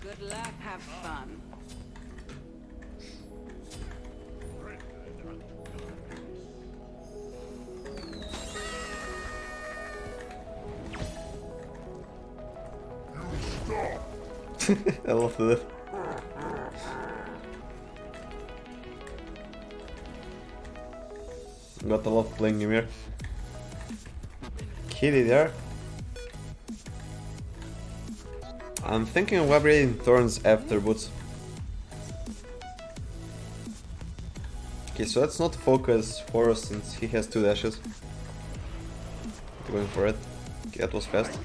Good luck, have fun. I love that. Got a lot playing Ymir. Kitty there. I'm thinking of upgrading Thorns after boots. Okay, so let's not focus Horus since he has 2 dashes. Going for it. Okay, that was fast.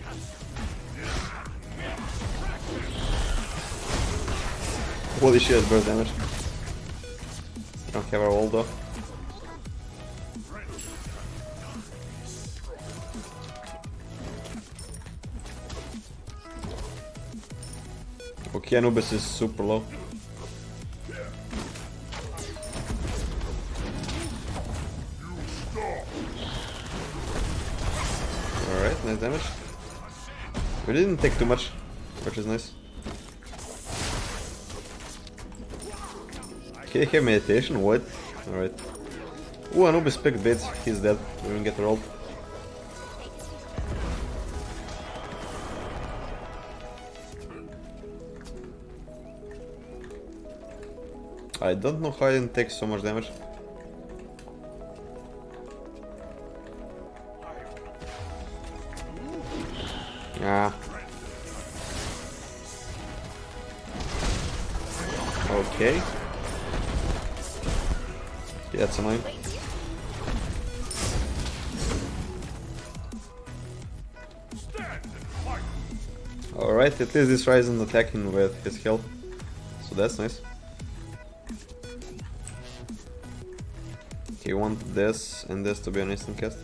Holy shit, burst damage. Don't have our ult though. Okay, Anubis is super low. Alright, nice damage. We didn't take too much, which is nice. Okay, have meditation, what? Alright. Ooh, Anubis picked bits, he's dead, we didn't get rolled. I don't know how I didn't take so much damage. Ah. Okay. Yeah, that's annoying. Alright, at least this Ryzen attacking with his health. So that's nice. Okay, you want this and this to be an instant cast.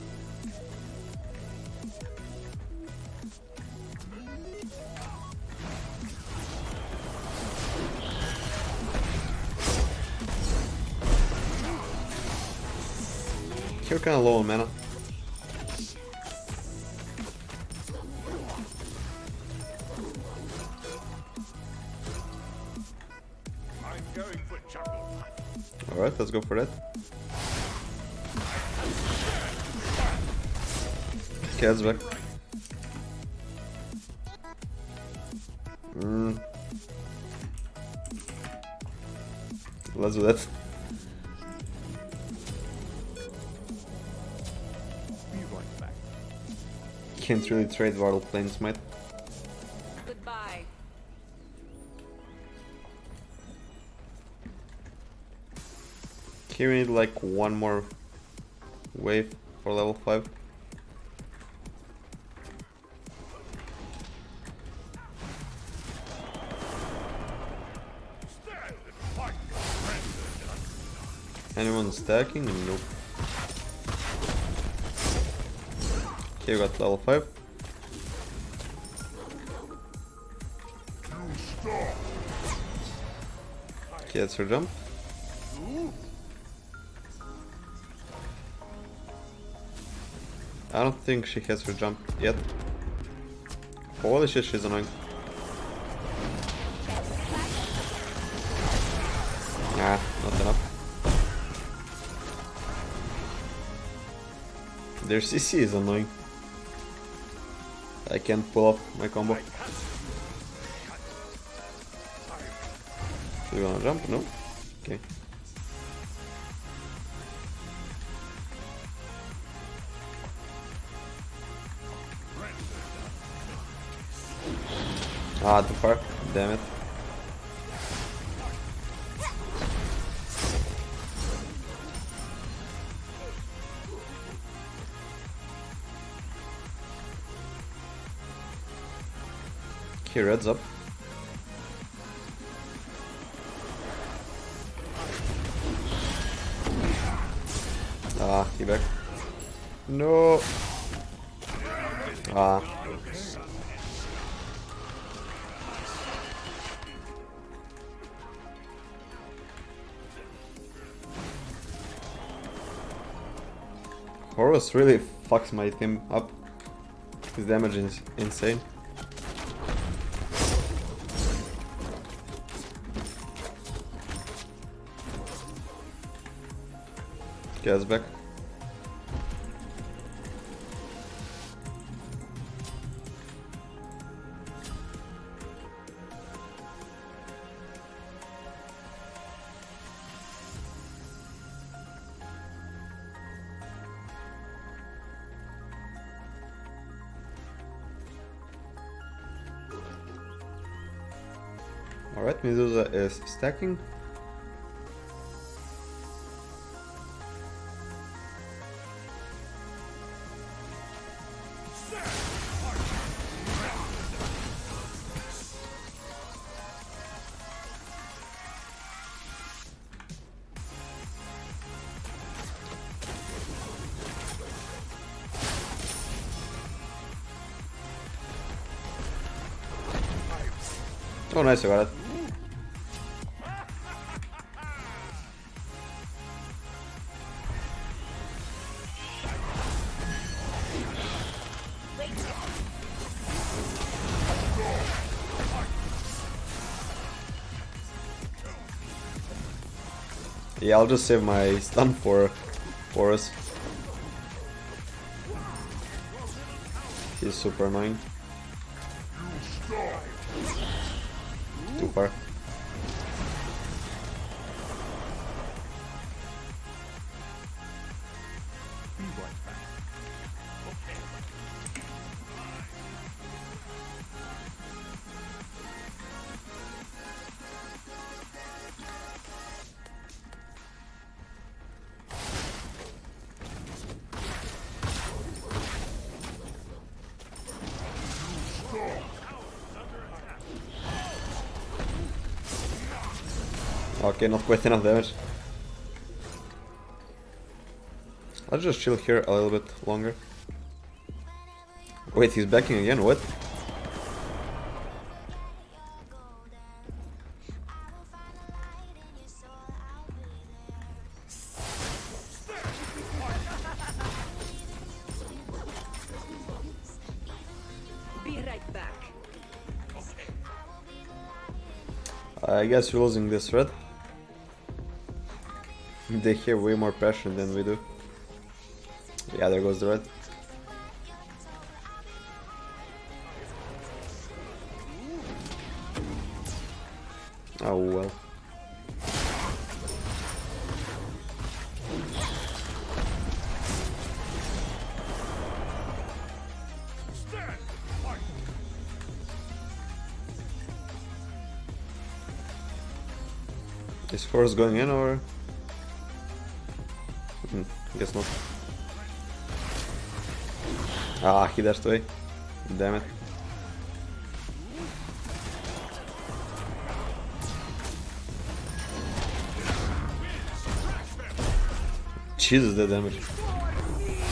You're kinda low on mana. Alright, let's go for that. Cat's back. Let's do that. Can't really trade while playing Smite. Goodbye. Here we need like one more wave for level 5. Anyone stacking? Nope. Okay, we got level 5. Okay, that's her jump. I don't think she has her jump yet. Holy shit, she's annoying. Nah, not enough. Their CC is annoying. I can't pull off my combo. Do you wanna jump? No? Okay. Ah, too far. Damn it. Okay, red's up. Ah, he back. No. Ah. Horus really fucks my team up. His damage is insane. Gets back. Alright, Medusa is stacking. Oh nice, I got it. Yeah, I'll just save my stun for us. He's super annoying. Too far. Okay, not quite enough damage. I'll just chill here a little bit longer. Wait, he's backing again? What? Be right back. I guess we're losing this red. They have way more passion than we do. Yeah, there goes the red. Oh well. Is Force going in or? Guess not. Ah, he dashed away. Damn it. Jesus, the damage.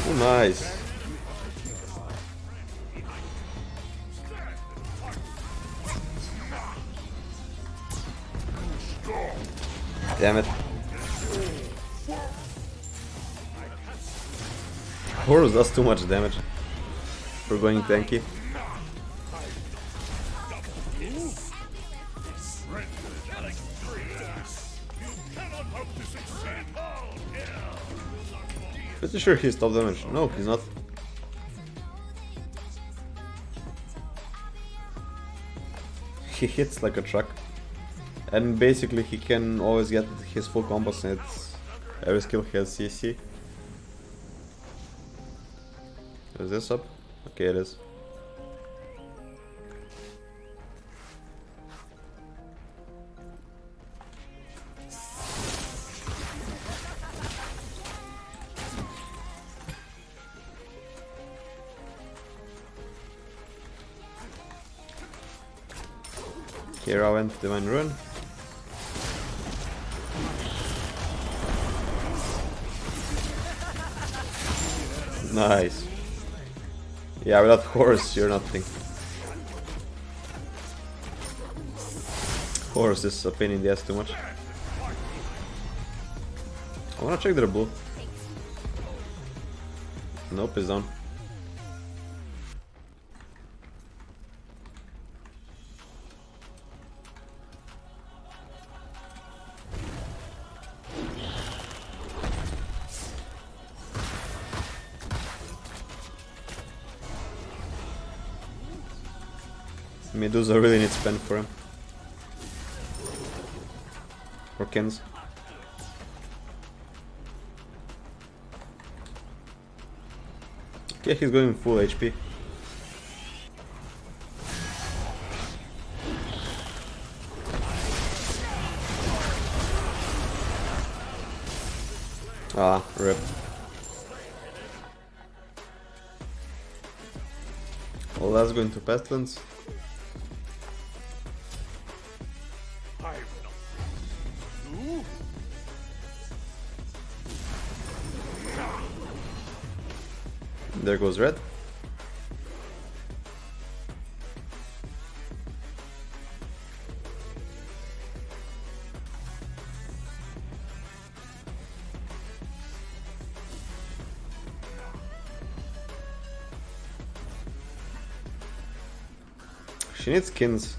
Oh, nice. Damn it. Horus does too much damage for going tanky. Pretty sure he's top damage. No, he's not. He hits like a truck. And basically he can always get his full combos and every skill has CC. Is this up? Okay, it is. Here I went Divine Ruin. Nice. Yeah, without Horus, you're nothing. Horus is a pain in the ass too much. I wanna check their blue. Nope, it's down. Medusa really needs pen for him. Or Kins. Okay, he's going full HP. Ah, rip. Well, that's going to Pestilence. There goes red. She needs skins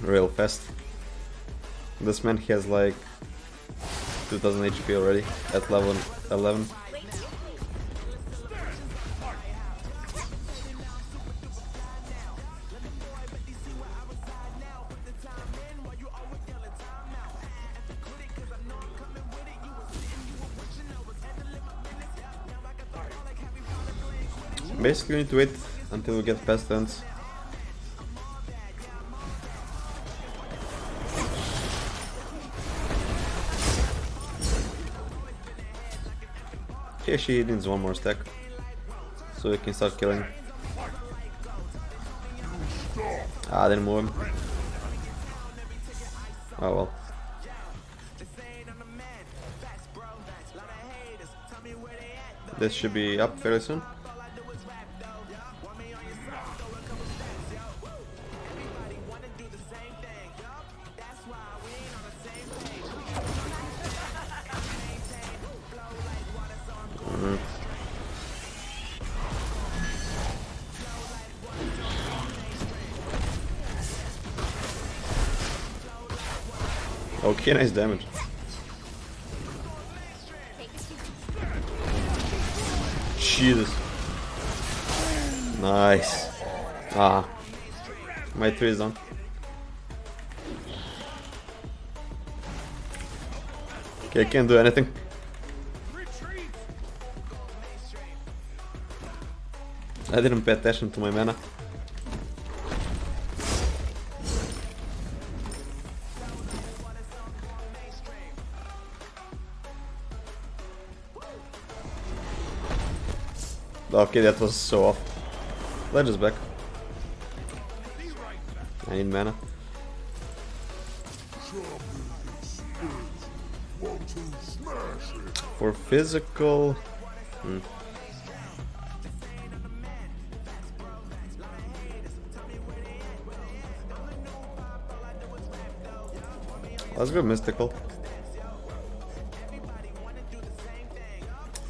real fast. This man has like 2000 HP already at level 11. Basically, we need to wait until we get Pestilence. Okay, she needs one more stack, so we can start killing. Ah, didn't move him. Oh well. This should be up fairly soon. Okay, nice damage. Jesus. Nice. Ah. My 3 is done. Okay, I can't do anything. I didn't pay attention to my mana. Okay, that was so off. Ledge is back. I need mana. For physical... Let's go mystical.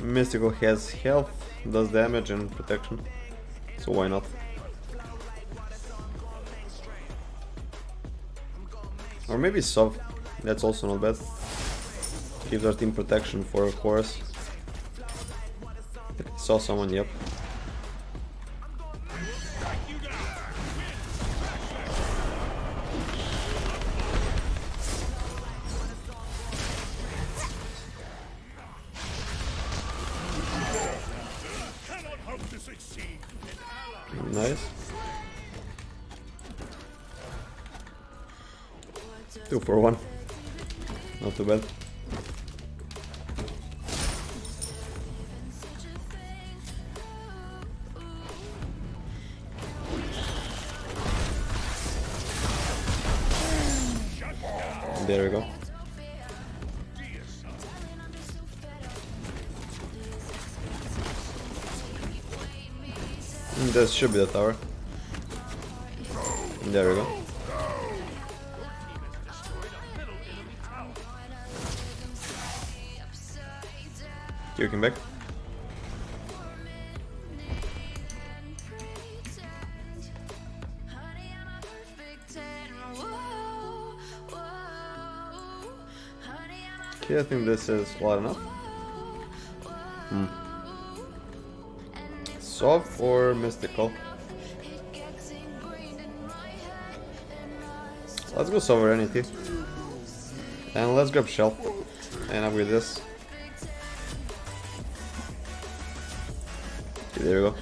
Mystical has health, does damage and protection, so why not? Or maybe Sov, that's also not bad. Gives our team protection for a chorus. Saw someone, yep. Nice. 2 for 1. Not too bad. There we go. This should be the tower. There we go. You can back. Okay, I think this is lot enough. Soft or mystical? Let's go sovereignty. And let's grab shell. And upgrade this. Okay, there we go.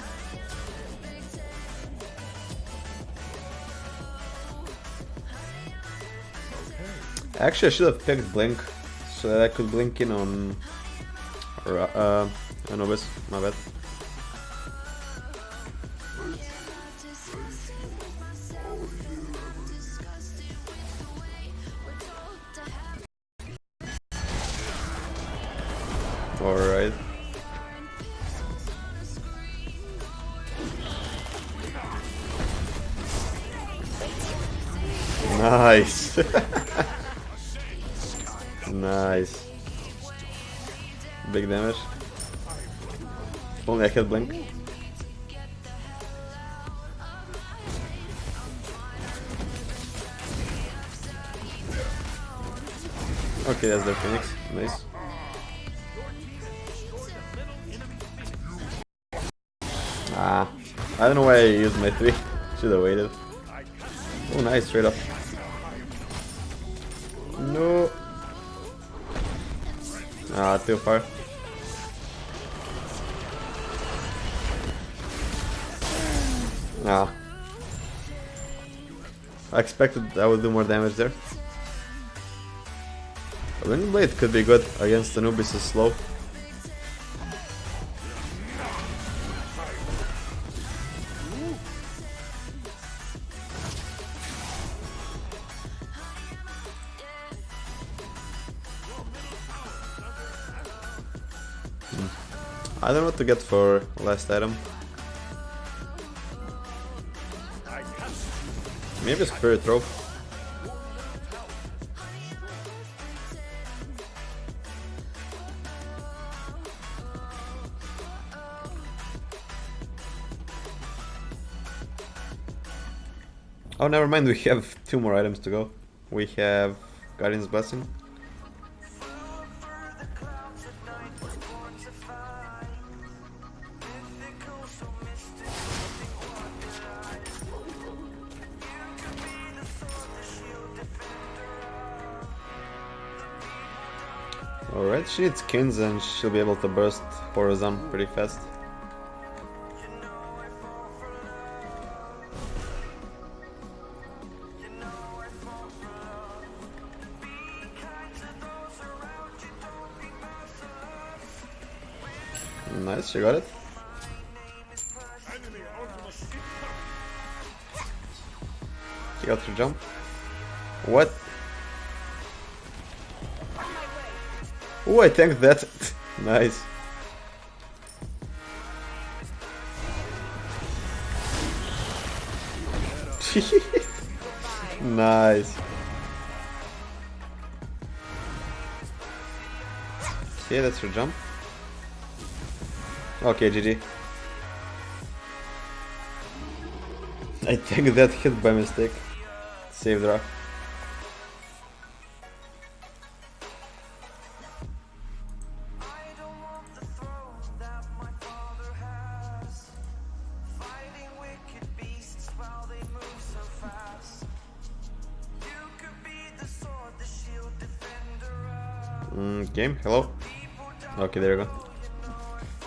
Actually, I should have picked Blink so that I could blink in on Anubis. My bad. Alright. Nice. Nice. Big damage. Only I can blink. Okay, that's their Phoenix. Nice. Ah, I don't know why I used my 3. Should have waited. Oh, nice, straight up. No. Ah, too far. Ah. I expected I would do more damage there. But Wind Blade could be good against Anubis' slow. I don't know what to get for last item. Maybe Spirit Rope. Oh, never mind, we have 2 more items to go. We have Guardian's Blessing. Alright, she needs skins and she'll be able to burst Horizon pretty fast. Nice, she got it. She got her jump. What? Oh, I tanked that. Nice. Nice. Okay, that's her jump. Okay, GG. I think that hit by mistake. Saved her. Game, hello? Okay, there you go.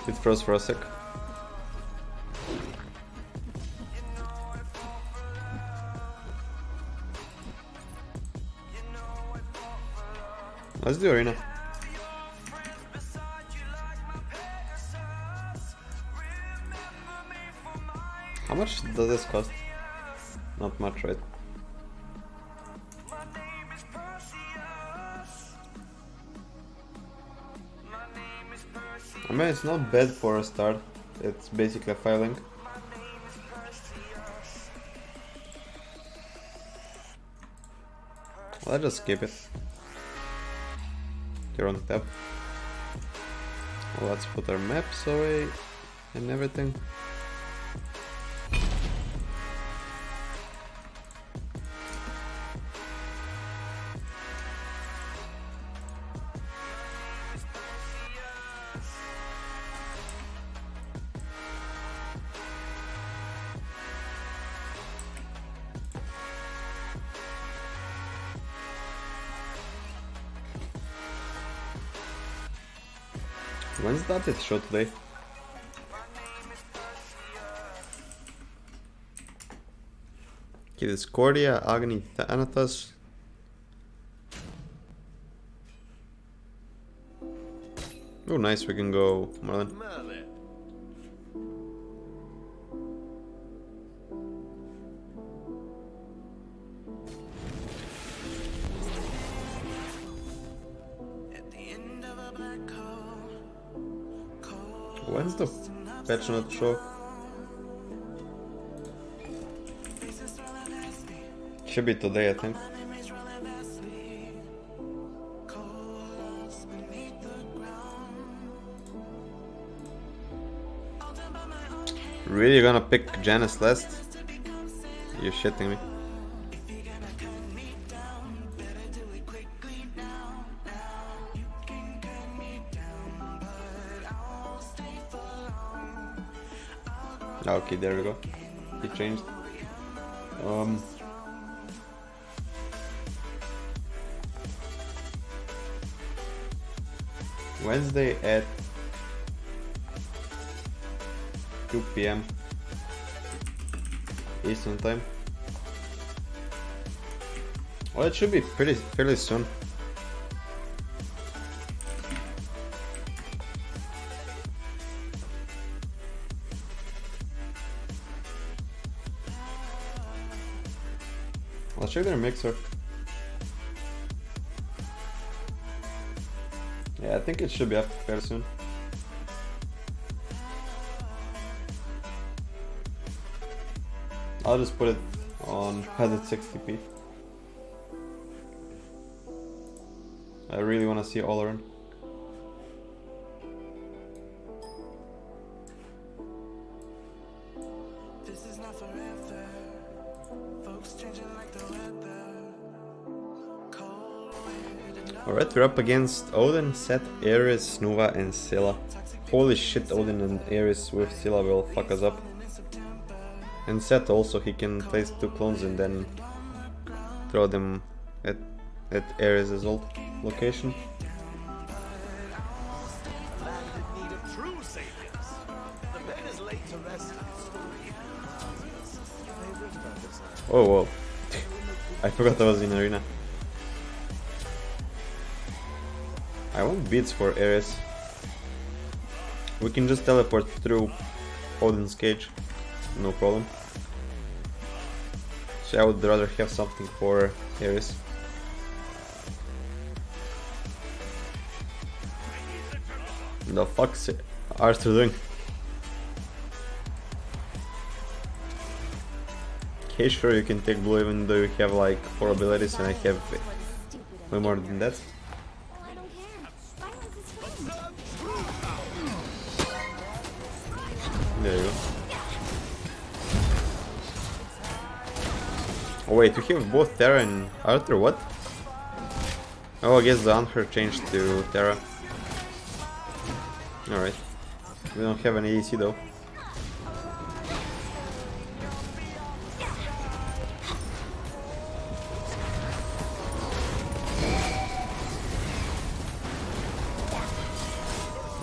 It froze for a sec. Let's do arena. How much does this cost? Not much, right? I mean, it's not bad for a start. It's basically a 5-link. Let's just skip it. Here on tab. Let's put our maps away and everything. When's the update show today? Okay, Discordia, Agni, Thanatos. Oh, nice, we can go Merlin. When's the patch note show? Should be today, I think. Really gonna pick Janice last? You're shitting me. Okay, there we go. He changed. Wednesday at 2 PM Eastern time. Well, it should be fairly soon. I'll check their mixer. Yeah, I think it should be up fairly soon. I'll just put it on HUD at 60p. I really want to see olorun. Alright, we're up against Odin, Set, Ares, Snuva, and Scylla. Holy shit, Odin and Ares with Scylla will fuck us up. And Set also, he can place 2 clones and then throw them at Ares' old location. Oh, whoa. I forgot I was in arena. I want beats for Ares. We can just teleport through Odin's cage, no problem. So I would rather have something for Ares. The fuck's Arthur doing? Okay, sure, you can take blue even though you have like 4 abilities and I have way more than that. There you go. Oh wait, you have both Terra and Arthur, what? Oh, I guess the Anchor changed to Terra. Alright. We don't have any ADC though.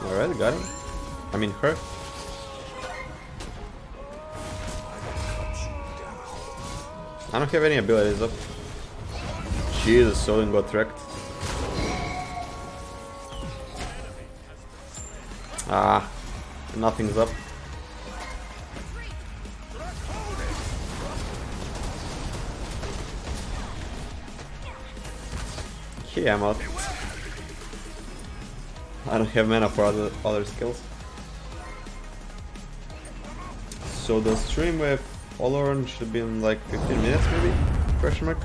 Alright, got him. I mean her. I don't have any abilities up. Jesus, Odin got wrecked. Ah, nothing's up. Okay, I'm out. I don't have mana for other skills. So the stream with olorun should be in like 15 minutes maybe? Question mark?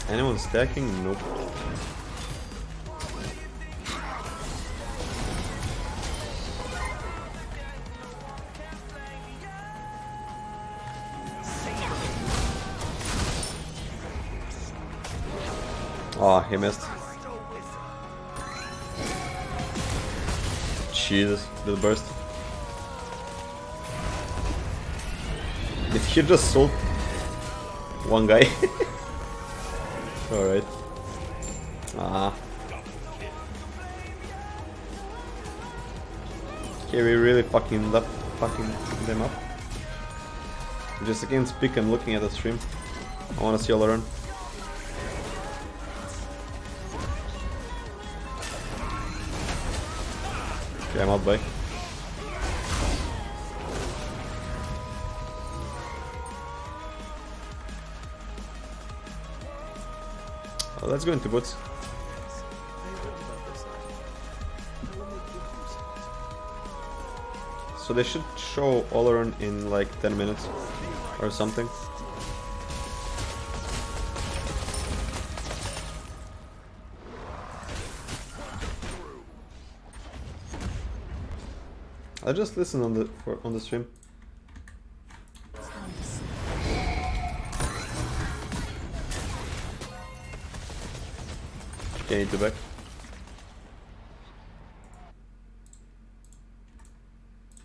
Anyone stacking? Nope. Oh, he missed. Jesus, the burst. He just sold one guy. Alright. Ah. Okay, we really fucking them up. Just against pick, I'm looking at the stream. I wanna see olorun. Okay, I'm out by. Let's go into boots. So they should show olorun in like 10 minutes or something. I'll just listen on the stream. Okay, need to back.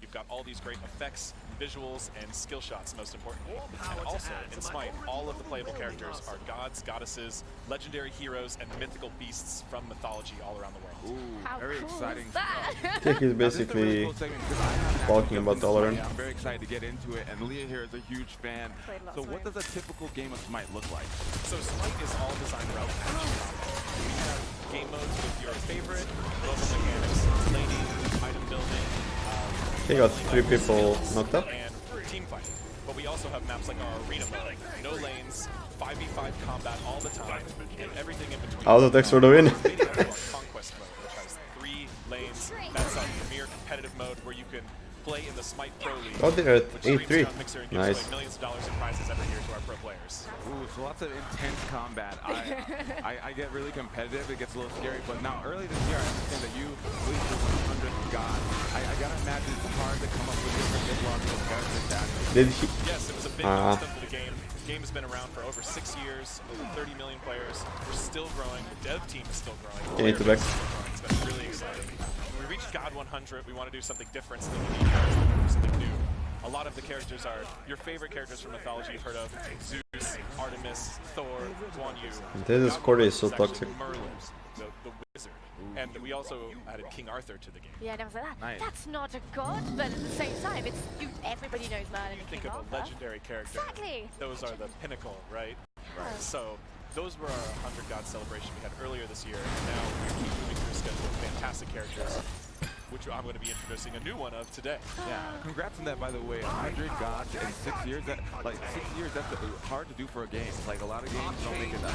You've got all these great effects, visuals, and skill shots, most importantly. And also, in Smite, all of the playable characters are gods, goddesses, legendary heroes, and mythical beasts from mythology all around the world. Ooh, How very cool exciting. is that? I think he's basically talking about olorun. I'm very excited to get into it, and Leah here is a huge fan. Played lots So of what Smite. does a typical game of Smite look like? So Smite is all designed around action combat. We have game modes with your favorite, global mechanics, laning, item building, He got 3 people knocked up. and team fighting. But we also have maps like our arena mode, no lanes, 5v5 combat all the time, and everything in between. Out of text for the win. We have our Conquest mode, which has 3 lanes. That's our premier competitive mode where you can play in the Smite Pro League. Oh, they're at which streams 8-3. on Mixer and gives Nice. away millions of dollars in prizes every year to our pro players. Ooh, so lots of intense combat. I get really competitive. It gets a little scary. But now, early this year, I understand that you released your 100th god. I gotta imagine it's hard to come up with different mythological characters that. Did he? Yes, it was a big milestone for the game. The game has been around for over 6 years, over 30 million players. We're still growing. The dev team is still growing. You need to back. It's been really exciting. When we reached God 100, we want to do something different, something unique, something new. A lot of the characters are your favorite characters from mythology you've heard of: Zeus, Artemis, Thor, Guan Yu. This God Cordy is so 100 toxic. actually Merlin, the wizard. And we also added King Arthur to the game. Yeah, and I was like, Nice. that's not a god, but at the same time, it's everybody knows Merlin and Think King of a Arthur. legendary character. Exactly. Those are the pinnacle, right? Right. So those were our 100 God celebration we had earlier this year. And now we keep moving through a schedule of fantastic characters, which I'm going to be introducing a new one of today. Yeah, congrats on that, by the way. 100 gods in 6 years. That's hard to do for a game. Like, a lot of games don't make it that.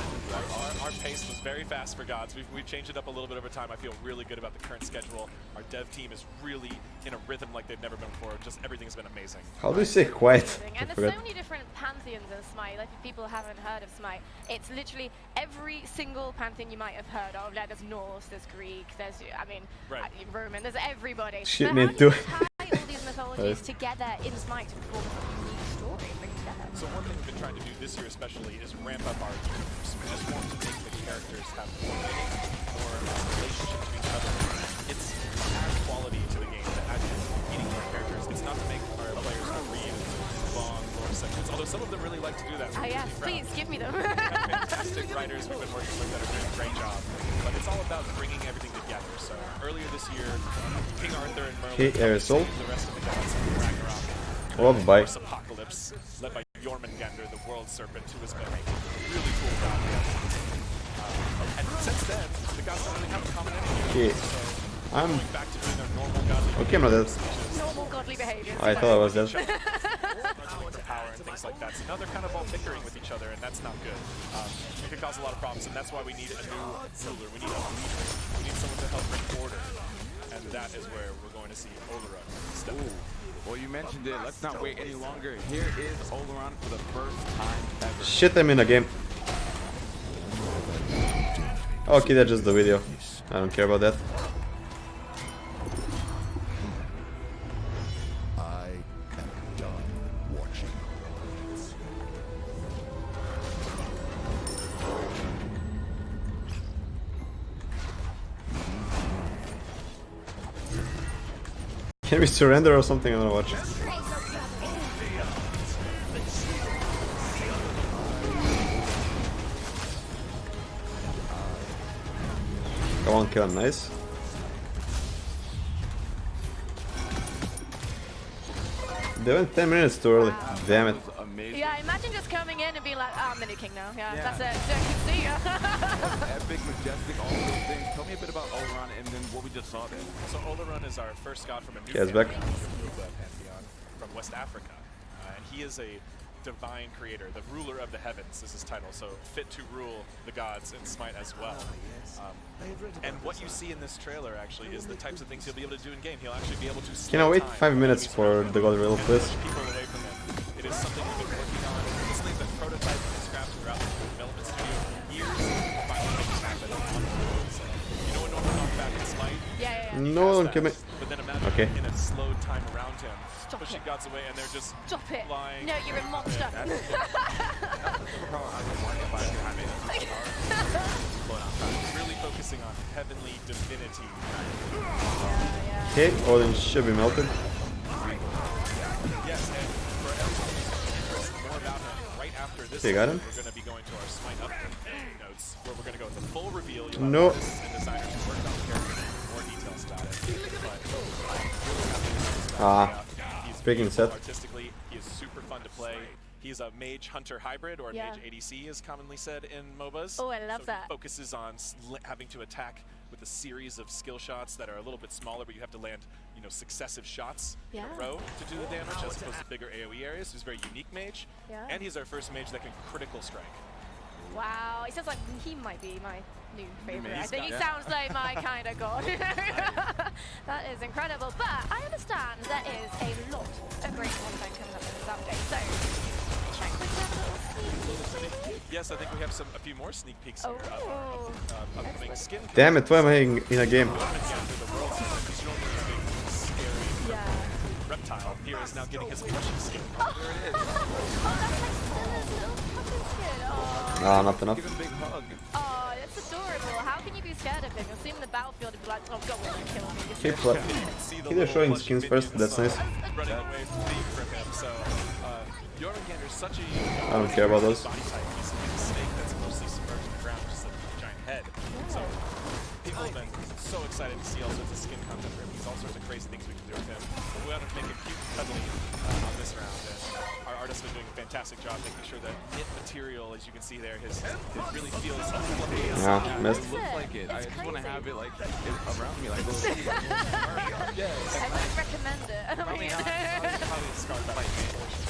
Our pace was very fast for gods. We've changed it up a little bit over time. I feel really good about the current schedule. Our dev team is really in a rhythm like they've never been before. Just everything's been amazing. How do you say quiet? I And there's forgot. so many different pantheons in Smite. Like, if people haven't heard of Smite, it's literally every single pantheon you might have heard of. Like, there's Norse, there's Greek, there's, I mean, Right. Roman, there's everybody. Shit, So me how do too. you tie all these mythologies Right. together in Smite to form a unique story? Bring together? So one thing we've been trying to do this year especially is ramp up our universe. We just want to make the characters have more meaning, more relationship to each other. It's add quality to the game, to add meaning to our characters. It's not to make our players read long lore sections, although some of them really like to do that. Oh, yes, please, give me them. We have fantastic writers we've been working with that are doing a great job. But it's all about bringing everything together. So earlier this year, King Arthur and Merlin Okay, aerosol. saved the rest of the gods from Ragnarok. Oh, bye. Norse Apocalypse, led by Jormungandr, the world serpent, who has been a really cool god. And since then, the gods don't really have a common enemy. Okay, So I'm going back to doing their normal godly okay. I'm not dead. Normal godly behavior. I thought I was dead. arguments of power and things like that. So now they're kind of all bickering with each other, and that's not good. It could cause a lot of problems, and that's why we need a new ruler. We need a leader. We need someone to help bring order. And that is where we're going to see olorun step in. Well, you mentioned it. Let's not wait any longer. Here is olorun for the first time ever. Shit, I'm in a game. Okay, that's just the video. I don't care about that. I am done watching. Can we surrender or something? I don't know. Watch. Got one kill, nice. They went 10 minutes too early. Wow. Damn it. That was amazing. Yeah, imagine just coming in and being like, I'm mini king now. Yeah, Yeah. that's it. See ya. Epic, majestic, all of those things. Tell me a bit about olorun and then what we just saw there. So olorun is our first god from a new Yeah, it's back. pantheon from West Africa. And he is a divine creator, the ruler of the heavens is his title, so fit to rule the gods in Smite as well. And what you see in this trailer actually is the types of things he'll be able to do in game. He'll actually be able to slow Can I wait time 5 minutes enemies for around the him god reveal, and please? push people away from him. It is something we've been working on. It's something that's been prototyped and scrapped throughout the development studio for years. Finally making happen on the road. So, you know what Norman talked about in Smite? Yeah. No, don't kill me. But then imagine Okay. in a slowed time around him, Stop pushing it. gods away, and they're just Stop it. flying. No, you're a monster. That's the problem I've been wanting if I could have it. Really focusing on heavenly divinity. Yeah. Okay, Odin should be melted. Yes, and for everyone who's interested more about him, right after this, Okay, got him. we're going to be going to our Smite update notes, where we're going to go with the full reveal. You'll have No. artists and designers who worked on the character, more details about it. But I'm really happy with this guy. Ah, He's freaking beautiful set. artistically. He is super fun to play. He's a mage hunter hybrid, or Yeah. mage ADC, is commonly said in MOBAs. Oh, I love so that. He focuses on having to attack with a series of skill shots that are a little bit smaller, but you have to land, you know, successive shots in Yeah. a row to do the damage, as opposed to bigger AoE areas. He's a very unique mage, Yeah. and he's our first mage that can critical strike. Wow, it sounds like he might be my new favorite. I He's think he got- sounds like my kind of god. That is incredible. But I understand there is a lot of great content coming up in this update. So, check with that little sneak peek. Yes, I think we have a few more sneak peeks here of Oh. upcoming skin. Damn it, why am I in a game? The world system is normally a big, scary Yeah. reptile. Here is now getting his plushy skin. Oh, that's like Stella's little puppet skin. Oh. Ah, not enough. Give him a big hug. Oh, that's adorable. How can you be scared of him? You'll see him in the battlefield and be like, oh, go on and kill me. Okay, but See the they're little showing plushy skins first, minions, that's nice. Running away from him. So, Jormungandr is such a I don't care about those. body type. He's like a snake that's mostly submerged in the ground, just a giant head. So, people have been so excited to see all sorts of skin content for him. He's all sorts of crazy things we can do with him. But we want to make it cute and cuddly on this round. And our artists have been doing a fantastic job making sure that knit material, as you can see there, it really feels fluffy. Yeah, missed. It looks like it. I It's just want to crazy. have it like around me, like little. I would recommend it. I mean, Probably scarred by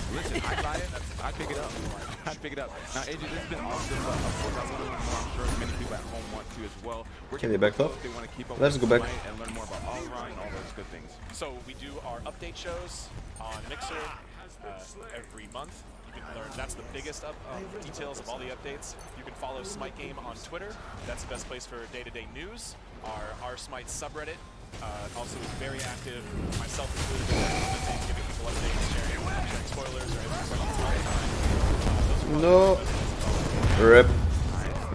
Listen, I buy it. I pick it up. I pick it up. Now, AJ, this has been awesome, but of course I want to learn more. I'm sure many people at home want to as well. Okay, they backed off. They want to keep up Let's with go back. Smite and learn more about olorun and all those good things. So we do our update shows on Mixer every month. You can learn, that's the biggest details of all the updates. You can follow Smite Game on Twitter. That's the best place for day-to-day news. Our Smite subreddit also is very active, myself included, commenting, giving people updates, sharing spoilers or answering questions all the time. No. Rip.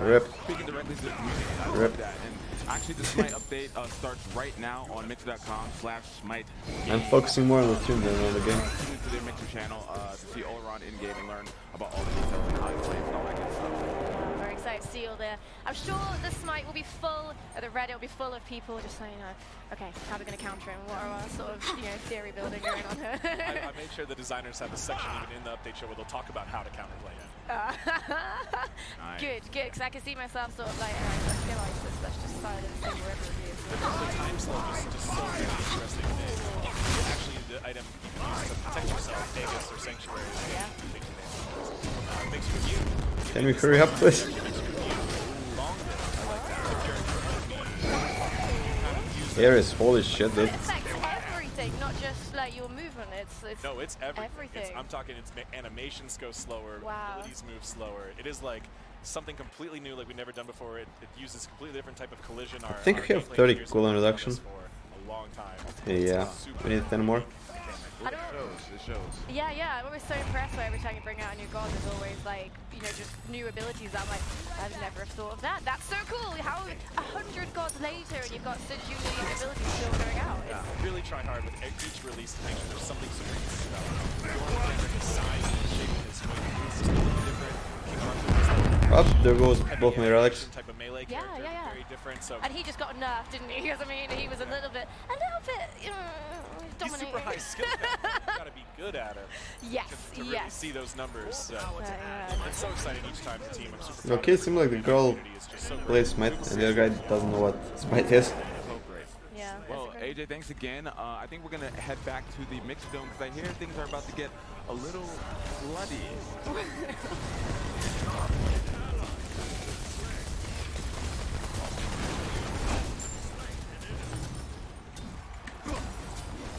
Rip. Speaking directly to the community, I love Rip. that. And actually, the Smite update starts right now on mixer.com/Smite. I'm focusing more on the tune than on the game. Tune into their Mixer channel to see olorun in game and learn about all the details and how he plays and all that good stuff. very excited to see all there. I'm sure the Smite will be full, the Reddit will be full of people just saying, okay, how are we going to counter him? What are our sort of, theory building going on here? I made sure the designers have a section even in the update show where they'll talk about how to counterplay it. Good, because I can see myself sort of like, let's get ISIS, let's just silence him wherever it is. The time slope is just so really interesting thing. Actually, the item you can use to protect yourself, Aegis or Sanctuary, Yeah. makes you immune. Can we hurry up, please? Ares, holy shit, dude. It affects everything, not just like your movement, it's No, it's everything. everything. I'm talking, animations go slower, Wow. abilities move slower. It is like something completely new, like we've never done before. It uses a completely different type of collision. I think we have 30 cooldown reduction. For a long time. Yeah, we need 10 more. I don't It shows. Yeah, I'm always so impressed by every time you bring out a new god, there's always like, just new abilities that I'm like, I'd never have thought of that. That's so cool. How 100 gods later and you've got such unique abilities still going out. It's Really try hard with each release to make sure there's something super unique about it. The size and shape of his wing is just a little different. King Arthur is like Up, there goes both my relics. type of melee Yeah, character, yeah. very different. So And he just got nerfed, didn't he? Because I mean, he was a little bit, he's dominating. super high skill. You gotta be good at him Yes, to really yes. see those numbers. So Yeah. it's so exciting each time the team. I'm super proud Okay, of seems like the girl community is just so great. plays Smite and the other guy doesn't know what Smite is. Oh, great. Yeah. Well, AJ, thanks again. I think we're going to head back to the mixed zone because I hear things are about to get a little bloody.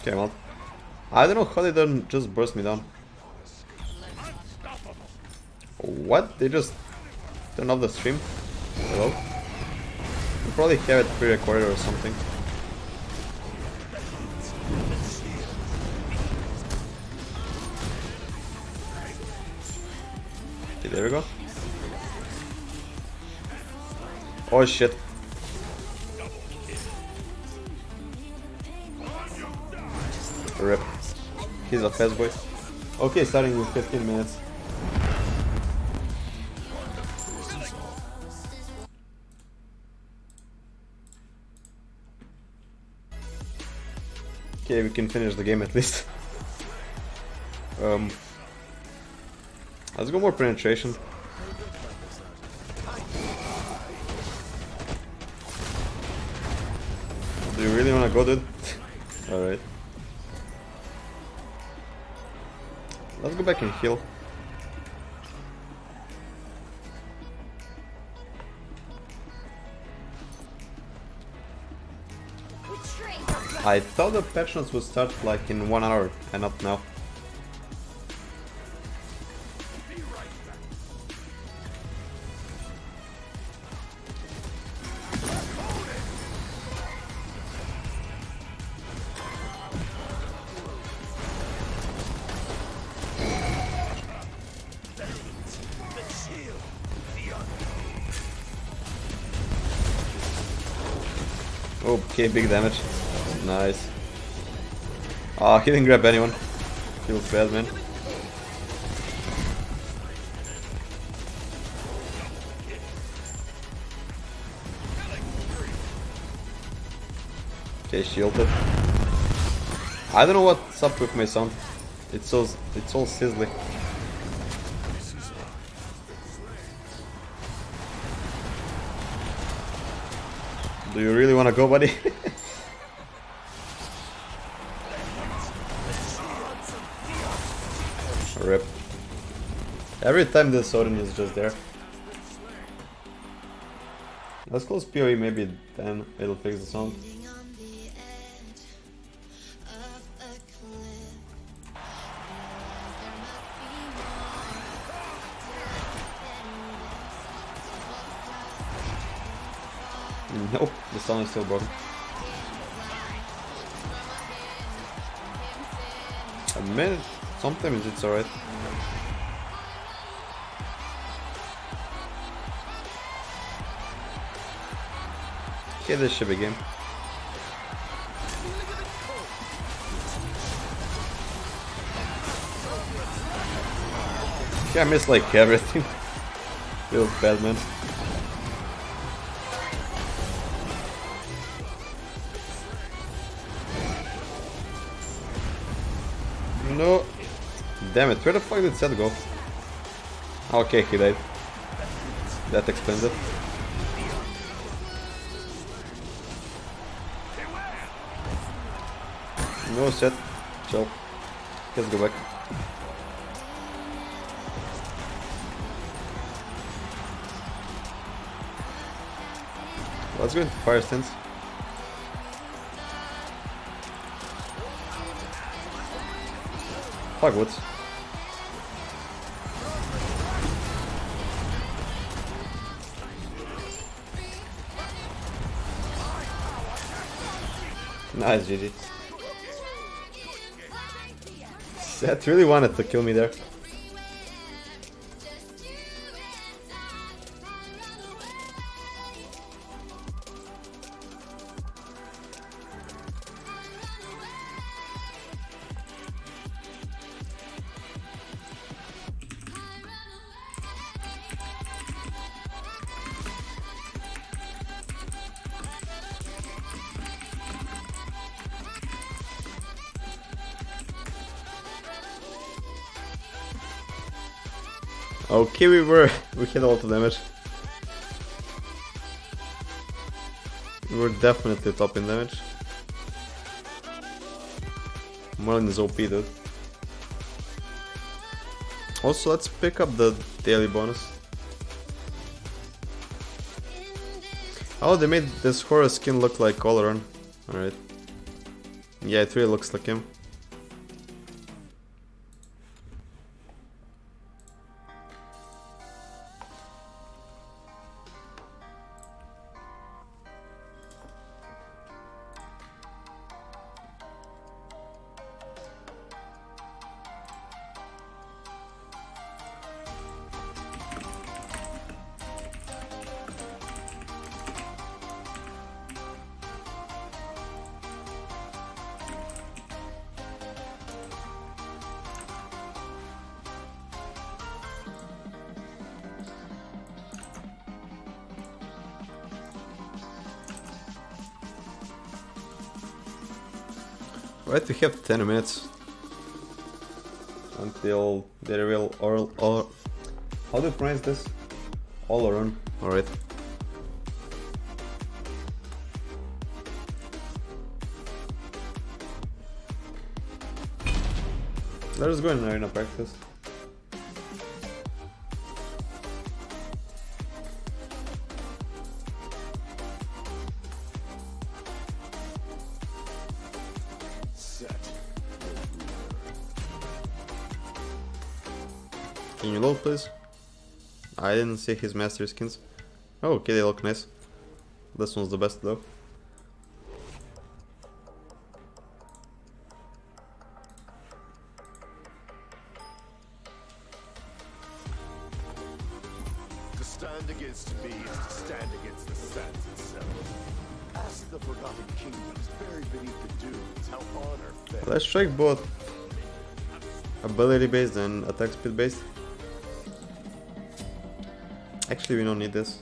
Okay, well, I don't know how they don't just burst me down. What? They just turned off the stream? Hello? You probably have it pre-recorded or something. Okay, there we go. Oh shit. Rip. He's a fast boy. Okay, starting in 15 minutes. Okay, we can finish the game at least. Let's go more penetration. Do you really wanna go, dude? Alright. Let's go back and heal. I thought the patch notes would start like in 1 hour and not now. Okay, big damage. Nice. Ah, he didn't grab anyone. Feels bad, man. Okay, shielded. I don't know what's up with my sound. It's all sizzly. Do you really wanna go, buddy? Rip. Every time this Odin is just there. Let's close PoE, maybe then it'll fix the sound. Nope, the sound is still broken. A minute, sometimes it's alright. Okay, this should be game. Okay, I missed like everything. Feels bad, man. No. Damn it, where the fuck did Seth go? Okay, he died. That explains it. No, Seth. Chill. Let's go back. Let's go into fire stance. Fuck woods. Nice, GG. Seth really wanted to kill me there. Okay, we hit a lot of damage. We were definitely top in damage. Merlin is OP, dude. Also, let's pick up the daily bonus. Oh, they made this horror skin look like olorun. Alright. Yeah, it really looks like him. Right, we have 10 minutes until the reveal or how do you pronounce this? Olorun. Alright. Let us go in arena practice. Can you load, please? I didn't see his master skins. Oh, okay, they look nice. This one's the best though. To stand against me is to stand against the sands itself. Ask the forgotten kingdoms buried beneath the dunes how honor fed. Let's check both ability based and attack speed based. Actually, we don't need this.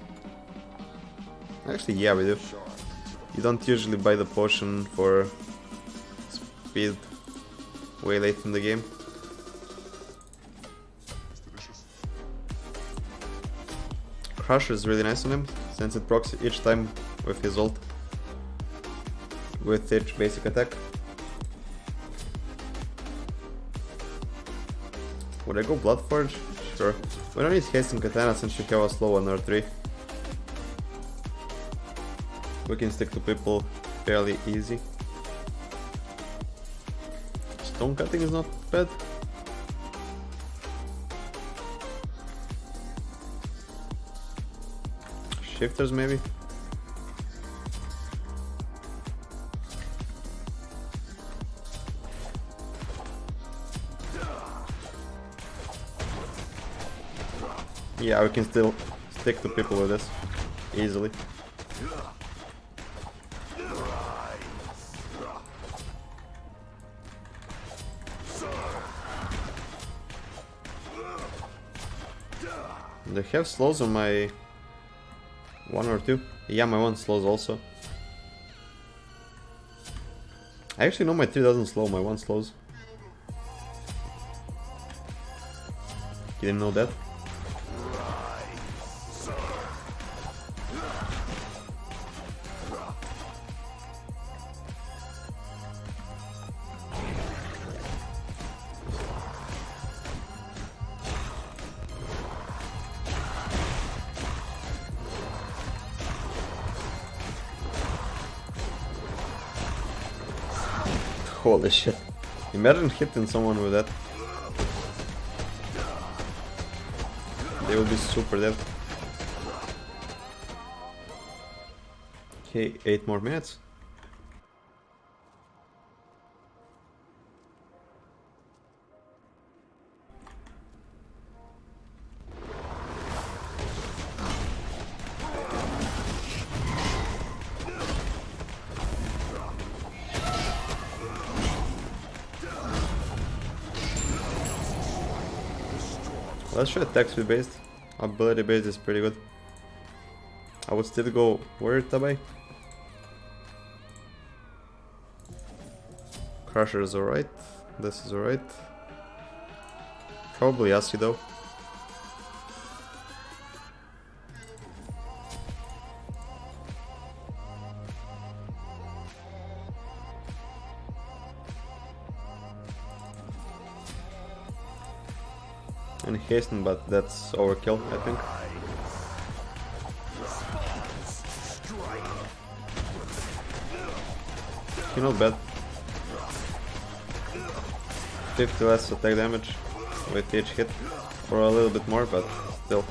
Actually, yeah, we do. You don't usually buy the potion for speed way late in the game. Crusher is really nice on him, since it procs each time with his ult, with each basic attack. Would I go Bloodforge? Sure. We don't need Hasting Katana since we have a slow on R3. We can stick to people fairly easy. Stone cutting is not bad. Shifters maybe? Yeah, we can still stick to people with this easily. They have slows on my 1 or 2. Yeah, my 1 slows also. I actually know my 3 doesn't slow, my 1 slows. You didn't know that? Holy shit. Imagine hitting someone with that. They will be super dead. Okay, 8 more minutes. Let's try attack speed based. Ability based is pretty good. I would still go Warrior Tabai. Crusher is alright. This is alright. Probably Yasuo though. And hasten, but that's overkill, I think. Okay, not bad. 50 less attack damage with each hit, or a little bit more, but still.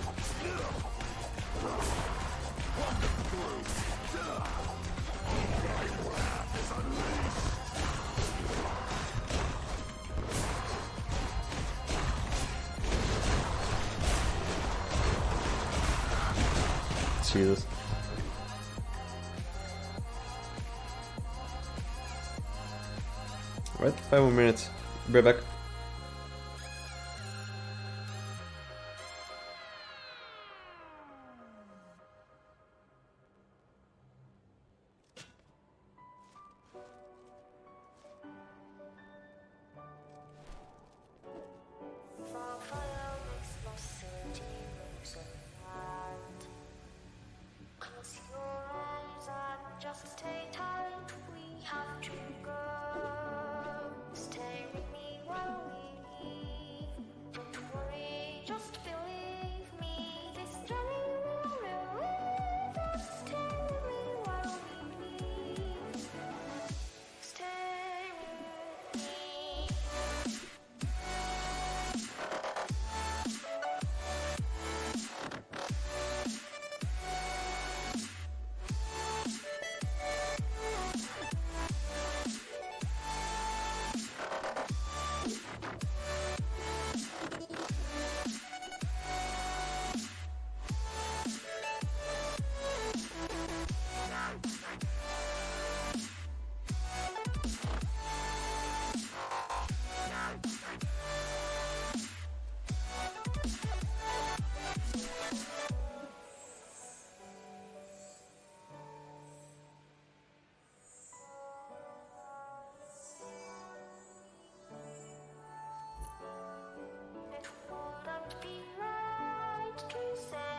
Jesus. Alright, 5 more minutes. Be right back. Close your eyes and just stay tight. We have to go. Stay with me while we leave. Don't worry, just believe me. This journey will relieve us. Stay with me while we leave. Stay with me. It wouldn't be right to say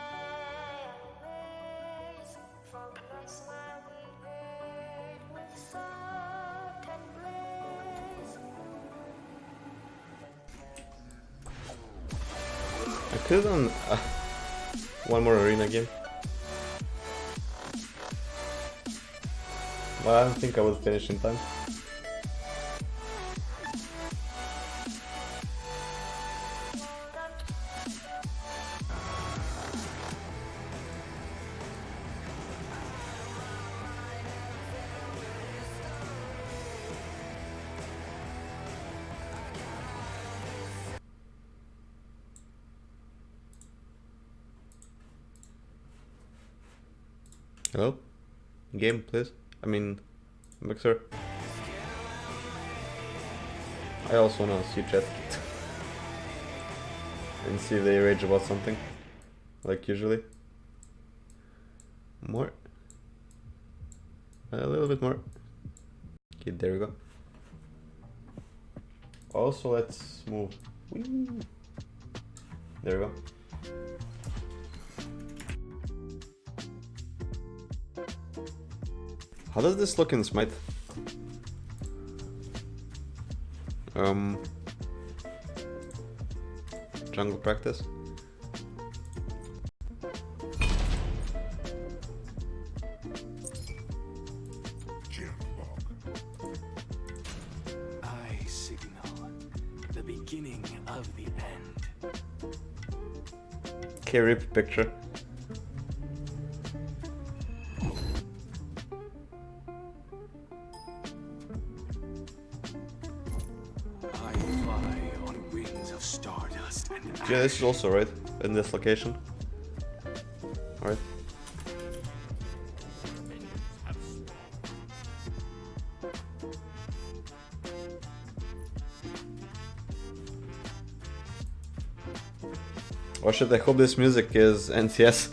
always for place where we live with certain place. I could have done one more arena game. But I don't think I would finish in time. Hello? Game, please. I mean, Mixer. I also wanna see chat. And see if they rage about something. Like usually. More. A little bit more. Okay, there we go. Also, let's move. Whee! There we go. How does this look in Smite? Jungle practice. I signal the beginning of the end. Okay, rip picture. I fly on wings of stardust and Yeah, this is also right in this location. Alright. Oh shit, I hope this music is NCS.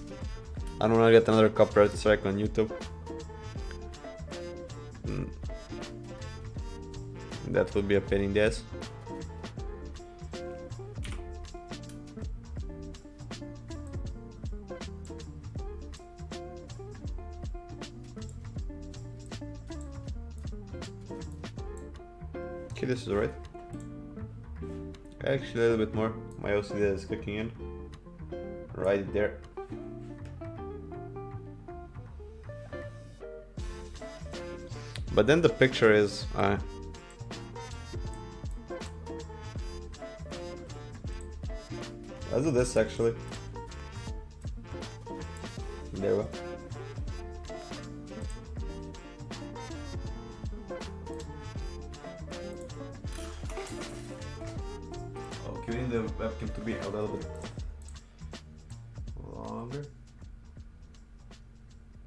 I don't wanna get another copyright strike on YouTube. That would be a pain in the ass. Okay, this is right. Actually, a little bit more. My OCD is clicking in. Right there. But then the picture is... let's do this actually. There we go. Oh, we need the webcam to be a little bit longer.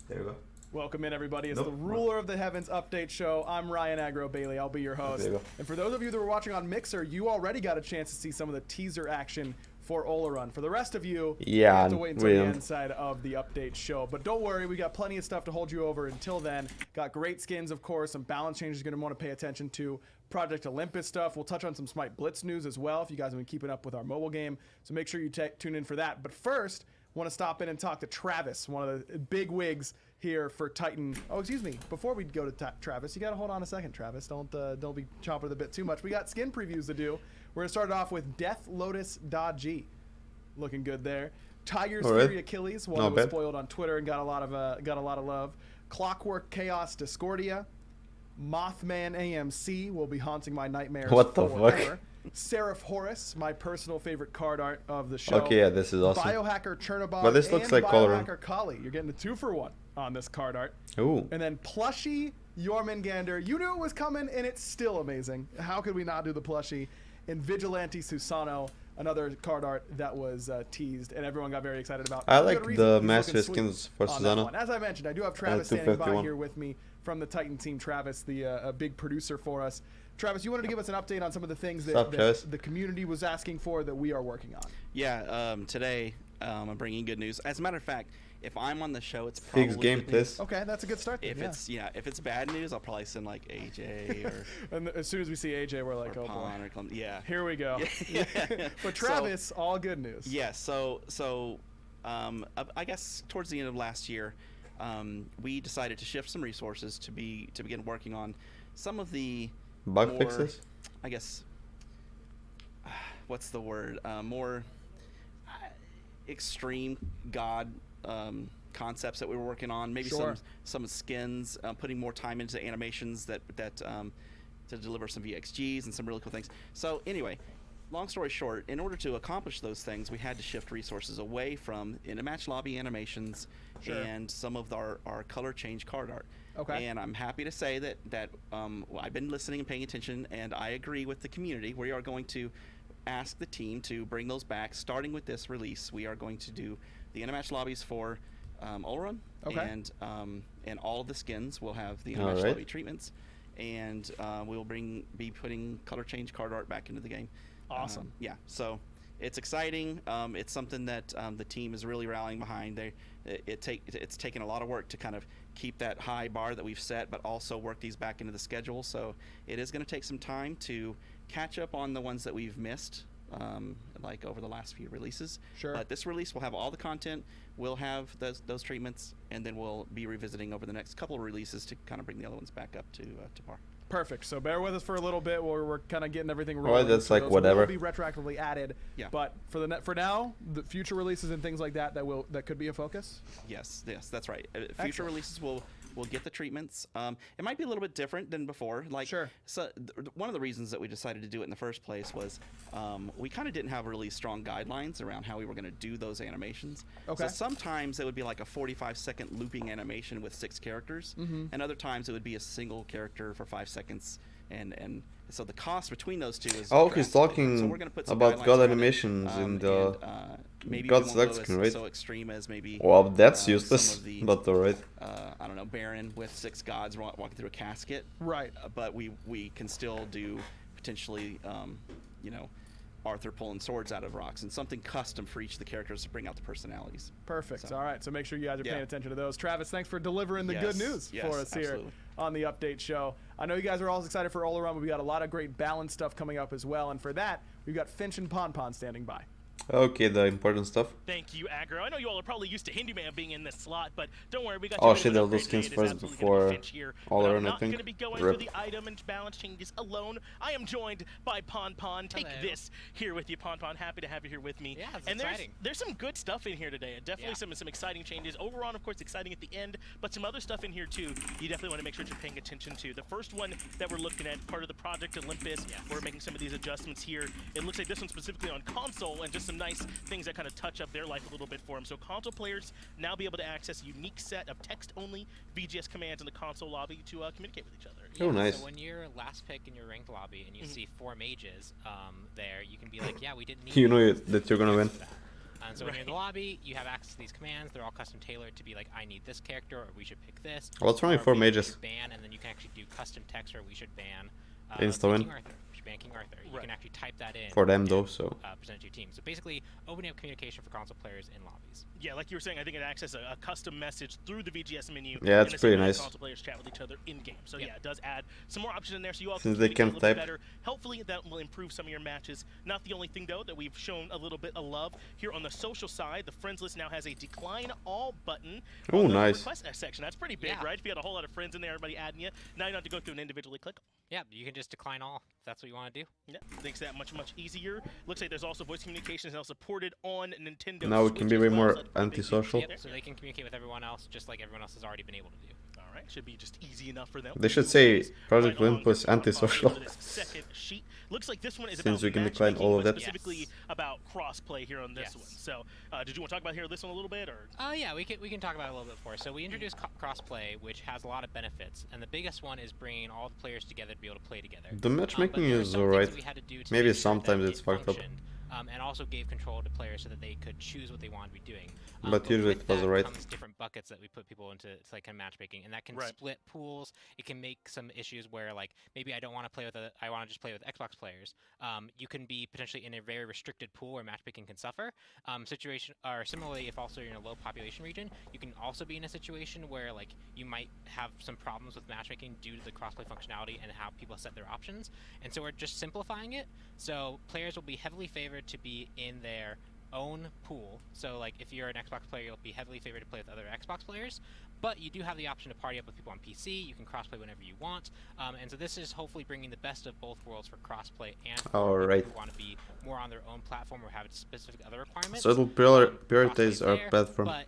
There we go. Welcome in, everybody. It's Nope. the Ruler of the Heavens update show. I'm Ryan Agro Bailey. I'll be your host. There you go. And for those of you that were watching on Mixer, you already got a chance to see some of the teaser action for olorun. For the rest of you, you have to wait until the end side of the update show. But don't worry, we got plenty of stuff to hold you over until then. Got great skins, of course, some balance changes you're going to want to pay attention to. Project Olympus stuff. We'll touch on some Smite Blitz news as well if you guys have been keeping up with our mobile game. So make sure you tune in for that. But first, want to stop in and talk to Travis, one of the big wigs here for Titan. Oh, excuse me. Before we go to Travis, you got to hold on a second, Travis. Don't be chomping the bit too much. We got skin previews to do. We're going to start it off with Death Lotus G. Looking good there. Tiger's Fury Achilles, one that was spoiled on Twitter and got a lot of love. Clockwork Chaos Discordia. Mothman AMC will be haunting my nightmares What the forever. fuck? Seraph Horus, my personal favorite card art of the show. Okay, yeah, this is awesome. Biohacker Chernobog But this looks and like olorun. Biohacker Kali. You're getting a 2-for-1 on this card art. Ooh. And then plushie Jormungandr. You knew it was coming, and it's still amazing. How could we not do the plushie? And Vigilante Susano, another card art that was teased, and everyone got very excited about. I For like good reason. the He's master looking skins sweet for on that Susano. one. As I mentioned, I do have Travis standing by 251. here with me from the Titan team. Travis, the a big producer for us. Travis, you wanted to give us an update on some of the things that the community was asking for that we are working on. Yeah, today I'm bringing good news. As a matter of fact, if I'm on the show, it's probably Fix game, good news. please. Okay, that's a good start. If it's bad news, I'll probably send like AJ or and as soon as we see AJ, we're like, oh boy, yeah. Here we go. But Travis, all good news. Yeah. So I guess towards the end of last year, we decided to shift some resources to begin working on some of the bug fixes. I guess. What's the word? More extreme god concepts that we were working on. Maybe some skins, putting more time into animations that to deliver some VXGs and some really cool things. So anyway, long story short, in order to accomplish those things, we had to shift resources away from in-a-match lobby animations and some of our color change card art. Okay. And I'm happy to say that I've been listening and paying attention, and I agree with the community. We are going to ask the team to bring those back, starting with this release. We are going to do the in-a-match lobbies for olorun, and all of the skins will have the in-a-match lobby treatments, and we'll be putting color change card art back into the game. Awesome. Yeah, so it's exciting. It's something that the team is really rallying behind. It's taken a lot of work to kind of keep that high bar that we've set, but also work these back into the schedule. So it is going to take some time to catch up on the ones that we've missed, like over the last few releases. But this release will have all the content. We'll have those treatments, and then we'll be revisiting over the next couple of releases to kind of bring the other ones back up to par. Perfect. So bear with us for a little bit while we're kind of getting everything rolling. Alright, that's like whatever. Will be retroactively added. Yeah. But for now, the future releases and things like that that could be a focus. Yes, that's right. Future releases will get the treatments. It might be a little bit different than before. So one of the reasons that we decided to do it in the first place was we kind of didn't have really strong guidelines around how we were going to do those animations. Okay. So sometimes it would be like a 45-second looping animation with 6 characters, and other times it would be a single character for 5 seconds, and so the cost between those two is he's talking about god animations in the maybe god we won't select go screen, right? so extreme as maybe well, that's useless, the, but alright. I don't know, Baron with 6 gods walking through a casket, right? But we can still do potentially Arthur pulling swords out of rocks, and something custom for each of the characters to bring out the personalities. Perfect. All right, so make sure you guys are paying attention to those. Travis, thanks for delivering the good news for us here on the update show. I know you guys are all excited for olorun, but we got a lot of great balance stuff coming up as well, and for that, we've got Finch and Pon standing by. Okay, the important stuff. Thank you, Aggro. I know you all are probably used to Hinduman being in this slot, but don't worry, we got Oh you shit, an I'll do upgrade skins today. It is first absolutely gonna be before Finch here, but olorun, I'm I not think. going to be going Rip. through the item and balance changes alone. I am joined by Pon Pon. Take this here with you, Pon Pon. Happy to have you here with me. Yeah, it's and exciting. there's some good stuff in here today. Definitely some exciting changes. Olorun, of course, exciting at the end, but some other stuff in here too. You definitely want to make sure you're paying attention to. The first one that we're looking at, part of the Project Olympus. We're making some of these adjustments here. It looks like this one specifically on console, and just some nice things that kind of touch up their life a little bit for them. So console players now be able to access a unique set of text-only VGS commands in the console lobby to communicate with each other. Oh, nice. So when you're last pick in your ranked lobby and you see 4 mages there, you can be like, yeah, we didn't need You know that you're gonna win. And so when you're in the lobby, you have access to these commands. They're all custom tailored to be like, I need this character, or we should pick this. What's wrong with Or 4 we mages? should ban, and then you can actually do custom text, or we should ban Insta-win? King Arthur. We should ban King Arthur. You can actually type that in. For them and, though, so. present to your team. So basically, opening up communication for console players in lobbies. Yeah, like you were saying, I think it accesses a custom message through the VGS menu. Yeah, it's and pretty the same way nice. Console players chat with each other in game. So yeah, it does add some more options in there, so you all Since can they communicate can't a little bit type. better. Hopefully that will improve some of your matches. Not the only thing though that we've shown a little bit of love here on the social side. The friends list now has a decline all button. Oh, on the nice. Request section. That's pretty big, Yeah. right? If you had a whole lot of friends in there, everybody adding you, now you don't have to go through and individually click 'em. Yeah, you can just decline all if that's what you want to do. Yeah, makes that much easier. Looks like there's also voice communications now supported on Nintendo Now it can be Switch way as well, more so that's pretty big antisocial. there. Yep, so they can communicate with everyone else just like everyone else has already been able to do. All right, should be just easy enough for them. They should say Project Right along Olympus this one, antisocial. on this second sheet. Looks like this one is Since about we can decline all of matchmaking, that. but specifically about cross-play here on this Yes. one. So, did you want to talk about here this one a little bit, or? Yeah, we can talk about it a little bit more. So we introduced crossplay, which has a lot of benefits, and the biggest one is bringing all the players together to be able to play together. The But matchmaking there were is some things alright. that we had to do to Maybe make sure that sometimes it it's fucked up. functioned, and also gave control to players so that they could choose what they wanted to be doing. But usually with it was that alright. comes different buckets that we put people into, like kind of matchmaking, and that can Right. split pools. It can make some issues where like maybe I don't want to play with I want to just play with Xbox players. You can be potentially in a very restricted pool where matchmaking can suffer. Situation or similarly, if also you're in a low population region, you can also be in a situation where like you might have some problems with matchmaking due to the crossplay functionality and how people set their options. And so we're just simplifying it. So players will be heavily favored to be in their own pool. So like if you're an Xbox player, you'll be heavily favored to play with other Xbox players, but you do have the option to party up with people on PC. You can crossplay whenever you want, and so this is hopefully bringing the best of both worlds for crossplay and for Alright. people who want to be more on their own platform or have specific other requirements. So it'll Crossplay's prioritize our there, platform. but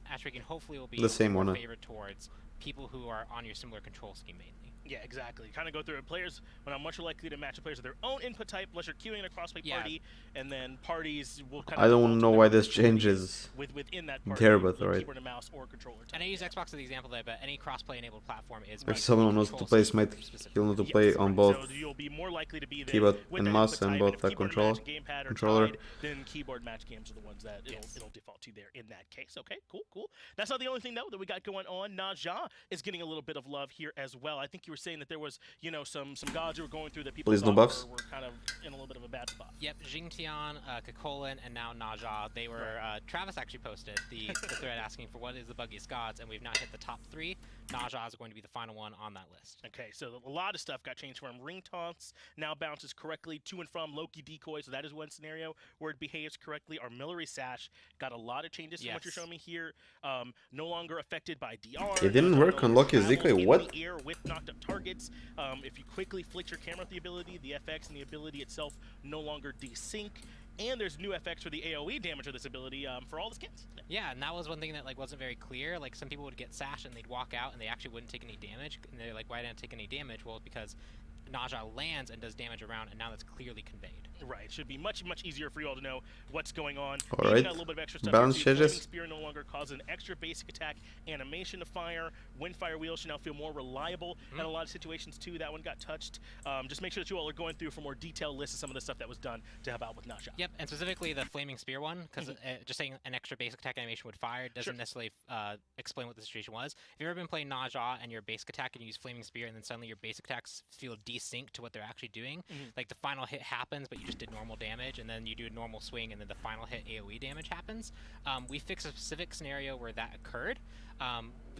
matchmaking hopefully will be The same more one, favored towards people who are on your similar control scheme mainly. Yeah, exactly. Kind of go through it. Players are much likely to match with players of their own input type, unless you're queuing in a crossplay party, and then parties will kind of. I don't know why this changes within that party. there, but with alright. Keyboard and mouse or controller type. And I use Xbox as the example there, but any crossplay enabled platform is. If someone wants to play Smite, he'll need to play on both So you'll be more likely to be there keyboard with and that mouse input and type, both if the keyboard controller. match and gamepad are controller. tied, then keyboard match games are the ones that it'll default to there in that case. Okay, cool. That's not the only thing though that we got going on. Naja is getting a little bit of love here as well. I think you were saying that there was some gods you were going through that people Please no thought buffs. were kind of in a little bit of a bad spot. Yep, Jingtian, Kakolin, and now Naja. They were Travis actually posted the thread asking for what is the buggiest gods, and we've not hit the top 3. Naja is going to be the final one on that list. Okay, so a lot of stuff got changed from ring taunts, now bounces correctly to and from Loki decoy, so that is one scenario where it behaves correctly. Armillary sash got a lot of changes from what you're Yes. showing me here. No longer affected by DR. It didn't work on Loki's decoy, what? The air with knocked up targets. If you quickly flick your camera with the ability, the FX and the ability itself no longer desync. And there's new FX for the AoE damage of this ability for all the skins. Yeah, and that was one thing that like wasn't very clear. Like some people would get sash and they'd walk out and they actually wouldn't take any damage. And they're like, why didn't I take any damage? Well, because Naja lands and does damage around, and now that's clearly conveyed. Right, it should be much easier for you all to know what's going on. Alright. Even got a little bit of extra stuff Balance here, too. Flaming changes. Spear no longer causes an extra basic attack animation to fire. Windfire wheels should now feel more reliable in a lot of situations too. That one got touched. Just make sure that you all are going through for more detailed list of some of the stuff that was done to help out with Naja. Yep, and specifically the Flaming Spear one, because just saying an extra basic attack animation would fire doesn't necessarily explain what the situation was. If you've ever been playing Naja and your basic attack and you use Flaming Spear and then suddenly your basic attacks feel desynced to what they're actually doing, like the final hit happens but you just did normal damage, and then you do a normal swing and then the final hit AoE damage happens. We fixed a specific scenario where that occurred.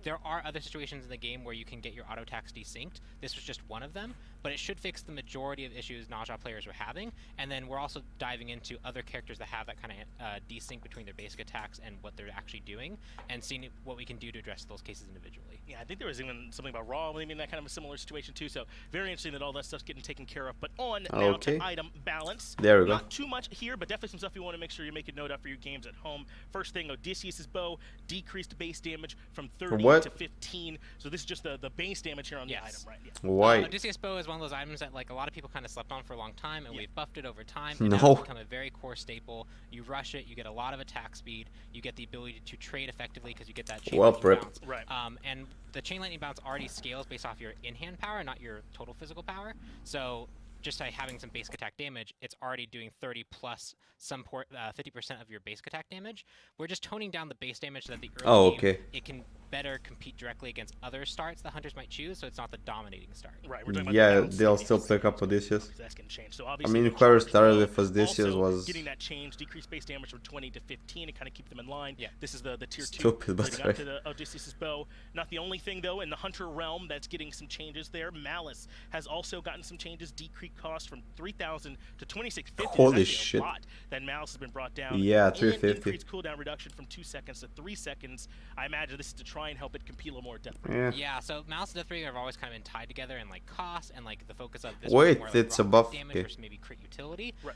There are other situations in the game where you can get your auto attacks desynced. This was just one of them, but it should fix the majority of issues Naja players were having. And then we're also diving into other characters that have that kind of desync between their basic attacks and what they're actually doing, and seeing what we can do to address those cases individually. Yeah, I think there was even something about Raw, maybe in that kind of a similar situation too. So very interesting that all that stuff's getting taken care of. But on now to item balance. There we go. Not too much here, but definitely some stuff you want to make sure you make a note of for your games at home. First thing, Odysseus' bow decreased base damage from 30 to 15. So this is just the base damage here on the item, right? Yeah. Why? Odysseus bow is one of those items that like a lot of people kind of slept on for a long time, and we've buffed it over time. No. And now it's become a very core staple. You rush it, you get a lot of attack speed, you get the ability to trade effectively because you get that chain lightning bounce. Right. And the chain lightning bounce already scales based off your in-hand power, not your total physical power. So just by having some basic attack damage, it's already doing 30 plus some 50% of your basic attack damage. We're just toning down the base damage so that the early game, it can better compete directly against other starts that hunters might choose, so it's not the dominating start. Right. We're talking Yeah, about they'll still pick up Odysseus. That's going to change. So I mean, whoever started with Odysseus was getting that change, decreased base damage from 20 to 15 to kind of keep them in line. Yeah. This is the tier 2 stupid, but leading up to the Odysseus' bow. Not the only thing though in the hunter realm that's getting some changes there. Malice has also gotten some changes, decreased cost from 3,000 to 2,650. Holy shit! A lot that Malice has been brought down. Yeah, 350. Increased cooldown reduction from 2 seconds to 3 seconds. I imagine this is to try and help it compete a little more Deathbringer. Yeah, so Malice and Deathbringer have always kind of been tied together in like cost and like the focus of this. Wait, more, like, it's raw a buff. Damage versus maybe crit utility. Right.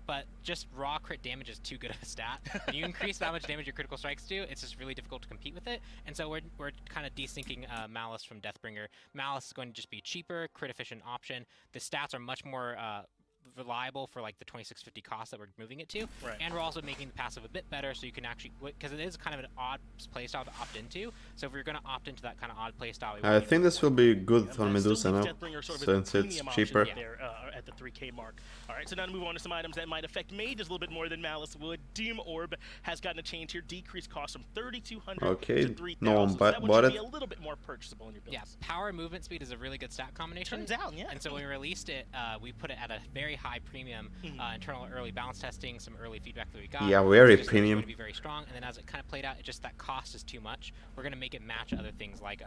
But just raw crit damage is too good of a stat. When you increase how much damage your critical strikes do, it's just really difficult to compete with it. And so we're kind of desyncing Malice from Deathbringer. Malice is going to just be cheaper, crit efficient option. The stats are much more reliable for like the 2650 cost that we're moving it to, and we're also making the passive a bit better, so you can actually, because it is kind of an odd playstyle to opt into. So if you're going to opt into that kind of odd playstyle, I think this will be good for Medusa now, since it's cheaper. There, at the 3K mark. All right, so now to move on to some items that might affect mages a little bit more than Malice would. Doom Orb has gotten a change here, decreased cost from 3,200 to 3,000. No one bought it. Be a little bit more purchasable in your builds. Yeah, power movement speed is a really good stat combination. Turns out, yeah. And so when we released it, we put it at a very high premium. Internal early balance testing, some early feedback that we got. Yeah, very premium. To be very strong, and then as it kind of played out, it just that cost is too much. We're going to make it match other things like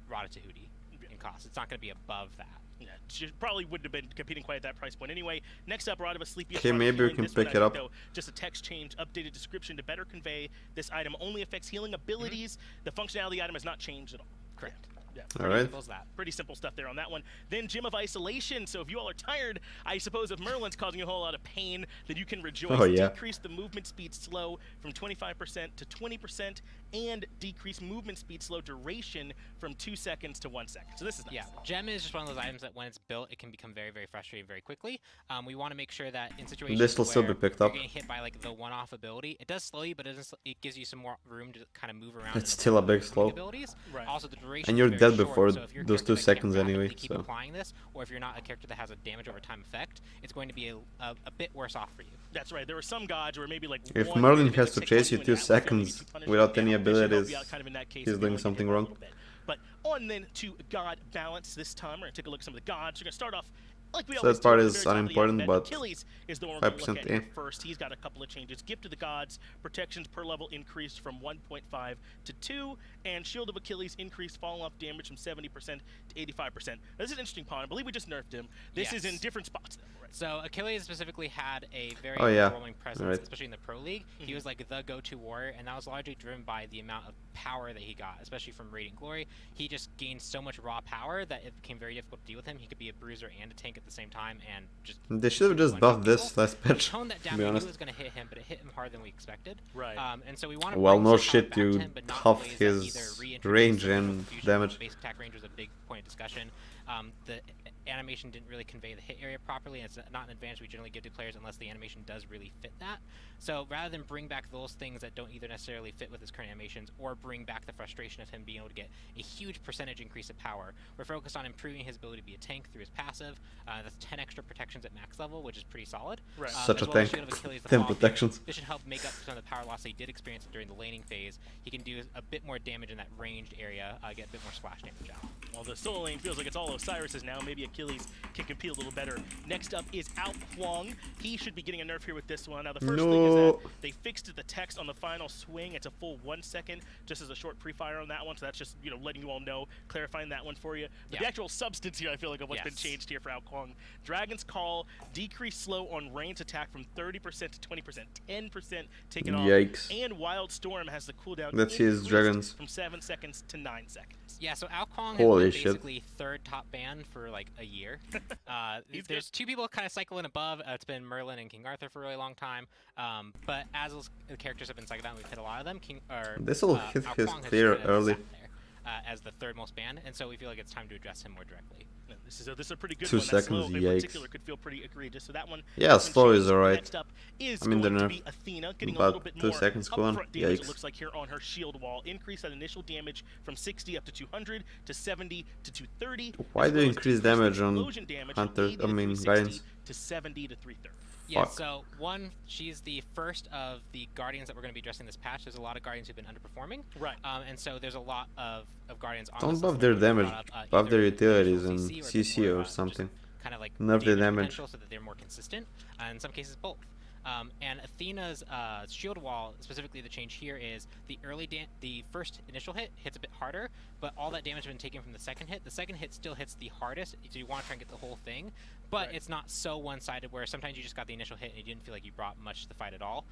Rada Tahuti in cost. It's not going to be above that. Yeah, she probably wouldn't have been competing quite at that price point anyway. Next up, Rada Sleepy. Okay, maybe we can pick it up. Though, just a text change, updated description to better convey this item only affects healing abilities. The functionality of the item has not changed at all. Correct. Yeah, all right. Pretty simple stuff there on that one. Then Gem of Isolation. So if you all are tired, I suppose if Merlin's causing you a whole lot of pain, then you can rejoice. Oh, yeah. Decrease the movement speed slow from 25% to 20%, and decrease movement speed slow duration from 2 seconds to 1 second. So this is nice. Yeah, Gem is just one of those items that when it's built, it can become very, very frustrating very quickly. We want to make sure that in situations this will still be picked up. You're getting hit by like the one-off ability, it does slow you, but it gives you some more room to kind of move around. It's still a big slow. Right. Also, the duration. And you're is dead very before short, so those 2 seconds anyway. Keep applying this, or if you're not a character that has a damage over time effect, it's going to be a bit worse off for you. That's right. There are some gods where maybe like if Merlin has to chase you 2 seconds without any abilities, he's doing something wrong. But on then to god balance this time. We're gonna take a look at some of the gods. We're gonna start off like we So always that part do, is unimportant, but Achilles is the one we're 5% gonna look at first. He's got a couple of changes. Gift of the Gods, protections per level increased from 1.5 to 2, and Shield of Achilles increased falling off damage from 70% to 85%. This is an interesting pawn. I believe we just nerfed him. This is in different spots, though. Right? So Achilles specifically had a very overwhelming presence, right. especially in the Pro League. He was like the go-to warrior, and that was largely driven by the amount of power that he got, especially from Radiant Glory. He just gained so much raw power that it became very difficult to deal with him. He could be a bruiser and a tank at the same time, and just they should have just buffed this last patch. Toned that down. To be honest, it was going to hit him, but it hit him harder than we expected. Right. And so we want to. Well, no shit, you toughed his range and damage. Basic attack range was a big point of discussion. The animation didn't really convey the hit area properly, and it's not an advantage we generally give to players unless the animation does really fit that. So rather than bring back those things that don't either necessarily fit with his current animations or bring back the frustration of him being able to get a huge percentage increase of power, we're focused on improving his ability to be a tank through his passive. That's 10 extra protections at max level, which is pretty solid. Right. Such a tank. 10 protections. This should help make up for some of the power loss he did experience during the laning phase. He can do a bit more damage in that ranged area, get a bit more splash damage out. Well, the solo lane feels like it's all Osiris's now. Maybe Achilles can compete a little better. Next up is Ao Huang. He should be getting a nerf here with this one. Now, the first thing is that they fixed the text on the final swing. It's a full 1 second, just as a short pre-fire on that one. So that's just, you know, letting you all know, clarifying that one for you. But the actual substance here, I feel like, of what's been changed here for Ao Huang. Dragon's Call, decrease slow on range attack from 30% to 20%, 10% taken off. Yikes. And Wild Storm has the cooldown That's his dragons. from 7 seconds to 9 seconds. Yeah, so Ao Huang Holy has been shit. basically third top ban for like a year. There's two people kind of cycling above. It's been Merlin and King Arthur for a really long time. But as those characters have been cycled out, we've hit a lot of them. This will hit Ao his Huang has clear sat early. there, as the third most banned, and so we feel like it's time to address him more directly. This is a pretty good 2 one. seconds, that slow in yikes. particular could feel pretty egregious. So that one. Yeah, slow is alright. Next up is I mean, the going to nerf. be Athena getting a About little bit 2 more seconds cooldown. upfront damage. It Yikes. looks like here on her shield wall. Increase that initial damage from 60 up to 200 to 70 to 230. Why do you increase damage on damage Hunter? from 80 I to mean, 360 Guardians? to 70 to 330. Yeah, Fuck. so one, she's the first of the Guardians that we're going to be addressing this patch. There's a lot of Guardians who've been underperforming. Right. And so there's a lot of Guardians on Don't this buff list their that we damage, brought up, buff their either utilities additional and CC or a bit CC more, or just something. kind of like Nerf the damage. potential so that they're more consistent. In some cases, both. And Athena's shield wall, specifically the change here is the the first initial hit hits a bit harder, but all that damage has been taken from the second hit. The second hit still hits the hardest, so you want to try and get the whole thing, but it's not so one-sided where sometimes you just got the initial hit and you didn't feel like you brought much to the fight at all,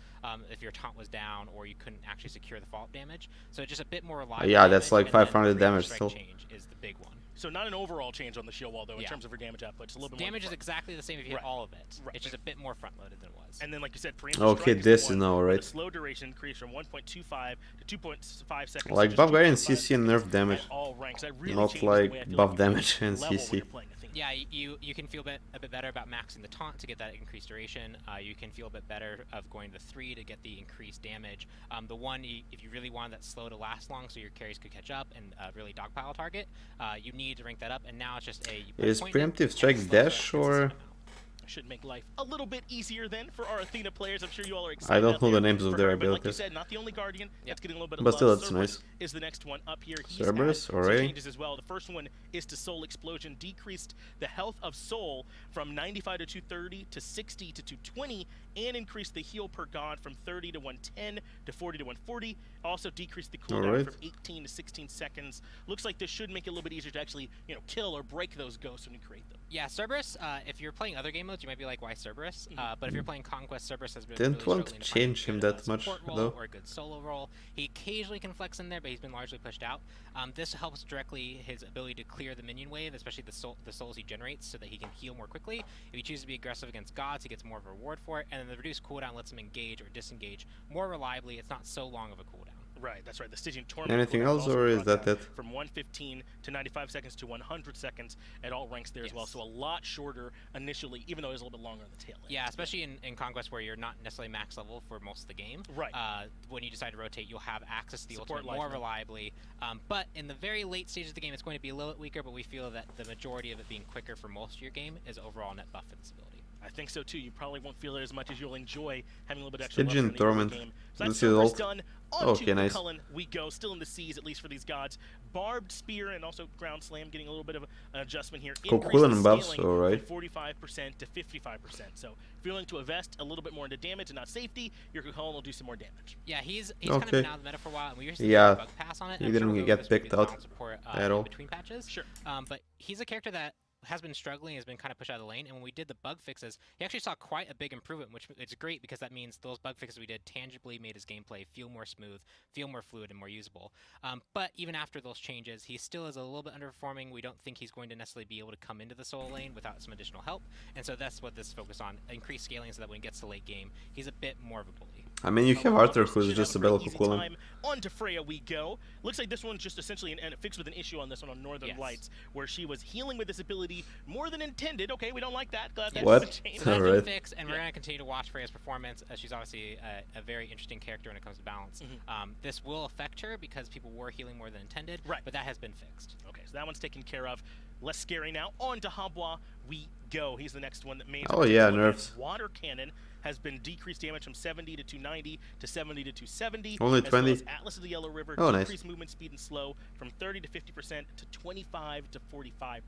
if your taunt was down or you couldn't actually secure the follow-up damage. So just a bit more reliable. Yeah, that's like damage, and then 500 the damage strike still. change is the big one. So not an overall change on the shield wall, though, in terms of her damage output. It's a little bit Damage more is exactly the same if you hit all of it. It's just a bit more front-loaded than it was. And then, like you said, preemptive Okay, strike this the is one now where right. the slow duration increased from 1.25 to 2.5 seconds. Like to buff just Guardian 2.5 CC and nerf damage, at all ranks. That really not changes the way I like feel buff like damage and level when CC. you're playing Athena. Yeah, you can feel a bit better about maxing the taunt to get that increased duration. You can feel a bit better of going to 3 to get the increased damage. The one, if you really wanted that slow to last long so your carries could catch up and really dogpile target, you need to rank that up, and now it's just a... Is preemptive strike dash or... Should make life a little bit easier then for our Athena players. I'm sure you all are excited. I don't out know the there names of for their her, but like you abilities. said, not the only Guardian that's getting a little bit of But love. still, that's Cerberus nice. is the next one up here. He's Cerberus, had some alright. changes as well. The first one is to Soul Explosion, decreased the health of Soul from 95 to 230 to 60 to 220, and increased the heal per god from 30 to 110 to 40 to 140. Also decreased the cooldown Alright. from 18 to 16 seconds. Looks like this should make it a little bit easier to actually, you know, kill or break those ghosts when you create them. Yeah, Cerberus, if you're playing other game modes, you might be like, why Cerberus? But if you're playing Conquest, Cerberus has been Didn't really want to struggling find change a him good, that much, support role though. or a good solo role. He occasionally can flex in there, but he's been largely pushed out. This helps directly his ability to clear the minion wave, especially the souls he generates, so that he can heal more quickly. If he chooses to be aggressive against gods, he gets more of a reward for it, and then the reduced cooldown lets him engage or disengage more reliably. It's not so long of a cooldown. Right, that's right. The Stygian Torment. Anything cooldown else, also or is brought that down it? From 115 to 95 seconds to 100 seconds at all ranks there as well. So a lot shorter initially, even though it was a little bit longer on the tail end. Yeah, especially in Conquest where you're not necessarily max level for most of the game. Right. When you decide to rotate, you'll have access to the Support ultimate more life. reliably. But in the very late stages of the game, it's going to be a little bit weaker, but we feel that the majority of it being quicker for most of your game is overall net buff for this ability. I think so too. You probably won't feel it as much as you'll enjoy having a little bit extra Stygian love in the early Torment. game. So This that's is Cerberus ult. done. On Okay, to nice. Cullen we go. Still in the seas, at least for these gods. Barbed Spear and also Ground Slam getting a little bit of an adjustment here. Increase Coquillin the buffs, scaling alright. from 45% to 55%. So if you're willing to invest a little bit more into damage and not safety, your Cullen will do some more damage. Yeah, he's kind of Okay. been out of the meta for a while, and we recently Yeah, did a bug pass on it. he I'm didn't sure we'll get go over this picked with out balance support, at in all. between patches. Sure. But he's a character that has been struggling, has been kind of pushed out of the lane, and when we did the bug fixes, he actually saw quite a big improvement, which is great because that means those bug fixes we did tangibly made his gameplay feel more smooth, feel more fluid, and more usable. But even after those changes, he still is a little bit underperforming. We don't think he's going to necessarily be able to come into the solo lane without some additional help, and so that's what this is focused on, increased scaling so that when he gets to late game, he's a bit more of a bully. I mean, you have Arthur, who's Should just a have pretty Bella easy Coquillin. time. On to Freya we go. Looks like this one's just essentially an fixed with an issue on this one on Northern Lights, where she was healing with this ability more than intended. Okay, we don't like that. Glad that's What? changed. So that's been Alright. fixed, and we're going to continue to watch Freya's performance. She's obviously a very interesting character when it comes to balance. This will affect her because people were healing more than intended, but that has been fixed. Okay, so that one's taken care of. Less scary now. On to Habwa we go. He's the next one that made. Oh, yeah, nerfs. Water Cannon has been decreased damage from 70 to 290 to 70 to 270. Only as 20. Well as Atlas of the Yellow River, Oh, nice. decreased movement speed and slow from 30 to 50% to 25 to 45%.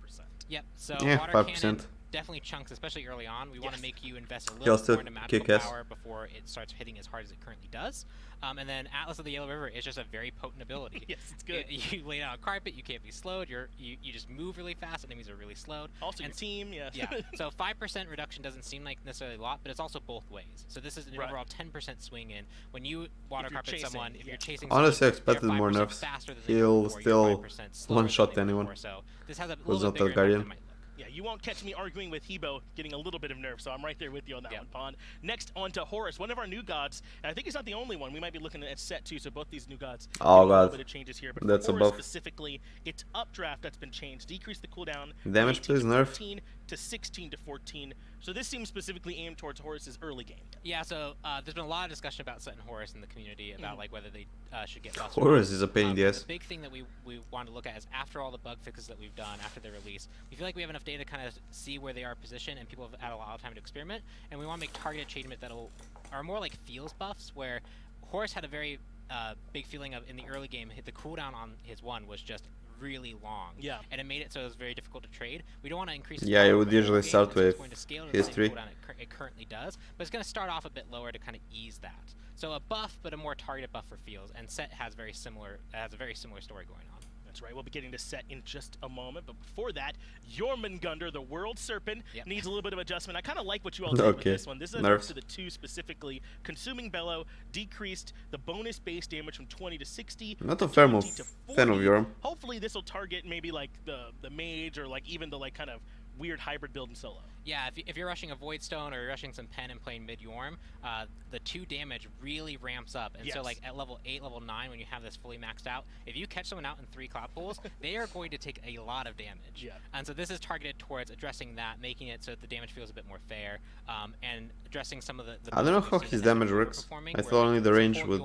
Yep. So Yeah, water 5%. cannon definitely chunks, especially early on. We want to make you invest a He'll little still more into magical kick ass. power before it starts hitting as hard as it currently does. And then Atlas of the Yellow River is just a very potent ability. Yes, it's good. You lay down a carpet, you can't be slowed. You just move really fast, enemies are really slowed. Also, your team, yeah. Yeah. So 5% reduction doesn't seem like necessarily a lot, but it's also both ways. So this is an overall 10% swing in. When you water carpet chasing, someone, if you're chasing Honestly, I someone, they're expected more 5% nerfs. faster than they were He'll before, still you're 5% slower one-shot than they were anyone before. So this has a who's little not bit bigger a impact guardian. than it might look. Yeah, you won't catch me arguing with Hebo getting a little bit of nerf, so I'm right there with you on that one, Pond. Next, on to Horus, one of our new gods, and I think he's not the only one. We might be looking at set too, so both these new gods. Oh, a little God. bit of changes here, but That's for a Horus buff. specifically, it's updraft that's been changed. Decrease the cooldown. Damage, from 18 please, to nerf. 14 to 16 to 14. So this seems specifically aimed towards Horus's early game. Yeah, so there's been a lot of discussion about Set and Horus in the community about like whether they should get buffs. Horus is a pain in the ass. The big thing that we want to look at is after all the bug fixes that we've done after their release, we feel like we have enough data to kind of see where they are positioned, and people have had a lot of time to experiment. And we want to make targeted changes that are more like feels buffs, where Horus had a very big feeling of in the early game. The cooldown on his one was just really long. Yeah. And it made it so it was very difficult to trade. We don't want to increase. Yeah, it would usually game, start so it's with going to scale to the same history. cooldown it currently does, but it's going to start off a bit lower to kind of ease that. So a buff, but a more targeted buff for feels. And Set has a very similar story going on. That's right. We'll be getting to Set in just a moment, but before that, Jormungandr, the World Serpent, needs a little bit of adjustment. I kind of like what you all did with this one. This is Nerfs. to the 2 specifically. Consuming Bellow decreased the bonus base damage from 20 to 60. Not to a fan 20 of to fan of 40. Yorm. Hopefully this will target maybe like the mage or like even the like kind of weird hybrid build in solo. Yeah, if you're rushing a Void Stone or you're rushing some Pen and playing mid-Yorm, the 2 damage really ramps up. And so like at level 8, level 9, when you have this fully maxed out, if you catch someone out in 3 Cloud Pools, they are going to take a lot of damage. Yeah. And so this is targeted towards addressing that, making it so that the damage feels a bit more fair, and addressing some of the I don't know how his damage works. I thought only the range would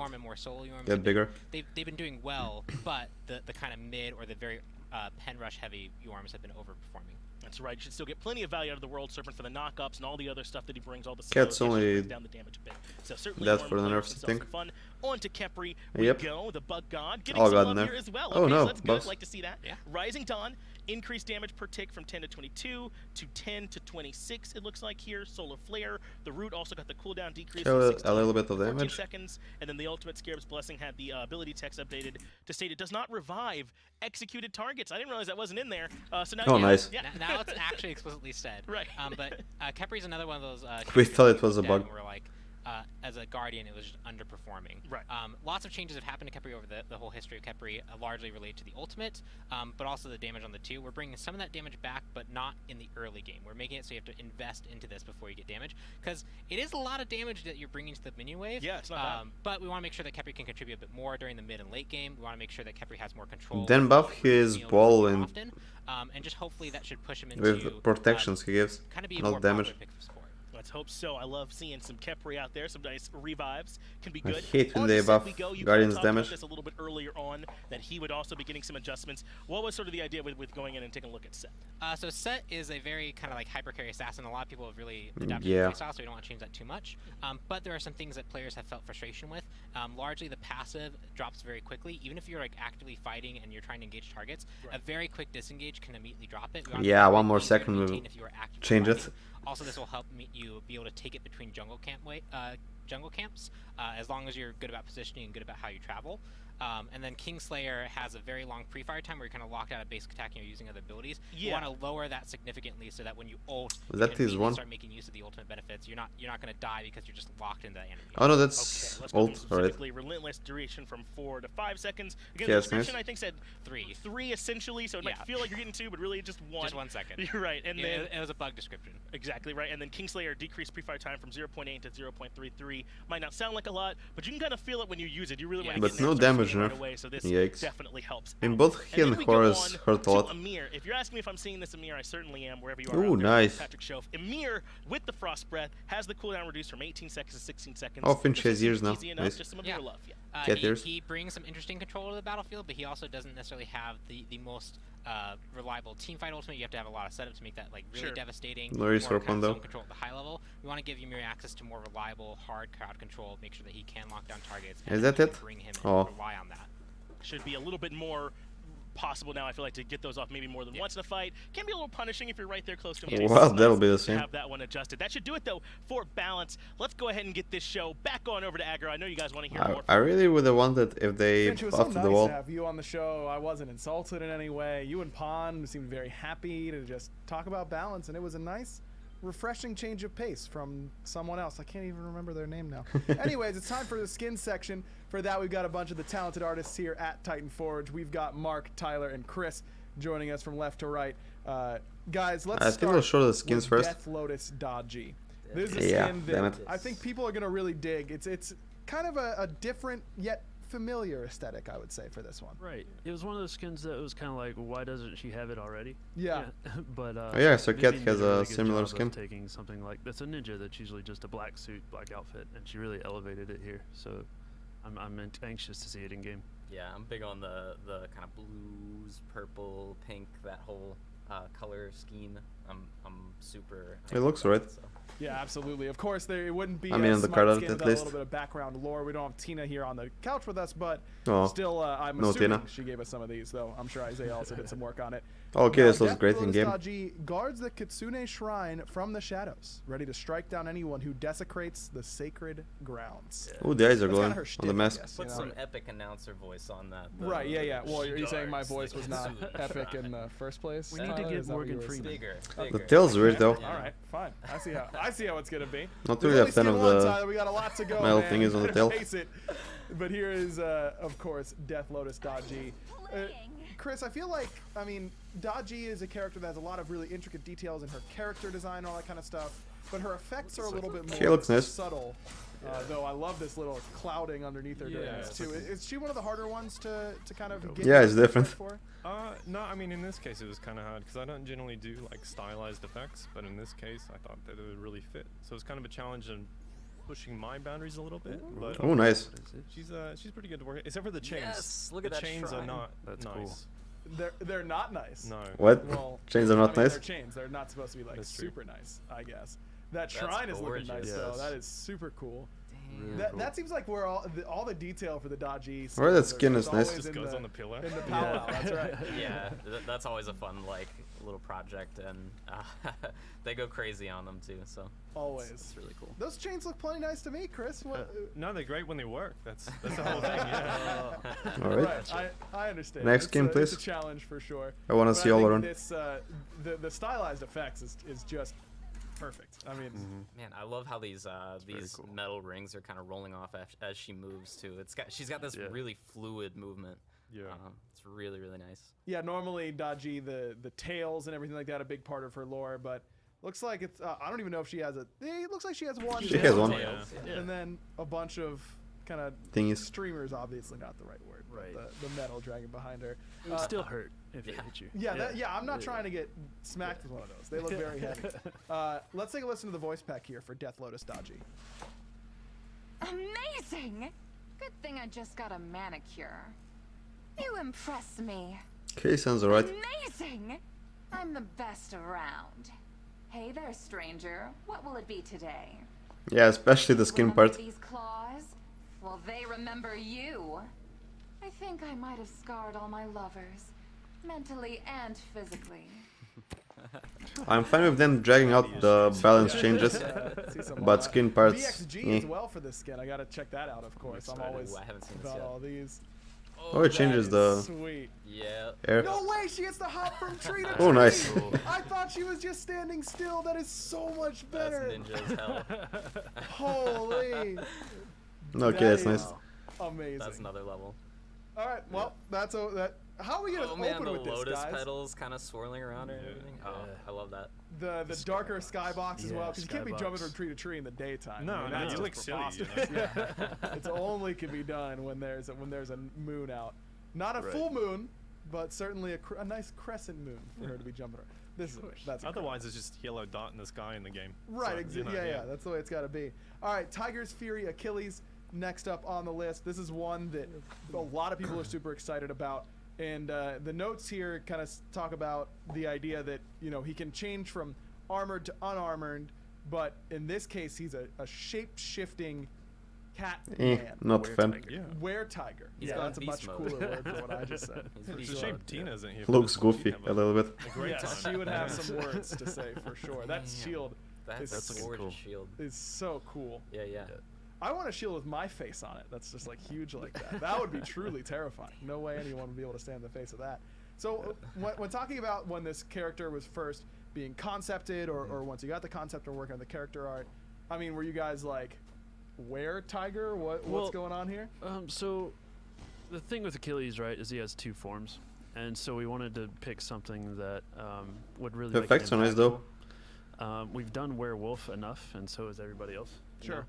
get bigger. They've been doing well, but the kind of mid or the very Pen Rush heavy Yorms have been overperforming. That's right. You should still get plenty of value out of the World Serpent for the knockups and all the other stuff that he brings. All the Cat's slows, only brings down the damage a bit. So certainly that Yorm for the playing nerfs, I himself think. some fun. On to Kepri we go, the bug god. Getting Oh, some God, love nerf. here as well. Oh, Okay, no, so that's good. buffs. Like to see that. Yeah. Rising Dawn, increased damage per tick from 10 to 22 to 10 to 26. It looks like here. Solar Flare. The root also got the cooldown decrease from 16 a little bit of to 14 damage. seconds, and then the Ultimate Scarab's Blessing had the ability text updated to state it does not revive executed targets. I didn't realize that wasn't in there. So now Oh, yeah, nice. Yeah. Now it's actually explicitly said. Right. But Kepri's another one of those. We thought it was a characters bug. Where like, as a guardian, it was just underperforming. Right. Lots of changes have happened to Kepri over the whole history of Kepri, largely related to the ultimate, but also the damage on the 2. We're bringing some of that damage back, but not in the early game. We're making it so you have to invest into this before you get damage, because it is a lot of damage that you're bringing to the minion wave. Yeah, it's not bad. But we want to make sure that Kepri can contribute a bit more during the mid and late game. We want to make sure that Kepri has more control. Then buff his ball and often, and just hopefully that should push him into with the protections he gives, kind of be a more not damage. popular pick for support. Let's hope so. I love seeing some Kepri out there. Some nice revives can be I good. hate when On they to Set buff we go. You Guardian's kinda talked damage. about this a little bit earlier on, that he would also be getting some adjustments. What was sort of the idea with going in and taking a look at Set? So Set is a very kind of like hyper carry assassin. A lot of people have really adapted Yeah. to playstyle, so we don't want to change that too much. But there are some things that players have felt frustration with. Largely the passive drops very quickly. Even if you're like actively fighting and you're trying to engage targets, a very quick disengage can immediately drop it. Yeah, one more second will if you are actively change it. fighting. Also, this will help you be able to take it between jungle camps, as long as you're good about positioning and good about how you travel. And then Kingslayer has a very long pre-fire time where you're kind of locked out of basic attack and you're using other abilities. You want to lower that significantly so that when you ult, you That can is one. start making use of the ultimate benefits. You're not going to die because you're just locked into the enemy. Oh no, Okay, that's let's go ult, through alright. specifically relentless duration from 4 to 5 seconds. Again, Yeah, the that's nice. description I think said 3 essentially, so it might feel like you're getting 2, but really just 1. Just 1 second. You're right, and Yeah, then it was a bug description. exactly right, and then Kingslayer decreased pre-fire time from 0.8 to 0.33. Might not sound like a lot, but you can kind of feel it when you use it. You really want to But get in there no and start damage seeing it right nerf. away, so this Yikes. definitely helps. In out. both he And and then we go Horus on hurt a to lot. Amir. If you're asking me if I'm seeing this Amir, I certainly am, wherever you are. Ooh, out there, nice. Patrick Schoaf. Amir, with the Frost Breath, has the cooldown reduced from 18 seconds to 16 seconds. Oh, Finch This has is years now. easy enough, Nice. just some Amir love, yeah. Get yours. He brings some interesting control to the battlefield, but he also doesn't necessarily have the most reliable team fight ultimate. You have to have a lot of setup to make that like really devastating. No use for kind of though. zone control at the high level. We want to give Ymir access to more reliable, hard crowd control. Make sure that he can lock down targets. Is that it? Bring him in Oh. and rely on that. Should be a little bit more possible now, I feel like, to get those off maybe more than once in a fight. Can be a little punishing if you're right there close to him. Well, that'll be the same. Have that one adjusted. That should do it, though, for balance. Let's go ahead and get this show back on over to Aggro. I know you guys want to hear more. I really would have wanted if they Finch, it was buffed so the nice wall. to have you on the show. I wasn't insulted in any way. You and Pon seemed very happy to just talk about balance, and it was a nice, refreshing change of pace from someone else. I can't even remember their name now. Anyways, it's time for the skin section. For that, we've got a bunch of the talented artists here at Titan Forge. We've got Mark, Tyler, and Chris joining us from left to right. Guys, let's I think we'll show the skins with first. Death Lotus Dodgy. This is a Yeah, skin damn that it. I think people are going to really dig. It's kind of a different yet familiar aesthetic, I would say, for this one. Right. It was one of those skins that was kind of like, why doesn't she have it already? Yeah. But Oh yeah, so Cat Vivian has did a a really good similar job of skin. taking something like that's a ninja that's usually just a black suit, black outfit, and she really elevated it here. So I'm anxious to see it in game. Yeah, I'm big on the kind of blues, purple, pink, that whole color scheme. I'm super. It looks right. So. Yeah, absolutely. Of course, it wouldn't be I mean, a on the Smite card art skin at without a least. little bit of background lore. We don't have Tina here on the couch with us, but Oh, still, I'm no assuming Tina. she gave us some of these, though. I'm sure Isaiah also did some work on it. Okay, Now, this looks Death great in Lotus game. Dodgy guards the Kitsune Shrine from the shadows, ready to strike down anyone who desecrates the sacred grounds. Ooh, the eyes are That's glowing kinda her on shtick, the I mask. guess, Put you know? some epic announcer voice on that. though. Right, yeah. Well, She are you saying my guards voice the was not Kitsune epic Shrine. in the first place? We need to Tyler? get Is that what Morgan you were saying? Freeman. Bigger. The tail's weird though. All right, fine. I see how it's gonna be. Not We've really a only fan seen of one, the Tyler. We got a lot to go. metal man. thing is on the Let's tail. face it. But here is, of course, Death Lotus Dodgy. Chris, I feel like, I mean, Dodgy is a character that has a lot of really intricate details in her character design and all that kind of stuff, but her effects are a little bit She more looks nice. subtle. Though I love this little clouding underneath her during this too. Is she one of the harder ones to kind of get? Yeah, it's different. For? No, I mean in this case it was kind of hard because I don't generally do like stylized effects, but in this case I thought that it would really fit. So it's kind of a challenge in pushing my boundaries a little bit. But Oh, nice. she's pretty good to work, except for the chains. Yes, look at the that chains shrine. are not That's nice. cool. They're not nice. No. What? Well, Chains are not I mean, nice? They're chains. They're not supposed to be like That's true. super nice, I guess. That That's shrine is looking nice gorgeous. though. Yes. That is super cool. Really cool. That seems like where all the detail for the Dodgy. Or that skins are- skin it's is nice. always Just in goes the- on the pillar. In the powwow, that's right. Yeah, that's always a fun like little project, and they go crazy on them too. So Always. it's really cool. Those chains look plenty nice to me, Chris. What, No, they're great when they work. That's the whole thing. Yeah. All right. right, I understand. Next It's game, a, please. It's a challenge for sure. I wanna But see think olorun. This, the stylized effects is just perfect. I mean, Man, I love how these very cool. metal rings are kind of rolling off as she moves too. She's got this really fluid movement. Yeah. It's really nice. yeah, normally Dodgy, the tails and everything like that, a big part of her lore, but looks like it's. I don't even know if she has a. It looks like she has one. She has one. Tails. And then a bunch of kind of Thingies. streamers, obviously not the right word. but Right. The metal dragon behind her. It would still hurt if it hit you. Yeah, I'm not trying to get smacked with one of those. They look very heavy. Let's take a listen to the voice pack here for Death Lotus Dodgy. Amazing! Good thing I just got a manicure. You impress me. Okay, sounds alright. Amazing! I'm the best around. Hey there, stranger. What will it be today? Yeah, especially the skin Remember part. these claws? Well, they remember you. I think I might have scarred all my lovers, mentally and physically. I'm fine with them dragging out the balance changes, See some, but skin parts. VXG as well for this skin. I gotta check that out, of course. I'm always Ooh, I haven't seen this about yet. all these. Oh, it that changes is the sweet. Yeah. air. No way, she gets to hop from tree to tree. Oh, nice. I thought she was just standing still. That is so much That's better. ninja as hell. Holy. Okay, that's nice. Amazing. That's another level. All right, well, that's that. How are we gonna Oh man, open the with this, lotus guys? petals kind of swirling around her and everything. Oh, I love that. The darker skybox as well, because you can't be skybox. jumping from tree to tree in the daytime. No, I mean, no, that's you just look silly, preposterous. Yeah. It's only can be done when there's a moon out, not a full moon, but certainly a nice crescent moon for her to be jumping around. That's incredible. Otherwise, it's just yellow dot in the sky in the game. Right. So, you know, yeah. That's the way it's got to be. All right, Tiger's Fury Achilles. next up on the list. This is one that a lot of people are super excited about. And the notes here kind of talk about the idea that, you know, he can change from armored to unarmored, but in this case, he's a shape-shifting cat man. Not fan. Yeah. Were-tiger. He's Yeah, gone that's a much beast cooler mode. word for what I just said. It's a shame Tina isn't here. Looks goofy a little bit. A great Yes, time. she would have some words to say for sure. That shield That's a gorgeous shield. is so cool. Yeah, yeah. I want a shield with my face on it. That's just like huge like that. That would be truly terrifying. No way anyone would be able to stand in the face of that. So when talking about when this character was first being concepted or once you got the concept or working on the character art, I mean, were you guys like, where tiger? What's going on here? So the thing with Achilles, right, is he has two forms. And so we wanted to pick something that would really The effects are nice though. We've done werewolf enough, and so is everybody else. Sure.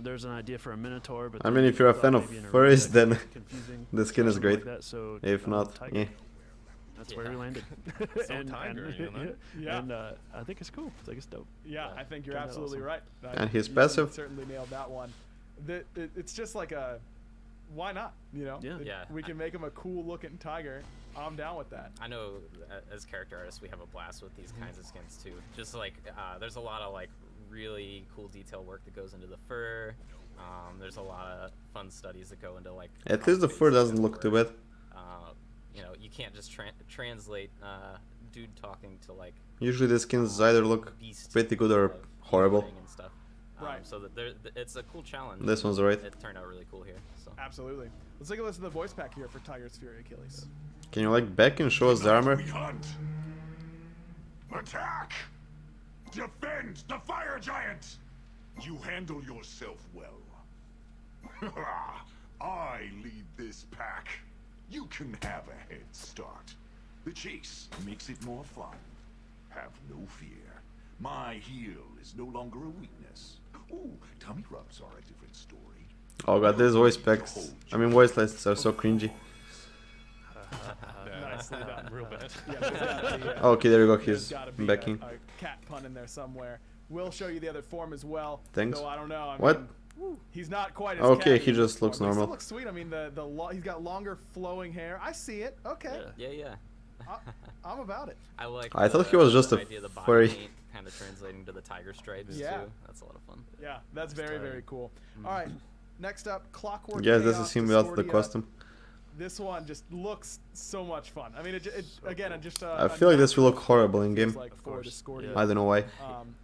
There's an idea for a minotaur, but I mean, if you're a fan of furries, then the skin is great. Like that, so, if not, tiger. yeah. That's where we landed. So tiger, you know? Yeah. And I think it's cool. I think it's dope. Yeah, I think you're Turned out absolutely awesome. right. And his you passive? certainly nailed that one. It's just like a, why not? You know? Yeah. Yeah. We can make him a cool looking tiger. I'm down with that. I know as character artists we have a blast with these kinds of skins too. Just like there's a lot of like really cool detail work that goes into the fur. There's a lot of fun studies that go into like. At least the fur doesn't look too bad. You know, you can't just translate dude talking to like. Usually the skins either look beast, pretty good or horrible. And stuff. Right. So that it's a cool challenge. This one's right. It turned out really cool here. So. Absolutely. Let's take a listen to the voice pack here for Tiger's Fury Achilles. Can you like back and show us the armor? We hunt. Attack! Defend the fire giant! You handle yourself well. I lead this pack. You can have a head start. The chase makes it more fun. Have no fear. My heel is no longer a weakness. Ooh, tummy rubs are a different story. Oh god, these voice packs. I mean, voice lists are so cringy. Nicely done. Real bad. Okay, there you go. There's He's gotta be backing. a cat pun in there somewhere. We'll show you the other form as well. Thanks. Though I don't know. I What? mean, he's not quite as Okay, catty he in just this looks form, but he normal. still looks sweet. I mean, he's got longer flowing hair. I see it. Okay. Yeah. I'm about it. I like. I thought he was just a idea of the body furry. paint kind of translating to the tiger stripes Yeah. too. That's a lot of fun. Yeah, that's very cool. All right, next up, Clockwork. Yes, this Chaos is him without the Discordia. costume. This one just looks so much fun. I mean, it just. I feel like this will look horrible in game. Like for Discordia. I don't know why.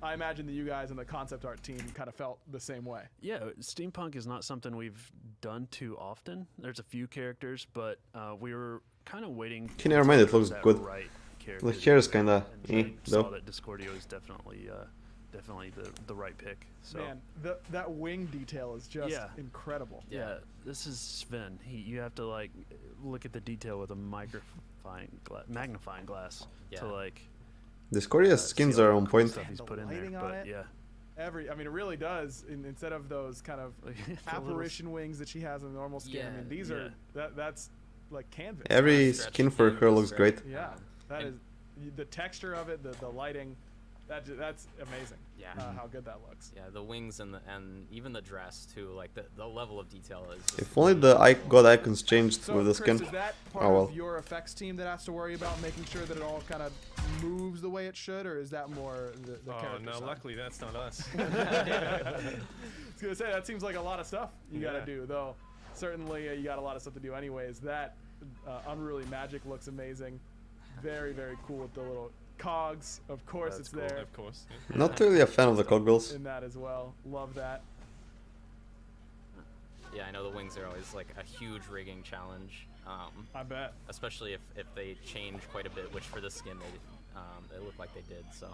I imagine that you guys in the concept art team kind of felt the same way. Yeah, steampunk is not something we've done too often. There's a few characters, but we were kind of waiting. Okay, never mind, it looks that good. Right The hair is kinda saw though. that Discordia is definitely the right pick. So Man, that wing detail is just incredible. yeah, this is Sven. You have to like look at the detail with a magnifying glass to like. Discordia's skins see all are the on cool point. stuff he's put in lighting there, on but it. yeah. I mean, it really does. Instead of those kind of apparition wings that she has in the normal skin, I mean, these are that's like canvas. Every skin for her looks great. Yeah, that is the texture of it, the lighting. That's amazing. Yeah. How good that looks. Yeah, the wings and even the dress too. Like the level of detail is. Just If only the god icons changed So, with the Chris, skin. is that part Oh well. of your effects team that has to worry about making sure that it all kind of moves the way it should, or is that more the Oh character no, side? luckily that's not us. I was gonna say that seems like a lot of stuff you gotta Yeah. do, though. Certainly, you got a lot of stuff to do, anyways. That Unruly Magic looks amazing. Very cool with the little cogs. Of course, That's it's cool, there. of course. Not really a fan of the cogwheels. In that as well. Love that. Yeah, I know the wings are always like a huge rigging challenge. I bet. Especially if they change quite a bit, which for this skin they look like they did. So.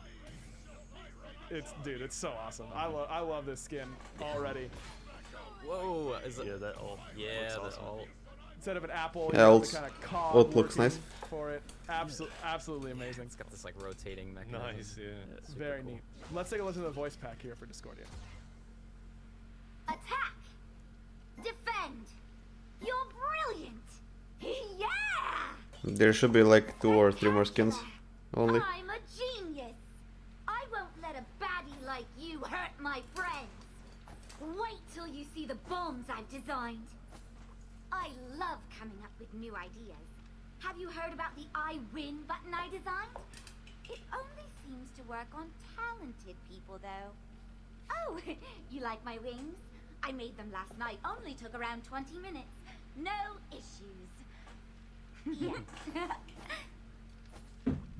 It's so awesome. I love this skin already. Whoa! Is it? Yeah, that ult. Yeah, looks that awesome. ult. Instead of an apple, Yeah, you ult- have the kind of cog ult looks working nice. for it. Absolutely amazing. It's got this like rotating mechanism. Nice, yeah. Super Very cool. neat. Let's take a listen to the voice pack here for Discordia. Attack! Defend! You're brilliant! Yeah! There should be like 2 or 3 more skins only. I'm a genius! I won't let a baddie like you hurt my friends! Wait till you see the bombs I've designed. I love coming up with new ideas. Have you heard about the I win button I designed? It only seems to work on talented people, though. Oh, you like my wings? I made them last night. Only took around 20 minutes. No issues. Yes.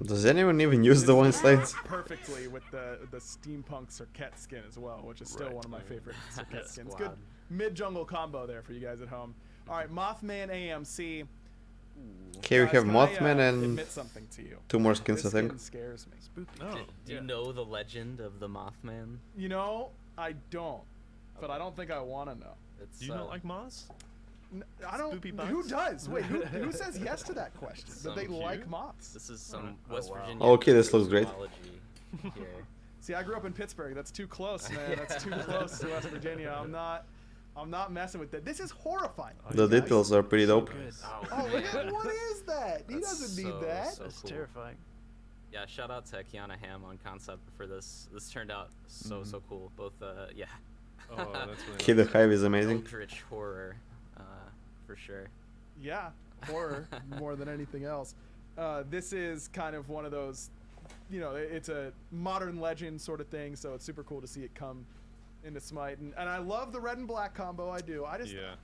Does anyone even use the one slides? Perfectly with the steampunk Cirquet skin as well, which is still one of my favorite Cirquet skins. Good mid-jungle combo there for you guys at home. All right, Mothman AMC. Okay, we have Mothman and admit something to you. 2 more skins, I This think. skin scares me. Do you know the legend of the Mothman? You know, I don't, but I don't think I want to know. Do you not like moths? I don't. Spoopy Who bugs? does? Wait, who says yes to that question? That they like moths? This is some West Virginia. Okay, this looks great. Here. See, I grew up in Pittsburgh. That's too close, man. That's too close to West Virginia. I'm not messing with that. This is horrifying. The details are pretty dope. Oh, look at what is that? He doesn't need that. That's terrifying. Yeah, shout out to Kiana Ham on concept for this. This turned out so cool. Both yeah. Oh, that's really Okay, the hive is amazing. Eldritch horror, for sure. Yeah, horror more than anything else. This is kind of one of those, you know, it's a modern legend sort of thing, so it's super cool to see it come into Smite, and I love the red and black combo. I do. I just Yeah,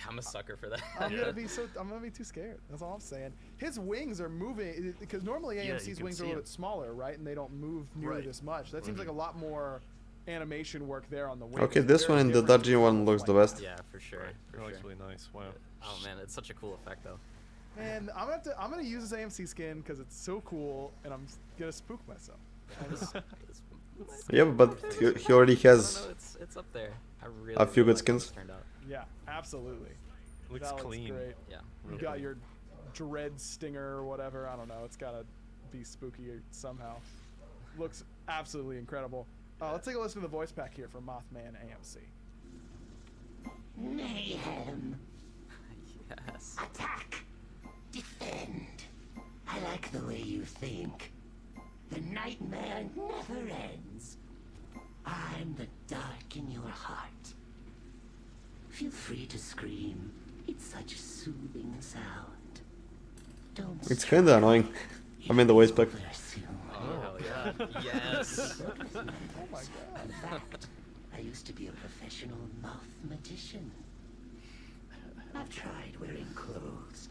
I'm a sucker for that. I'm gonna be too scared. That's all I'm saying. His wings are moving because normally AMC's wings are a little bit smaller, right? And they don't move nearly this much. That seems like a lot more animation work there on the wings. Okay, this one and the dodgy one looks the best. Yeah, for sure. That looks really nice. Wow. Oh man, it's such a cool effect though. Man, I'm gonna use this AMC skin because it's so cool, and I'm gonna spook myself. Yeah, but he already has It's up there. I really a few good like how this skins. turned out. Yeah, absolutely. Looks That clean. great. Yeah. You got your dread stinger or whatever. I don't know. It's gotta be spooky somehow. Looks absolutely incredible. Let's take a listen to the voice pack here from Mothman AMC. Mayhem. Yes. Attack. Defend. I like the way you think. The nightmare never ends. I'm the dark in your heart. Feel free to scream. It's such a soothing sound. Don't It's kinda annoying. I mean the voice pack. Oh hell yeah. Yes. Oh my god. In fact, I used to be a professional moth magician. I've tried wearing clothes,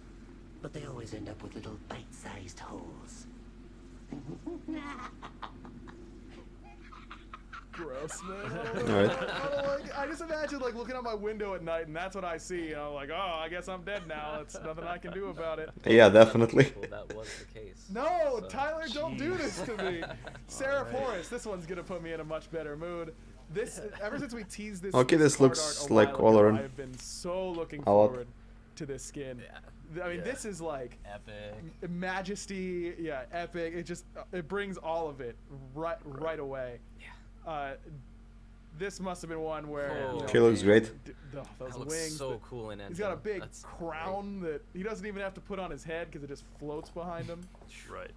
but they always end up with little bite-sized holes. Gross, man. Alright. I just imagine like looking out my window at night and that's what I see, and I'm like, oh, I guess I'm dead now. It's nothing I can do about it. Yeah, definitely. Well, that was the case. No, Tyler, don't do this to me. Sarah Forrest, this one's gonna put me in a much better mood. This, ever since we teased this. Okay, this card looks art a like while ago, olorun. I've been so looking A lot. forward to this skin. I mean, this is like epic majesty. Yeah, epic. It just it brings all of it right away. Yeah. This must have been one where. You know, Okay, looks great. Those That looks wings. so cool in He's got a Anthem. big That's crown that he doesn't even have to put on his head because it just floats behind him. Right.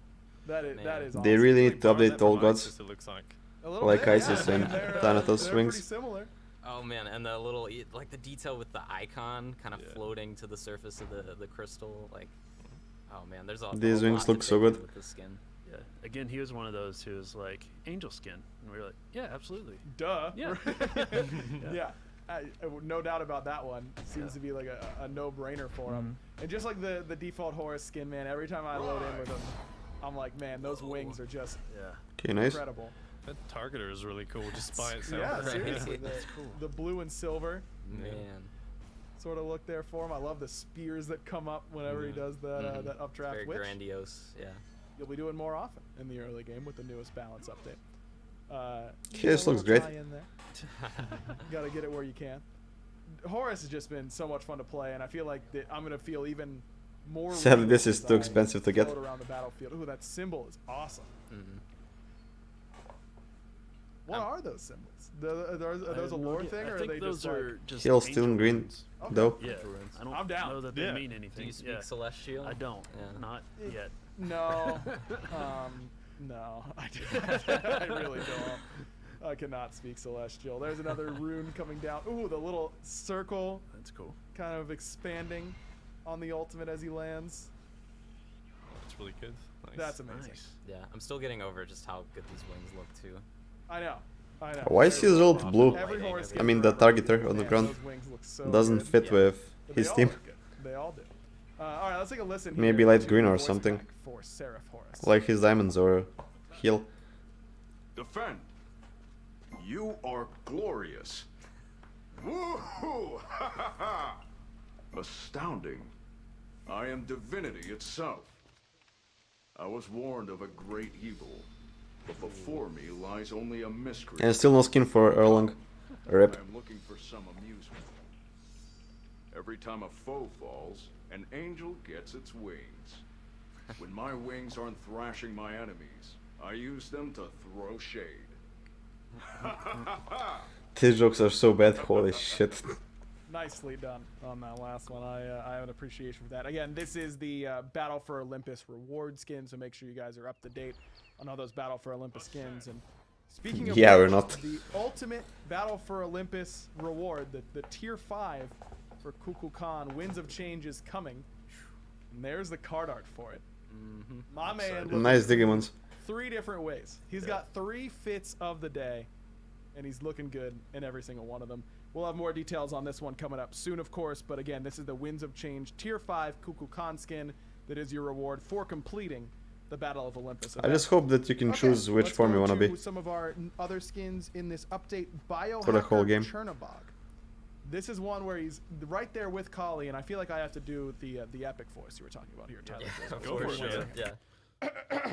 That is awesome. They really need to update all gods. It looks like. A little Like bit, Isis yeah. and They're, Thanatos they're wings. pretty similar. Oh man, and the little like the detail with the icon kind of floating to the surface of the crystal, like oh man, there's a These a wings lot to look so take in good. with the skin. Yeah. Again, he was one of those who was like angel skin, and we were like, yeah, absolutely. Duh. Yeah. Yeah. No doubt about that one. Seems to be like a no-brainer for him. And just like the default Horus skin, man, every time I load in with him, I'm like, man, those wings are just Okay, nice. incredible. That targeter is really cool just by itself. Yeah, seriously. That's cool. The blue and silver Man. sort of look there for him. I love the spears that come up whenever he does that that updraft, Very which grandiose, yeah. you'll be doing more often in the early game with the newest balance update. Okay, this looks great. Got to get it where you can. Horus has just been so much fun to play, and I feel like that I'm gonna feel even more. Sadly, this real is as too I expensive to get. float around the battlefield. Ooh, that symbol is awesome. What are those symbols? Are those a lore thing, or I are think they those just are like? just He'll still angel green, runes. though. Yeah, I don't I'm down. know that they Yeah. mean anything. Do you speak Celestial? I don't. Yeah. Not yet. No, no, I really don't. I cannot speak Celestial. There's another rune coming down. Ooh, the little circle. That's cool. Kind of expanding on the ultimate as he lands. That's really good. Nice. That's amazing. Nice. Yeah, I'm still getting over just how good these wings look too. I know. Why is his ult blue? Every horse I mean, the targeter on the ground those wings look so doesn't good. fit with They his all team. look good. They all do. All right, let's take a listen. Maybe here light to green the or voice something. pack for Seraph Horus. Like his diamonds or heal. Defend. You are glorious. Woohoo! Ha ha ha! Astounding. I am divinity itself. I was warned of a great evil, but before me lies only a mystery. And still no skin for Erlang. Rip. I'm looking for some amusement. Every time a foe falls, an angel gets its wings. When my wings aren't thrashing my enemies, I use them to throw shade. These jokes are so bad, holy shit. Nicely done on that last one. I have an appreciation for that. Again, this is the Battle for Olympus reward skin, so make sure you guys are up to date on all those Battle for Olympus skins. And speaking of Yeah, which, we're not. the ultimate Battle for Olympus reward, the tier 5 for Kukulkan, Winds of Change is coming. And there's the card art for it. My man looking Nice Digimons. 3 different ways. He's got 3 fits of the day, and he's looking good in every single one of them. We'll have more details on this one coming up soon, of course, but again, this is the Winds of Change Tier 5 Kukulkan skin that is your reward for completing the Battle of Olympus. I just hope that you can choose which let's form go you want to be. Some of our other skins in this update. Biohacker For the whole game. Chernobog. This is one where he's right there with Kali, and I feel like I have to do the epic voice you were talking about here, Tyler. Yeah, Go for it. Yeah.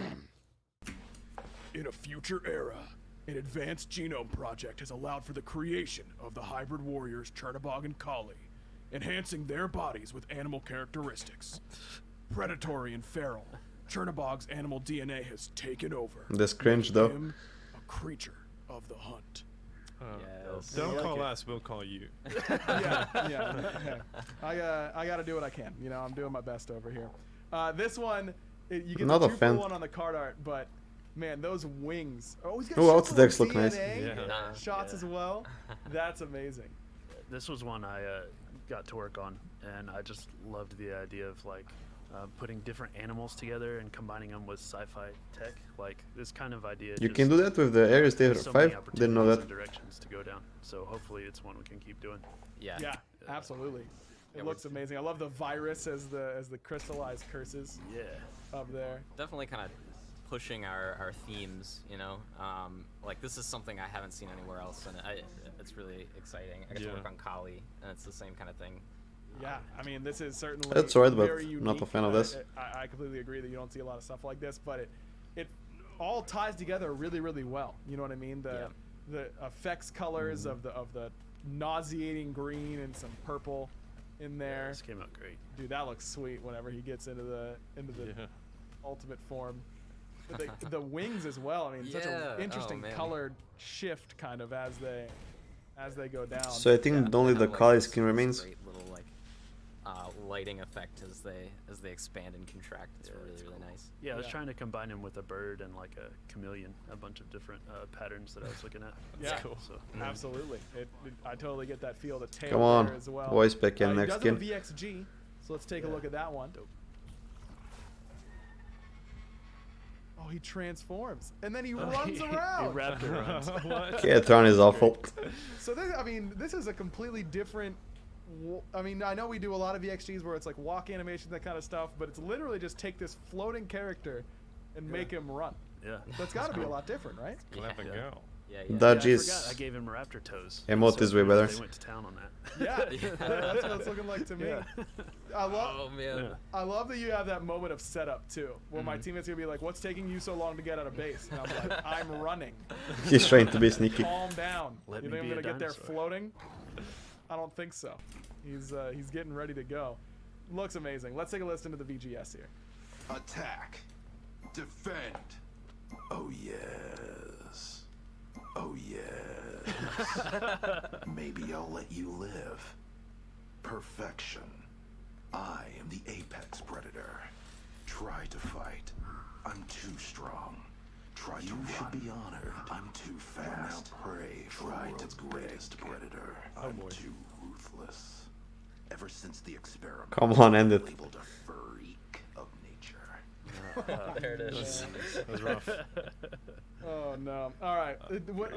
In a future era, an advanced genome project has allowed for the creation of the hybrid warriors Chernobog and Kali, enhancing their bodies with animal characteristics. Predatory and feral, Chernobog's animal DNA has taken over. This cringe though. Him a creature of the hunt. Don't call us, we'll call you. yeah. I gotta do what I can. You know, I'm doing my best over here. This one, you get Not the a fan. 2-for-1 on the card art, but man, those wings. Oh, he's got Oh, shots Outdex on look nice. DNA shots as well. That's amazing. This was one I got to work on, and I just loved the idea of like putting different animals together and combining them with sci-fi tech. Like this kind of idea. You just can do that with the Ares Tier so many 5? Didn't know that. opportunities and directions to go down. So hopefully it's one we can keep doing. Yeah. Yeah, absolutely. It looks amazing. I love the virus as the crystallized curses. Yeah. Up there. Definitely kind of pushing our themes, you know. Like this is something I haven't seen anywhere else, and it's really exciting. I get to work on Kali, and it's the same kind of thing. Yeah, I mean, this is certainly That's right, but very unique. not a fan of this. I completely agree that you don't see a lot of stuff like this, but it all ties together really, really well. You know what I mean? The effects colors of the nauseating green and some purple in there. Yeah, this came out great. Dude, that looks sweet whenever he gets into the ultimate form. The wings as well. I mean, such an interesting colored shift kind of as they go down. So I think only the Kali skin remains. Great little like lighting effect as they expand and contract. It's really nice. Yeah, I was trying to combine him with a bird and like a chameleon, a bunch of different patterns that I was looking at. Yeah, cool. So absolutely. I totally get that feel. The tail Come on, there as well. voice pack and he next does have skin. a VXG, so let's take a look at that one. Oh, he transforms, and then he runs around. He raptor runs. What? Yeah, Tron is awful. So this is a completely different. I mean, I know we do a lot of VXGs where it's like walk animation, that kind of stuff, but it's literally just take this floating character and make him run. Yeah. That's got to be a lot different, right? Let it go. That I is. forgot I gave him raptor toes. Emote is way better. They went to town on that. Yeah, that's what it's looking like to me. Yeah. I love. Oh man. I love that you have that moment of setup too, where my teammates gonna be like, "What's taking you so long to get out of base?" And I'm like, "I'm running." He's trying to be sneaky. Calm down. Let You me think I'm be a gonna get there dinosaur. floating? I don't think so. He's getting ready to go. Looks amazing. Let's take a listen to the VGS here. Attack. Defend. Oh yes. Oh yes. Maybe I'll let you live. Perfection. I am the apex predator. Try to fight. I'm too strong. Try to should be honored. I'm too fast. Prey. Try to greatest predator. I'm too ruthless. Ever since the experiment. Come on, end it. Labeled a freak of nature. There it is. That was rough. Oh no! All right.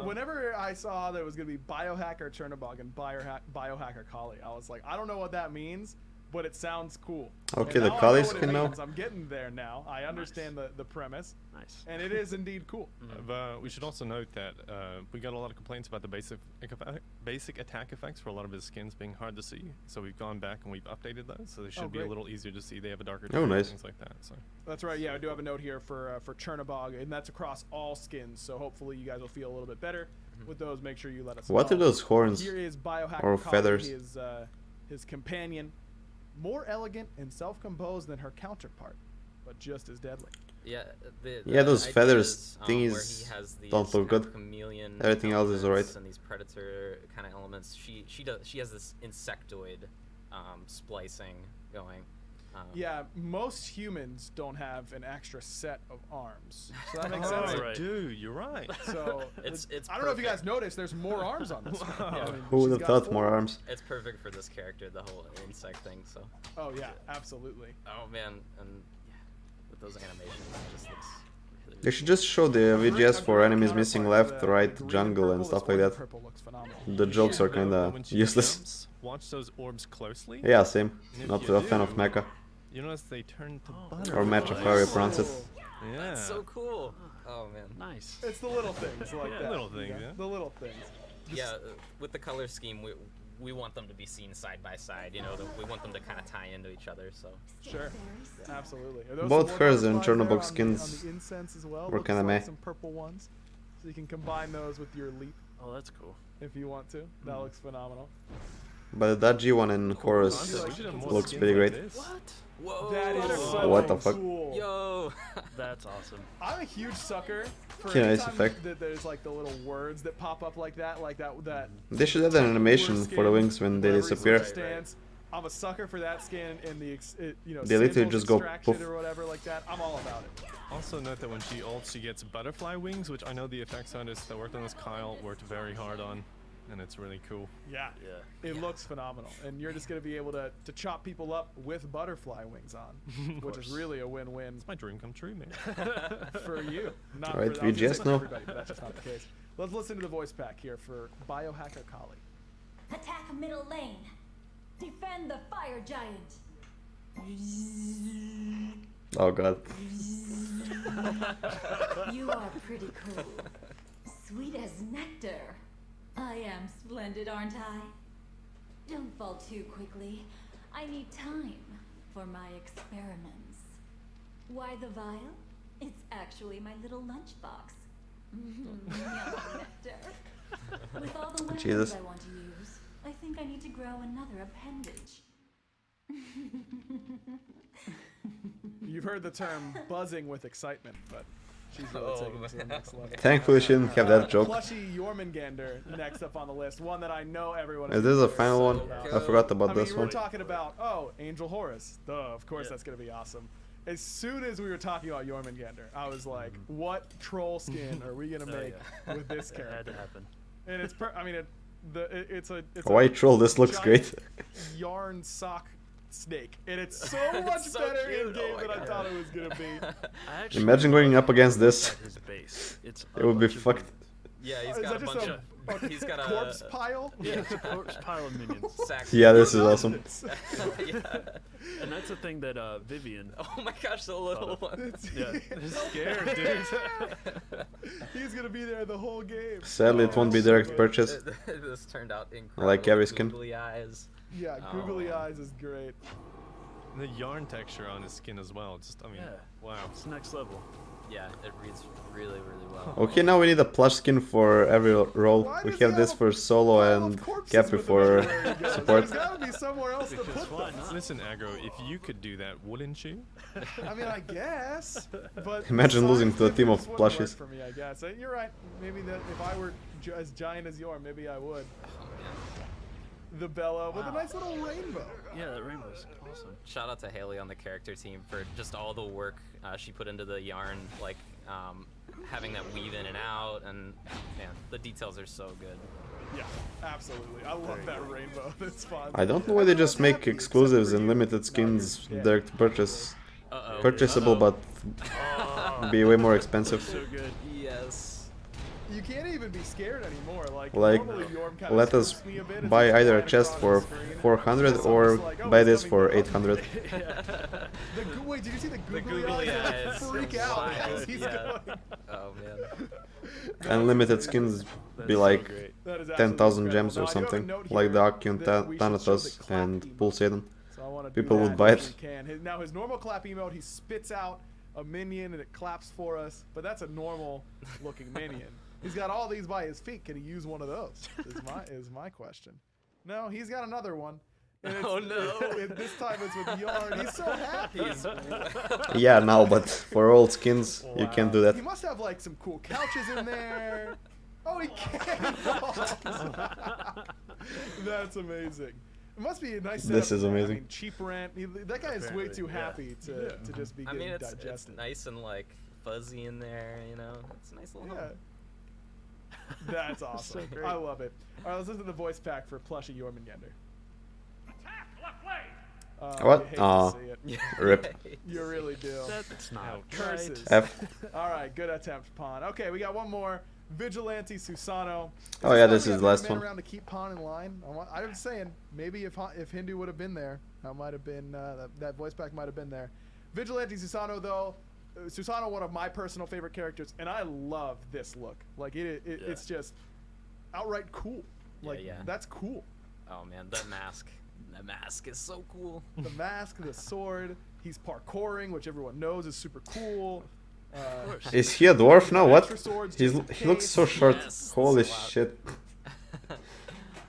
Whenever I saw there was gonna be Biohacker Chernobog and Biohacker Kali, I was like, I don't know what that means, but it sounds cool. Okay, And the now I know Kali what it skin now. means. I'm getting there now. I understand the premise. Nice. And it is indeed cool. But we should also note that we got a lot of complaints about the basic attack effects for a lot of his skins being hard to see. So we've gone back and we've updated those, so they should be a great. little easier to see. They have a darker Oh, tone, nice. things like that. So That's right. Yeah, I do have a note here for Chernobog, and that's across all skins. So hopefully you guys will feel a little bit better with those. Make sure you let us know. What are those horns? Here is Biohacker or Kali, feathers? his companion, more elegant and self-composed than her counterpart, but just as deadly. Yeah, Yeah, those idea feathers is, where thingies he has these don't look kind of good. chameleon Everything else is elements alright. And these predator kind of elements. She has this insectoid splicing going. Yeah, most humans don't have an extra set of arms, so that makes Oh, sense. right. Dude, you're right. So It's I don't know if you guys noticed, there's more arms on this. One. I mean, Who would she's have got thought 4. more arms? It's perfect for this character, the whole insect thing. So. Oh yeah, absolutely. Oh man, and yeah, with those animations, it just looks. They should just show the VGS for enemies missing left, right, jungle, and stuff like that. The jokes are kinda useless. Watch those orbs closely. Yeah, same. And if Not you a fan of do, mecha. You notice they turn to butter. Or match of how you pronounce it. Yeah. That's so cool. Oh man. Nice. It's the little things like that. Little things, you know? yeah. The little things. Yeah, with the color scheme, we want them to be seen side by side. You know, we want them to kind of tie into each other. So. Sure. Absolutely. Are those Both some hers and butterflies there Chernobog on the skins incense as well? were Looks kinda like meh. some purple ones, so you can combine those with your leap Oh, that's cool. if you want to. That looks phenomenal. But that G1 in Horus looks pretty great. What? Whoa. That is so What the fuck? cool. Yo. That's awesome. I'm a huge sucker for Yeah, nice anytime effect. that there's like the little words that pop up like that. They should add an animation for the wings when they disappear. I'm a sucker for that skin and you know, They literally symbols just go extraction poof. or whatever like that. I'm all about it. Also note that when she ults, she gets butterfly wings, which I know the effects artist that worked on this, Kyle, worked very hard on, and it's really cool. Yeah. It looks phenomenal, and you're just gonna be able to chop people up with butterfly wings on, which is really a win-win. It's my dream come true, man. For you, not Right, for, I was gonna VGS say for now. everybody, but that's just not the case. Let's listen to the voice pack here for Biohacker Kali. Attack middle lane. Defend the fire giant. Oh god. You are pretty cool. Sweet as nectar. I am splendid, aren't I? Don't fall too quickly. I need time for my experiments. Why the vial? It's actually my little lunchbox. Yum nectar. With all the weapons Jesus. I want to use, I think I need to grow another appendage. You've heard the term buzzing with excitement, but she's really taking it to the next level. Thankfully she didn't have that joke. Plushy Jormungandr next up on the list, one that I know everyone Is this a final so one? about. I forgot about I mean, this we were one. talking about, Angel Horus. Duh, of course that's going to be awesome. As soon as we were talking about Jormungandr, I was like, what troll skin are we going to make with this character? It had to happen. And it's, it's a White troll, this looks giant great. yarn sock snake, and it's so much so better cute. in game Oh my than I God. thought it was gonna be. I actually Imagine going up against this. at his base. It's It would be bunch of fucked. Yeah, he's Is got that a just bunch a of. He's got a corpse pile? Yeah, it's a corpse pile of minions. Sack. Yeah, this is awesome. Yeah. And that's the thing that Vivian. Oh my gosh, the little one. Yeah, he's scared, dude. He's gonna be there the whole game. Sadly, it won't be direct purchase. This turned out incredible. Like every skin. Googly eyes. Yeah, googly eyes is great. The yarn texture on his skin as well. Just, I mean, Yeah. wow. It's next level. Yeah, it reads really, really well. Okay, now we need a plush skin for every role. Why We does he have this have for solo pile of and corpses Cappy with him for everywhere he goes? support. There's gotta be somewhere else to Because put why them. not? Listen, Aggro, if you could do that, wouldn't you? I mean, I guess, but Imagine the losing size to a team of difference wouldn't work plushies. for me, I guess. You're right. Maybe that if I were as giant as you are, maybe I would. the bellow with a nice little rainbow. Yeah, that rainbow's awesome. Shout out to Haley on the character team for just all the work she put into the yarn, like having that weave in and out, and man, the details are so good. Yeah, absolutely. I love that rainbow. That's fun. I don't know why they just make exclusives and limited skins direct to purchase. Purchasable, but be way more expensive. So good. Yes. You can't even be scared anymore. Like normally Yorm kind let of us spooks me a bit. It's buy just either a flying chest across for the screen. 400 It's or almost like, oh, buy it's this coming for down. 800. Wait, did you see the googly, googly eyes? eyes. Freak So out good, as he's yeah. going. Oh man. Unlimited skins be like That is 10,000 absolutely gems or incredible. Now, I do have a something, note like here the Archeon that we should show Thanatos the clap and emote. Pulsadon. So I wanna do People that would buy if it. we can. Now his normal clap emote, he spits out a minion and it claps for us, but that's a normal looking minion. He's got all these by his feet. Can he use one of those? Is my question. No, he's got another one. And Oh no! This time it's with Yarn. He's so happy. Yeah, now, but for old skins, you can't do that. He must have like some cool couches in there. Oh, he can. That's amazing. It must be a nice setup. This is there. amazing. I mean, cheap rent. That guy is way too happy to just be I getting mean, it's digested. nice and like fuzzy in there, you know. It's a nice little. Yeah. That's awesome. great. I love it. All right, let's listen to the voice pack for Plushie Jormungandr. What? You hate Aw. to see it. Rip. You really do. That's not Curses. F. All right, good attempt, Pawn. Okay, we got one more. Vigilante Susano. Oh yeah, this this is the last man one. around to keep Pawn in line. I was saying maybe if Hindu would have been there, that might have been that voice pack might have been there. Vigilante Susano though, Susano one of my personal favorite characters, and I love this look. Like it's just outright cool. Like yeah. that's cool. Oh man, that mask. That mask is so cool. The mask, the sword. He's parkouring, which everyone knows is super cool. Is he a dwarf now? What? Extra swords He just in looks so case. short. Yes, Holy so loud. shit.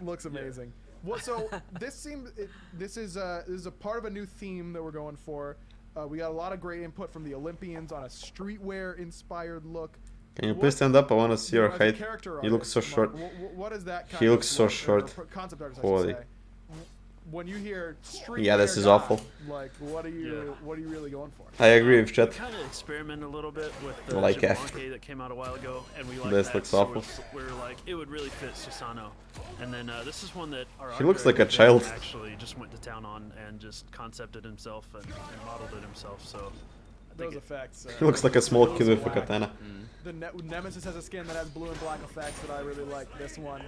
Looks amazing. Well, so this is a part of a new theme that we're going for. We got a lot of great input from the Olympians on a streetwear inspired look. Can you please stand up? I want to see your as a height. character You look so artist, short. What is that? He looks so look, or short. Concept artist, I should Holy. say. When you hear streetwear, Yeah, this is guy, awful. Like, what are you really going for? I agree with We chat. kind of experimented a little bit with the Like F. Jabonke that came out a while ago, and we liked This that. looks so awful. we were like, it would really fit Susano. And then this is one that our He art looks like a director, child. Ben, actually just went to town on and just concepted himself and modeled it himself. So I think Those effects. He looks like a small those kid are with a whack. katana. The Nemesis has a skin that has blue and black effects that I really like. This one,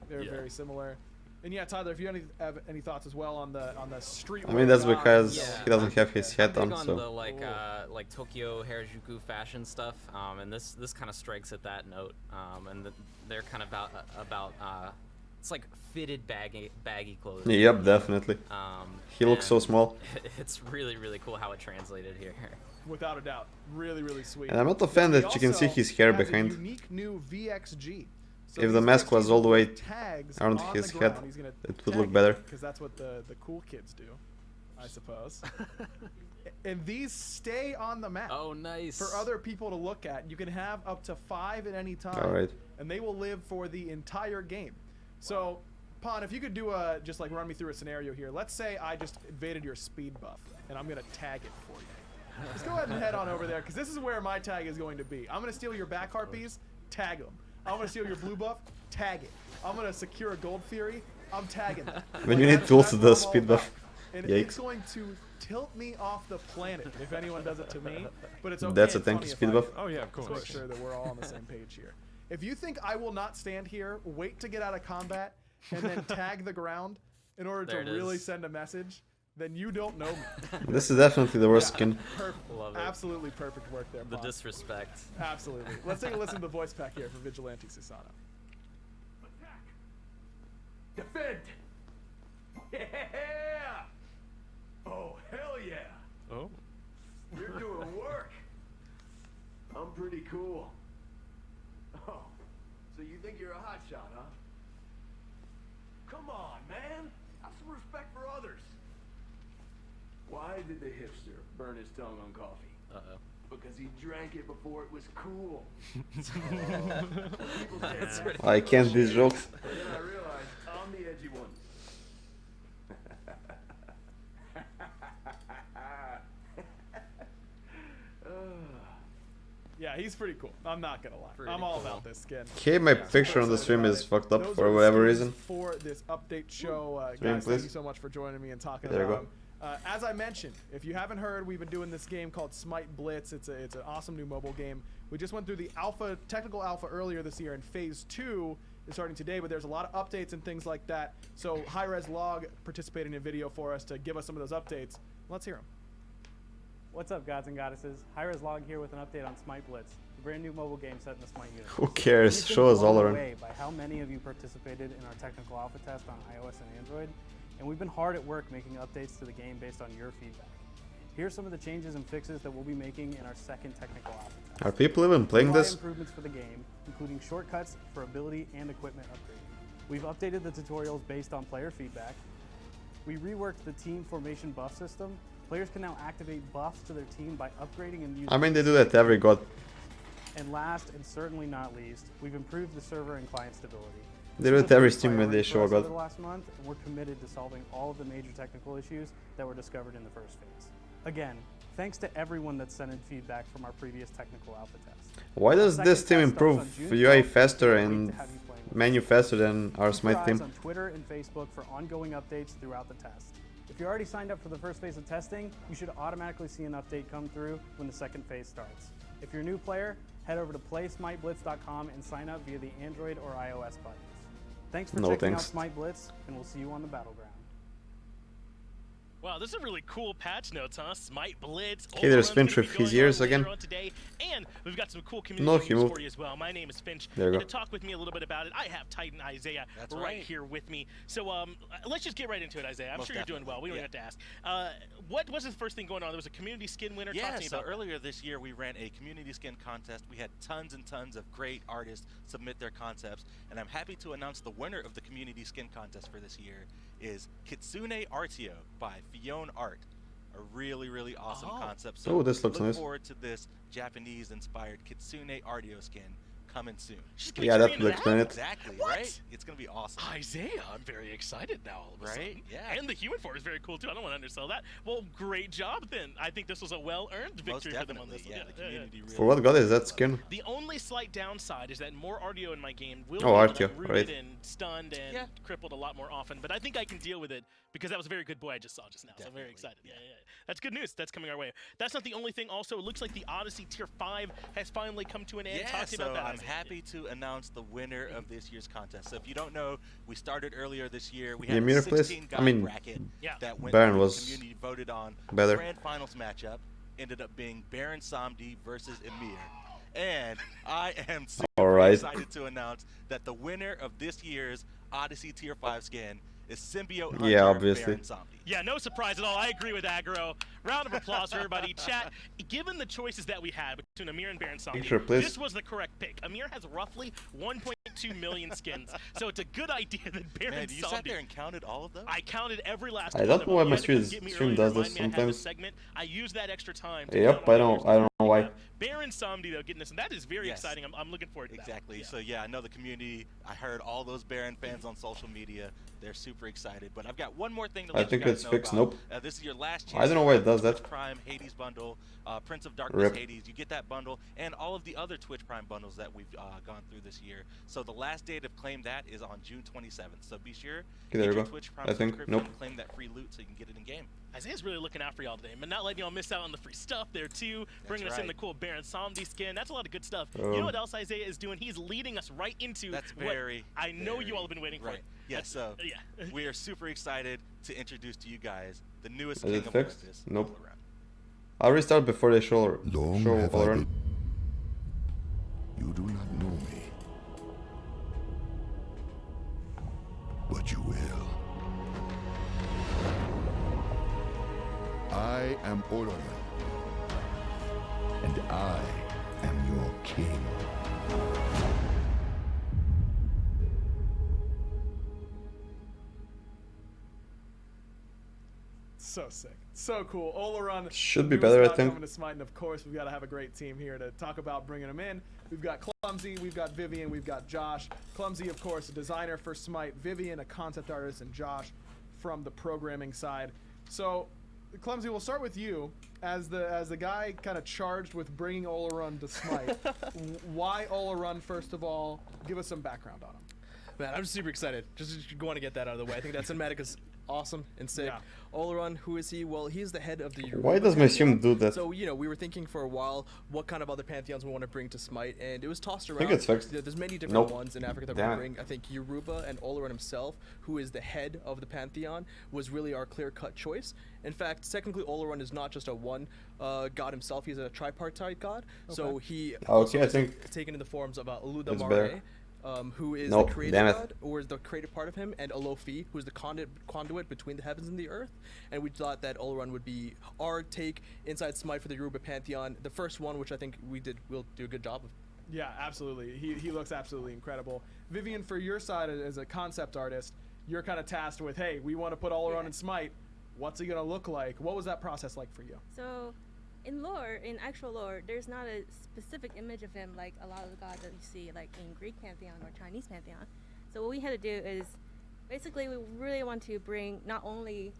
they're very similar. And yeah, Tyler, if you have any thoughts as well on the street. I mean, that's because he doesn't have his hat I'm on, big so. the like Tokyo Harajuku fashion stuff, and this kind of strikes at that note, and they're kind of about it's like fitted baggy clothes. Yep, definitely. He looks so and small. It's really cool how it translated here. Without a doubt, really sweet. And I'm not a fan that you can see his hair has a behind. unique new VXG. So If the these mask was VXGs all the way put tags around on his the head, ground. He's gonna it would tag look better. because that's what the cool kids do, I suppose. And these stay on the map. Oh, nice. For other people to look at. You can have up to 5 at any time. All right. And they will live for the entire game. So, Pon, if you could do just like run me through a scenario here. Let's say I just invaded your speed buff, and I'm gonna tag it for you. Just go ahead and head on over there, because this is where my tag is going to be. I'm gonna steal your back harpies, tag them. I'm gonna steal your blue buff, tag it. I'm gonna secure a gold fury, I'm tagging them. When you need tools to the speed buff. And Yikes. it's going to tilt me off the planet if anyone does it to me. But it's okay. That's a it's tanky funny if speed I buff? do. Oh, yeah, of Let's course. make sure that we're all on the same page here. If you think I will not stand here, wait to get out of combat, and then tag the ground in order There to it really is. send a message, then you don't know me. This is definitely the worst skin. Love it. Absolutely perfect work there, The Pon. disrespect. Absolutely. Let's take a listen to the voice pack here for Vigilante Susano. Defend! Yeah! Oh, hell yeah! Oh. You're doing work! I'm pretty cool. Oh, so you think you're a hotshot, huh? Come on, man! Have some respect for others! Why did the hipster burn his tongue on coffee? Uh-oh. Because he drank it before it was cool. I can't these jokes. And then I realized I'm the edgy one. Yeah, he's pretty cool. I'm not gonna lie. I'm all about this skin. Okay, my picture on the stream is fucked up for whatever reason. For this update show, Stream, guys, please. thank you so much for joining me and talking There you about them. As I mentioned, if you haven't heard, we've been doing this game called Smite Blitz. It's an awesome new mobile game. We just went through the technical alpha earlier this year, and phase 2 is starting today, but there's a lot of updates and things like that. So High-Res Log participating in a video for us to give us some of those updates. Let's hear them. What's up, gods and goddesses? Hi-Res Log here with an update on Smite Blitz, a brand new mobile game set in the Smite universe. Who cares? Show us olorun. We've been blown away by how many of you participated in our technical alpha test on iOS and Android, and we've been hard at work making updates to the game based on your feedback. Here's some of the changes and fixes that we'll be making in our second technical alpha test. Are people even playing this? Improvements for the game, including shortcuts for ability and equipment upgrading. We've updated the tutorials based on player feedback. We reworked the team formation buff system. Players can now activate buffs to their team by upgrading and using. I mean, they do that to every god. And last, and certainly not least, we've improved the server and client stability. They do it to every stream when they show a god. Over the last month, and we're committed to solving all of the major technical issues that were discovered in the first phase. Again, thanks to everyone that sent in feedback from our previous technical alpha test. Why does this team improve UI faster and menu faster than our Smite team? Keep your eyes on Twitter and Facebook for ongoing updates throughout the test. If you're already signed up for the first phase of testing, you should automatically see an update come through when the second phase starts. If you're a new player, head over to playsmiteblitz.com and sign up via the Android or iOS buttons. Thanks for checking out Smite Blitz, and we'll see you on the battleground. Wow, this is a really cool patch notes, huh? Smite Blitz. Okay, there's Finch with his ears again. Today, and we've got some cool community news for you as well. My name is Finch. There you go. To talk with me a little bit about it, I have Titan Isaiah right here with me. So let's just get right into it, Isaiah. I'm sure you're doing well. We don't have to ask. What was the first thing going on? There was a community skin winner. Yeah, Talk to me about earlier this year we ran a community skin contest. We had tons and tons of great artists submit their concepts, and I'm happy to announce the winner of the community skin contest for this year is Kitsune Artio by Fiona Art. A really, really awesome concept. So this looks look nice. forward to this Japanese-inspired Kitsune Artio skin coming soon. Yeah, that will explain it. Exactly, right? It's going to be awesome. Isaiah, I'm very excited now all of a sudden. Yeah. And the human form is very cool too. I don't want to undersell that. Well, great job then. I think this was a well-earned victory for them on this. Yeah, the community really For what god is that skin? The only slight downside is that more Artio in my game will Artio, be rooted and stunned and crippled a lot more often. But I think I can deal with it because that was a very good boy I just saw just now. So I'm very excited. Yeah. That's good news. That's coming our way. That's not the only thing. Also, it looks like the Odyssey Tier 5 has finally come to an end. Talk to me about that. I'm happy to announce the winner of this year's contest. So if you don't know, we started earlier this year. We had a 16-guy bracket that went Baron through. was The community voted on. better. The grand finals matchup ended up being Baron Samdi versus Emir. And I am super excited to announce that the winner of this year's Odyssey Tier 5 skin is Symbiote Hunter obviously. Baron Samdi. Yeah, no surprise at all. I agree with Aggro. Round of applause for everybody. Chat, given the choices that we had between Amir and Baron Samdi, Picture, please. this was the correct pick. Amir has roughly 1.2 million skins, so it's a good idea that Baron Man, you Samdi... sat there and counted all of those? I counted every last I one don't of know why them. my You had to stream get me earlier does to this remind me I had this sometimes. segment. I used that extra time to Yep, I don't know why. Baron Samdi, though, getting this, and that is very exciting. I'm looking forward to that. Exactly. So yeah, I know the community. I heard all those Baron fans on social media. They're super excited. But I've got one more thing to let think you guys it's know fixed. about. Nope. This is your last chance. I don't know why it does that. Twitch Prime Hades bundle, Prince of Darkness Rip. Hades. You get that bundle and all of the other Twitch Prime bundles that we've gone through this year. So the last day to claim that is on June 27th. So be sure there get you your go. Twitch Prime I think- subscription nope. and claim that free loot so you can get it in game. Isaiah's really looking out for y'all today, but not letting y'all miss out on the free stuff there too. Bringing us in the cool Baron Samdi skin. That's a lot of good stuff. You know what else Isaiah is doing? He's leading us right into That's what very, I know you all have been waiting for. Yeah, so yeah. we are super excited to introduce to you guys the newest Is king it of fixed? Olympus. Nope. I'll restart before they show Long show have I olorun. been- You do not know me, but you will. I am olorun, and I am your king. So sick. So cool. Olorun Should be newest better, I god think. Coming to Smite, and of course, we've got to have a great team here to talk about bringing them in. We've got Clumsy, we've got Vivian, we've got Josh. Clumsy, of course, a designer for Smite. Vivian, a concept artist, and Josh from the programming side. So, Clumsy, we'll start with you as the guy kind of charged with bringing olorun to Smite. Why olorun, first of all? Give us some background on him. Man, I'm super excited. Just want to get that out of the way. I think that cinematic is awesome and sick. Yeah. Olorun, who is he? Well, he's the head of the Why does my sim do that? So, you know, we were thinking for a while what kind of other pantheons we want to bring to Smite, and it was tossed around. I think it's fixed. There's many different Nope. ones in Africa that Damn we it. bring. I think Yoruba and Olorun himself, who is the head of the pantheon, was really our clear-cut choice. In fact, technically, Olorun is not just a one god himself. He's a tripartite god. So he also I is think taken in the forms of Oluda it's Mare, better. who is Nope, the creative damn it. god, or is the creative part of him, and Alofi, who is the conduit between the heavens and the earth. And we thought that Olorun would be our take inside Smite for the Yoruba pantheon, the first one, which I think we'll do a good job of. Yeah, absolutely. He looks absolutely incredible. Vivian, for your side as a concept artist, you're kind of tasked with, hey, we want to put olorun in Smite. What's he gonna look like? What was that process like for you? So, in actual lore, there's not a specific image of him like a lot of the gods that you see like in Greek pantheon or Chinese pantheon. So what we had to do is, basically, we really want to bring not only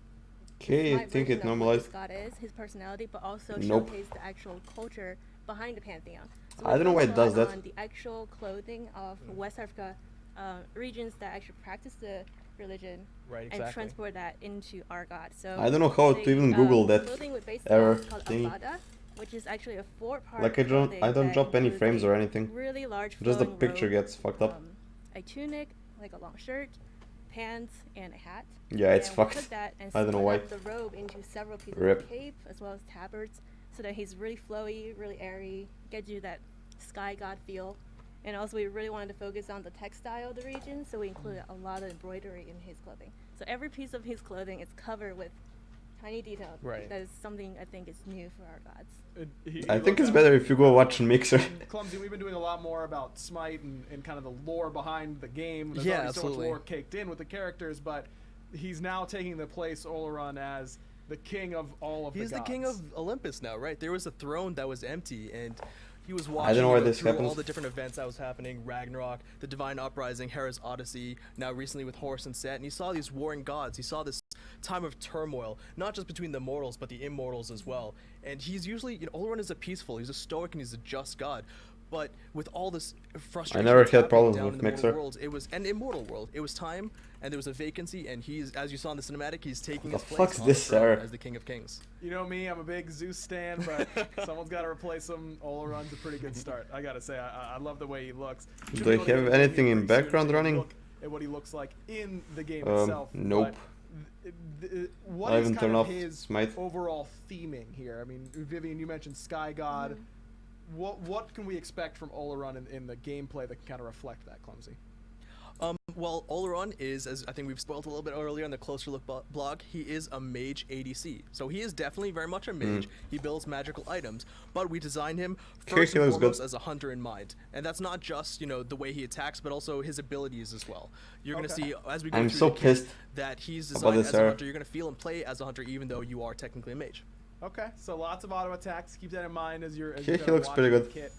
Okay, I Smite think version it of what normalized. this god is, his personality, but also Nope. showcase the actual culture behind the pantheon. So I don't know why it focus does a lot that. on the actual clothing of West Africa regions that actually practice the religion Right, and exactly. transport that into our god. So I don't know how to the, even Google that clothing would basically error called thingy. abada, which is actually a 4-part Like I don't clothing drop that any includes frames a or anything. really large Just the flowing picture robe, gets fucked up. a tunic, like a long shirt, pants, and a hat. Yeah, it's And we fucked. took that and I don't know split why. up the robe into several pieces Rip. of cape as well as tabards, so that he's really flowy, really airy, gives you that sky god feel. And also, we really wanted to focus on the textile of the region, so we included a lot of embroidery in his clothing. So every piece of his clothing is covered with tiny detail. Right. That is something I think is new for our gods. I think it's better if you go watch on Mixer. Clumsy, we've been doing a lot more about Smite and kind of the lore behind the game. There's Yeah, already absolutely. so much lore caked in with the characters, but he's now taking the place, olorun, as the king of all of He's the the gods. king of Olympus now, right? There was a throne that was empty, and he was I watching don't know why you this through happens. all the different events that was happening, Ragnarok, the Divine Uprising, Hera's Odyssey, now recently with Horus and Set, and he saw these warring gods. He saw this time of turmoil, not just between the mortals, but the immortals as well. And he's usually, Olorun is a peaceful, he's a stoic, and he's a just god. But with all this frustration, never that's had happening problems down with in the mortal Mixer. worlds, it was an immortal world. It was time, and there was a vacancy, and he's, as you saw in the cinematic, he's taking The his place fuck's on the this, throne Sarah? as the king of kings. You know me, I'm a big Zeus stan, but someone's got to replace him. Olorun's a pretty good start. I gotta say, I love the way he looks. Should Do I be able to have get a anything preview in pretty soon background to take a running? look at what he looks like in the game itself. Nope. But what I is haven't kind turned of off his Smite. overall theming here? I mean, Vivian, you mentioned Sky God. What can we expect from Olorun in the gameplay that can kind of reflect that, Clumsy? Well, Olorun is, as I think we've spoiled a little bit earlier in the Closer Look blog, he is a mage ADC. So he is definitely very much a mage. He builds magical items, but we designed him first he and looks foremost good. as a hunter in mind. And that's not just, the way he attacks, but also his abilities as well. You're going to see, as we go I'm through so the kit, pissed that he's about designed this as a error. hunter. You're going to feel and play as a hunter even though you are technically a mage. Okay, so lots of auto attacks. Keep that in mind as you're. He looks pretty good. Kit.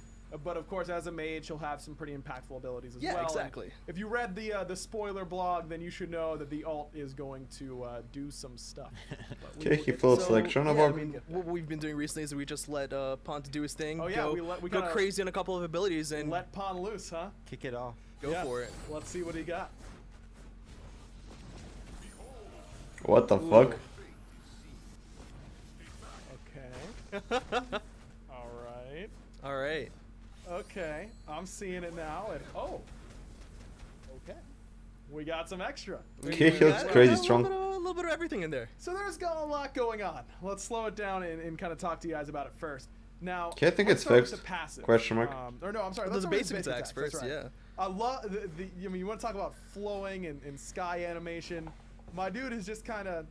But of course, as a mage, he'll have some pretty impactful abilities as well. Yeah, And exactly. if you read the spoiler blog, then you should know that the alt is going to do some stuff. But we Okay, will he get full to- selection Yeah, of I our. mean, what we've been doing recently is we just let Pont do his thing. Oh, yeah, go, we go kinda crazy on a couple of abilities and let Pon loose, huh? Kick it off. go Yeah. for it. Let's see what he got. What the fuck? Okay. All right. All right. Okay, I'm seeing it now, and okay, we got some extra. Okay, he looks crazy strong. A little bit of everything in there. So there's got a lot going on. Let's slow it down and kind of talk to you guys about it first. Now, Okay, I think let's it's start with fixed. the passive. Question mark. Or no, I'm sorry. Those Let's are start with the basic attacks that's first, right. yeah. I love I mean, you want to talk about flowing and sky animation? My dude is just kind of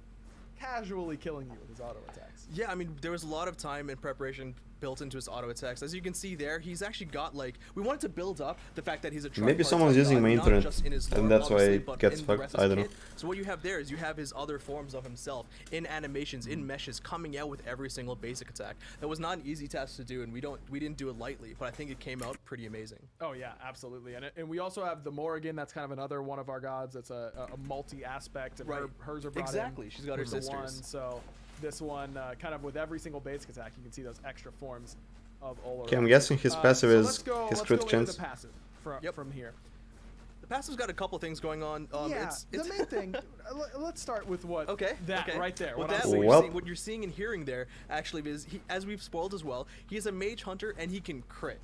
casually killing you with his auto attacks. Yeah, I mean, there was a lot of time and preparation built into his auto attacks. As you can see there, he's actually got we wanted to build up the fact that he's a Maybe tripartite someone's using god, my not internet, just in his and lore, that's why obviously, it but gets in the fucked. rest of I his don't know. kit. So what you have there is you have his other forms of himself in animations, in meshes, coming out with every single basic attack. That was not an easy task to do, and we didn't do it lightly, but I think it came out pretty amazing. Oh yeah, absolutely. And we also have the Morrigan. That's kind of another one of our gods. That's a multi-aspect. And Right. hers are brought Exactly. in She's got her with the sisters. one, so This one, kind of with every single basic attack, you can see those extra forms of olorun. Okay, I'm guessing his passive is his crit let's go chance. into the passive from here. The passive's got a couple things going on. Yeah, it's the main thing. Let's start with what. Okay. That okay. right there. Well, what I'm that, seeing. what you're seeing and hearing there actually is, as we've spoiled as well, he is a mage hunter and he can crit.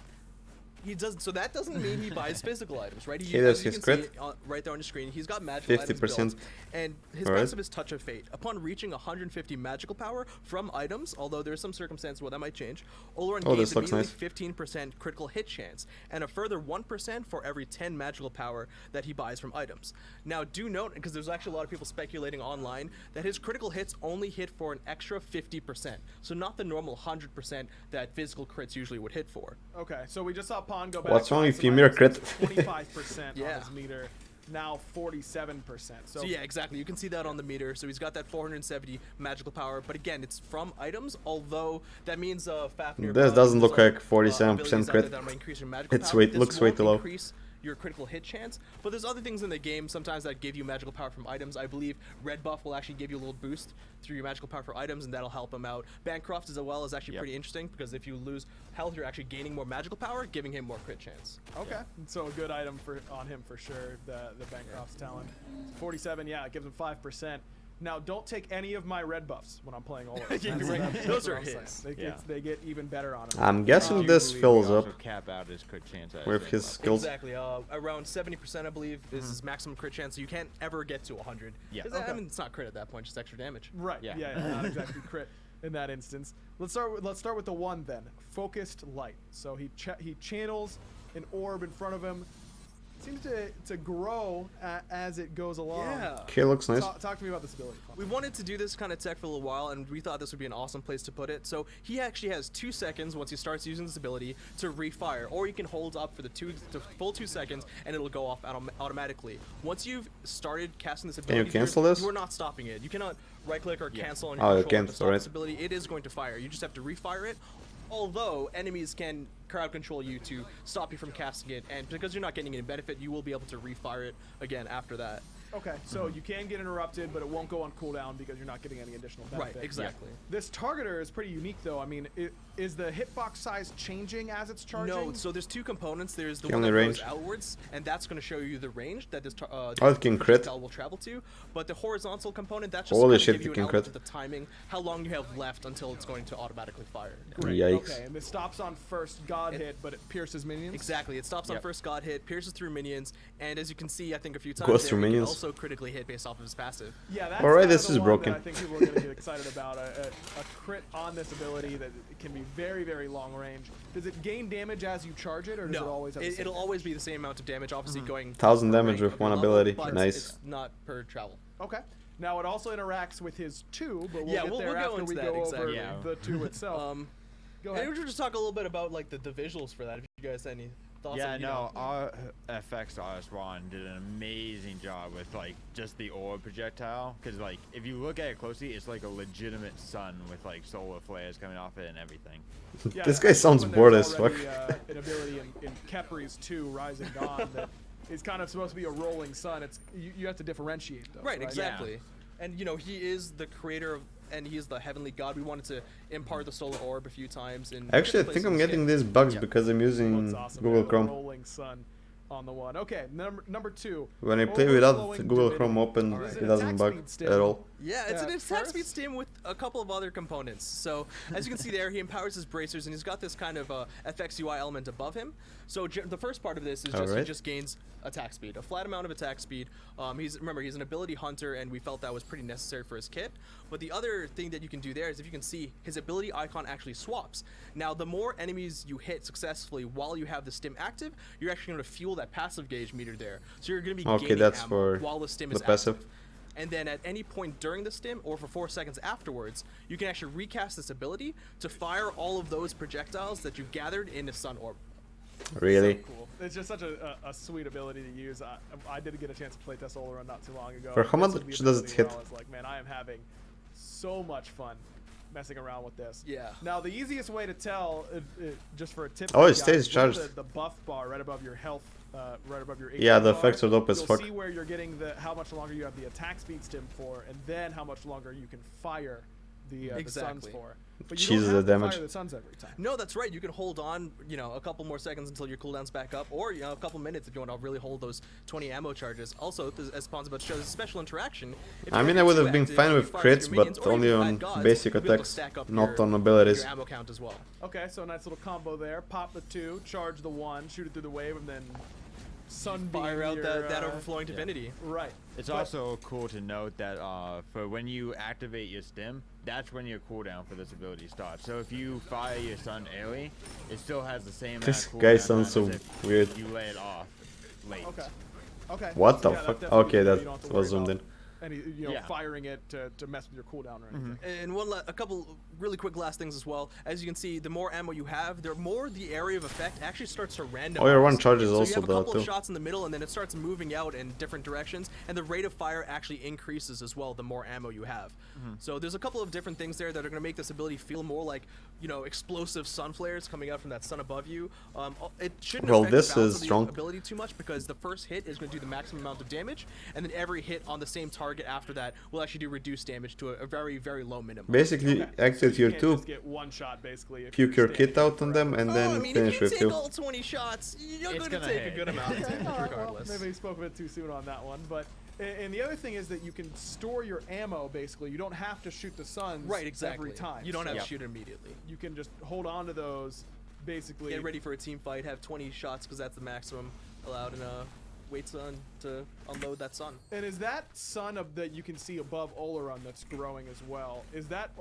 He does, so that doesn't mean he buys physical items, right? He does his crit. Right there on the screen. He's got magical 50%. items built, and his Alright. passive is Touch of Fate. Upon reaching 150 magical power from items, although there's some circumstances where that might change, olorun gains this looks immediately nice. 15% critical hit chance, and a further 1% for every 10 magical power that he buys from items. Now, do note, because there's actually a lot of people speculating online, that his critical hits only hit for an extra 50%, so not the normal 100% that physical crits usually would hit for. Okay, so we just saw Pon go back. Well, it's only some if you mirror items, crit. 25% Yeah. on his meter, now 47%. So yeah, exactly. You can see that on the meter. So he's got that 470 magical power, but again, it's from items. Although that means Fafnir. This doesn't look like abilities 47% out there crit. that might increase your magical It's power. way, This looks way won't too low. increase your critical hit chance, but there's other things in the game sometimes that give you magical power from items. I believe red buff will actually give you a little boost through your magical power for items, and that'll help him out. Bancroft as well is actually pretty interesting because if you lose health, you're actually gaining more magical power, giving him more crit chance. Okay, so a good item on him for sure. The Bancroft's talent, 47. Yeah, it gives him 5%. Now, don't take any of my red buffs when I'm playing olorun. Those are his. They get even better on him. I'm guessing this fills up Cap out his crit chance with his skills. Exactly. Around 70%, I believe, is his maximum crit chance. So you can't ever get to 100. Yeah. 'Cause, I mean, it's not crit at that point, just extra damage. Right. Yeah. Yeah, not exactly crit in that instance. Let's start with the one then. Focused light. So he channels an orb in front of him. Seems to grow as it goes along. Yeah. Okay, looks nice. Talk to me about this ability. We wanted to do this kind of tech for a little while, and we thought this would be an awesome place to put it. So he actually has 2 seconds once he starts using this ability to refire, or you can hold up for the full 2 seconds, and it'll go off automatically. Once you've started casting this ability, Can you cancel this? You are not stopping it. You cannot right-click or cancel on Oh, your you controller can't, to stop alright. this ability. It is going to fire. You just have to refire it. Although enemies can crowd control you to stop you from casting it, and because you're not getting any benefit, you will be able to refire it again after that. Okay, so you can get interrupted, but it won't go on cooldown because you're not getting any additional benefit. Right, exactly. This targeter is pretty unique, though. I mean, is the hitbox size changing as it's charging? No, so there's 2 components. There's the The one that only goes range. outwards, and that's going to show you the range that this it can crit. projectile will travel to. But the horizontal component, that's just Holy going to shit, give you it an can element crit. of the timing, how long you have left until it's going to automatically fire. Great. Yikes. Okay, and this stops on first god hit, but it pierces minions? Exactly. It stops on Yep. first god hit, pierces through minions, and as you can see, I think a few times Goes there, through it can minions. also critically hit based off of his passive. Yeah, that's Alright, kinda this the is one broken. that I think people are going to get excited about. A crit on this ability that can be very, very long range. Does it gain damage as you charge it, or does it No, always have the same it'll always be the same amount of damage, obviously going 1000 per damage rank with of your one level, ability. but Nice. It's not per travel. Okay. Now it also interacts with his 2, but we'll Yeah, get we'll there go after into we that, go exactly. over Yeah. the 2 itself. Go And ahead. we should just talk a little bit about like the visuals for that. If you guys had any thoughts? Yeah, on, no, our FX artist Ron did an amazing job with like just the orb projectile. Because like if you look at it closely, it's like a legitimate sun with like solar flares coming off it and everything. Yeah, This guy sounds when bored there's as fuck. already, an ability in Kepri's 2, Rising Dawn, that is kind of supposed to be a rolling sun. It's you have to differentiate those. Right, exactly. And you know he is the creator of, and he is the heavenly god. We wanted to impart the solar orb a few times. In Actually, I different think I'm places in getting the these game. bugs because I'm using Looks awesome. Google Yeah, Chrome. Rolling sun on the one. Okay, number 2. When I play without Overflowing Google divinity. Chrome open, Alright. it doesn't Attack bug speed stim. at all. Yeah, it's an attack first- speed stim with a couple of other components. So as you can see there, he empowers his bracers, and he's got this kind of FX UI element above him. So the first part of this is just he Alright. just gains attack speed, a flat amount of attack speed. He's an ability hunter, and we felt that was pretty necessary for his kit. But the other thing that you can do there is, if you can see, his ability icon actually swaps. Now, the more enemies you hit successfully while you have the stim active, you're actually going to fuel that passive gauge meter there. So you're going to be Okay, gaining that's ammo for while the stim the is passive. active. And then at any point during the stim, or for 4 seconds afterwards, you can actually recast this ability to fire all of those projectiles that you've gathered in a sun orb. Really? So cool. It's just such a sweet ability to use. I did get a chance to play test olorun not too long ago. For how This much was the does it ability hit? where I was like, man, I am having so much fun messing around with this. Yeah. Now the easiest way to tell, just for a tip, Oh, for it you stays guys, look charged. at the buff bar right above your health, right above your. Yeah, HP the bar. effects are dope as You'll fuck. see where you're getting how much longer you have the attack speed stim for, and then how much longer you can fire the suns Exactly. for. But you Jesus, don't have the to damage. fire the suns every time. No, that's right. You can hold on, a couple more seconds until your cooldown's back up, or a couple minutes if you want to really hold those 20 ammo charges. Also, as Spawn's about to show, there's a special interaction. If I you mean, have I would two have been active, fine you with fire with crits, your minions, but or only even on add gods, basic you'll be able to attacks, stack up not your- on abilities. Your ammo count as well. Okay, so a nice little combo there. Pop the 2, charge the 1, shoot it through the wave, and then sunbeam Fire out your, that overflowing divinity. Right. It's But- also cool to note that for when you activate your stim, that's when your cooldown for this ability starts. So if you fire your sun early, it still has the same amount This of cooldown guy time sounds so as if weird. you lay it off late. Okay. Okay. What So the yeah, fuck? definitely Okay, you that don't have to was worry zoomed about in. Any, Yeah. firing it to mess with your cooldown or anything. And a couple really quick last things as well. As you can see, the more ammo you have, the more the area of effect actually starts to randomize. Olorun charges so also you have a though, couple of too. shots in the middle, and then it starts moving out in different directions, and the rate of fire actually increases as well the more ammo you have. So there's a couple of different things there that are going to make this ability feel more like, explosive sun flares coming out from that sun above you. It shouldn't Well, affect the this balance is of the strong. ability too much, because the first hit is going to do the maximum amount of damage, and then every hit on the same target after that will actually do reduced damage to a very, very low minimum. Basically, activate your Can't 2, just get one shot basically. If puke you're your kit standing out on them, and then I mean, finish if you with take 2. all 20 shots, you're It's going to gonna take hit. a good amount of damage Well, regardless. maybe I spoke a bit too soon on that one, but and the other thing is that you can store your ammo. Basically, you don't have to shoot the suns Right, exactly. every time. You don't have So to shoot immediately. You can just hold on to those, basically. Get ready for a team fight, have 20 shots because that's the maximum allowed, and wait to unload that sun. And is that sun that you can see above Olorun that's growing as well? Is that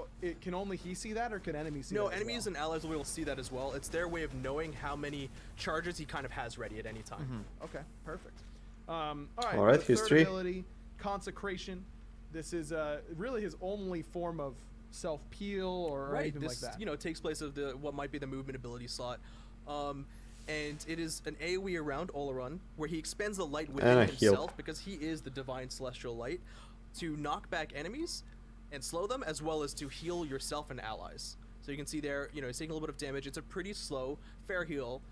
can only he see that, or can enemies see No, that? as enemies and allies will be able to see that as well. It's their way of knowing how many charges he kind of has ready at any time. Okay, perfect. All right. Alright, the here's third 3. ability, Consecration. This is really his only form of self-peel or anything this like that. takes place of what might be the movement ability slot. And it is an AoE around Olorun, where he expends the light within And a heal. himself, because he is the divine celestial light, to knock back enemies and slow them, as well as to heal yourself and allies. So you can see there, he's taking a little bit of damage. It's a pretty slow, fair heal,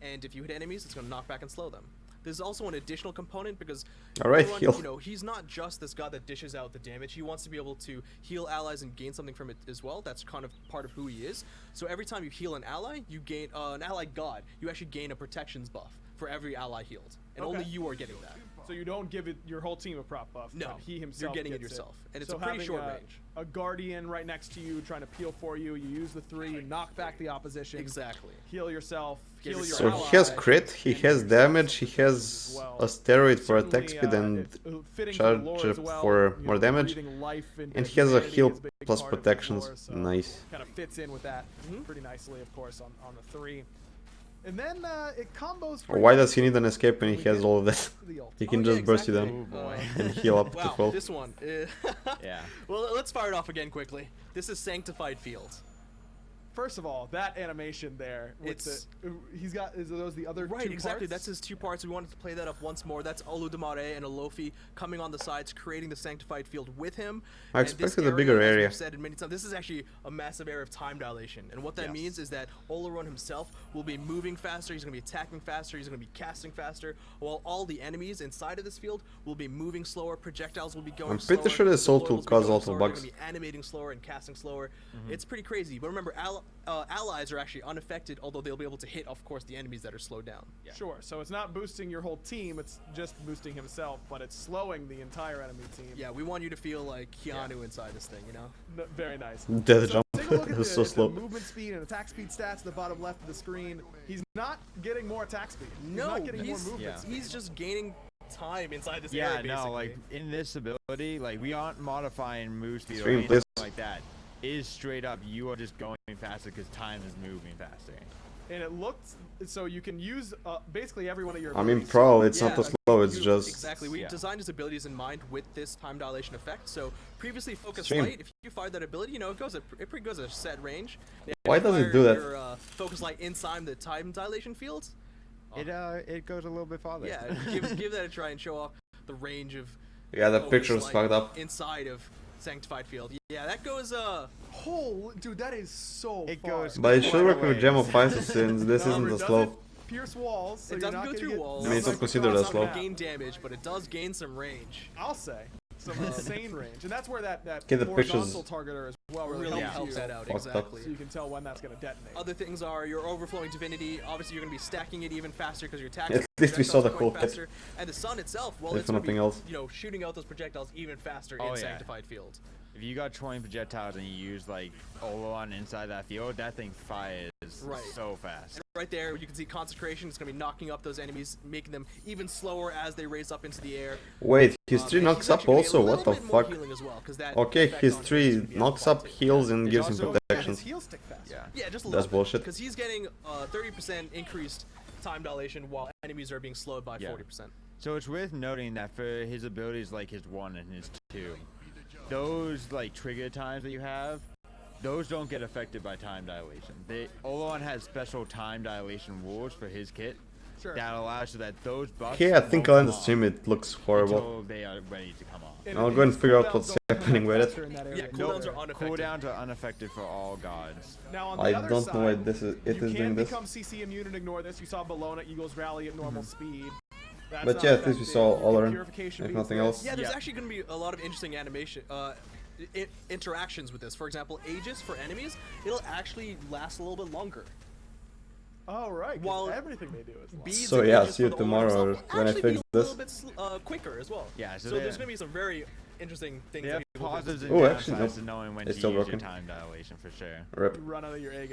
and if you hit enemies, it's going to knock back and slow them. There's also an additional component, because Alright, Olorun, heal. he's not just this god that dishes out the damage. He wants to be able to heal allies and gain something from it as well. That's kind of part of who he is. So every time you heal an ally, you gain an allied god. You actually gain a protections buff for every ally healed, and Okay. only you are getting that. So you don't give it your whole team a prop buff. No, but he himself you're getting it gets yourself, and it's So a pretty having short range. A guardian right next to you trying to peel for you. You use the 3, you knock back the opposition. Exactly. Heal yourself. Get Heal your So ally. he has crit, he has damage, he has a steroid for attack speed and fitting for charge lore as well, for you more know, damage, breathing life into and he has a humanity heal is a big plus part of protections. lore, so Nice. Kind of fits in with that pretty nicely, of course, on the 3. And then it combos. Why does he need an escape when he has all of that? He can just burst you exactly. down Oh, boy. and heal up to Wow, full. this one. Yeah. Well, let's fire it off again quickly. This is Sanctified Field. First of all, that animation there. With he's got. Is those the other Right, two exactly. parts? That's his 2 parts. We wanted to play that up once more. That's Oludamare and Alofi coming on the sides, creating the Sanctified Field with him. I And this expected a bigger as area. we've said it many times, this is actually a massive area of time dilation. And what that means is that Olorun himself will be moving faster, he's going to be attacking faster, he's going to be casting faster, while all the enemies inside of this field will be moving slower, projectiles will be going I'm slower. pretty sure this the ult will loyals cause be going a lot of slower, they're bugs. gonna be animating slower and casting slower. It's pretty crazy. But remember, allies are actually unaffected, although they'll be able to hit, of course, the enemies that are slowed down. Sure. So it's not boosting your whole team. It's just boosting himself, but it's slowing the entire enemy team. Yeah, we want you to feel like Keanu inside this thing, you know? Very nice. Death jump. Take a look at It was the, so at the slow. movement speed and attack speed stats at the bottom left of the screen. He's not getting more attack speed. He's No, not getting more he's, movement speed. he's just gaining time inside this Yeah, area, basically. no, like in this ability, like we aren't modifying move speed or Stream, anything please. like that. It is straight up, you are just going faster because time is moving faster. And it looks so you can use basically every one of your. I mean, abilities. pro, it's not Yeah, a slow, it's just... Exactly, we designed his abilities in mind with this time dilation effect. So previously focused Stream. light, if you fire that ability, it pretty goes a set range. Why If you does it fire do that? Your, focus light inside the time dilation field. It goes a little bit farther. Yeah, give that a try and show off the range of. Yeah, the focus picture is light fucked up. inside of Sanctified Field. Yeah, that goes Oh, dude, that is so. It far. goes But it should work with Gem of Isis since this No, isn't it as doesn't slow. Pierce walls. So it you're doesn't not go gonna through get walls. I mean, it's not considered It's as not gonna slow. gain damage, but it does gain some range. I'll say. some insane range, and that's where that Get the horizontal pictures. targeter as well really helps helps you. that out, Fucked up. exactly. So you can tell when that's going to detonate. Other things are your overflowing divinity. Obviously, you're going to be stacking it even faster because your attacks. At least we saw the going cool faster. And the sun itself, well, If it's going to nothing be else. shooting out those projectiles even faster Oh, in yeah. sanctified fields. If you got 20 projectiles and you use like olorun inside that field, that thing fires so fast. And right there, you can see consecration. It's going to be knocking up those enemies, making them even slower as they raise up into the air. Wait, his 3 and knocks he's up actually gonna also? get a What the little bit more fuck? healing as well, 'cause that Okay, effect his on him is 3 gonna be knocks up, amplified. heals, and It's gives him also- protection. His heals tick faster. Yeah, just a That's little bullshit. Because he's getting 30% increased time dilation while enemies are being slowed by 40%. So it's worth noting that for his abilities like his 1 and his 2, those like trigger times that you have, those don't get affected by time dilation. Olorun has special time dilation rules for his kit that allows so that those buffs Okay, I think I'll end the stream. It looks horrible. until they are ready to come off. I'll go and figure out what's happening with it. Yeah, cooldowns are unaffected. Cooldowns are unaffected for all gods. Now on the I other don't side, know why this is. It you is can doing this. become CC immune and ignore this. You saw Bologna Eagles rally at normal speed. That's But not yeah, at least we affected. saw You can Olorun, purification if beats nothing this. else. Yeah, there's actually going to be a lot of interesting animation, interactions with this. For example, Aegis for enemies, it'll actually last a little bit longer. Oh right, While everything they do is long. Beads So and yeah, Aegis see you for the tomorrow Olorun or stuff will when I actually fix be this. a little bit quicker as well. Yeah, so there's going to be some very interesting things. They have that people can positives do. and Oh, actually, downsides nope. to knowing when It's to still use your broken. time dilation for sure. Rip. You run out of your egg.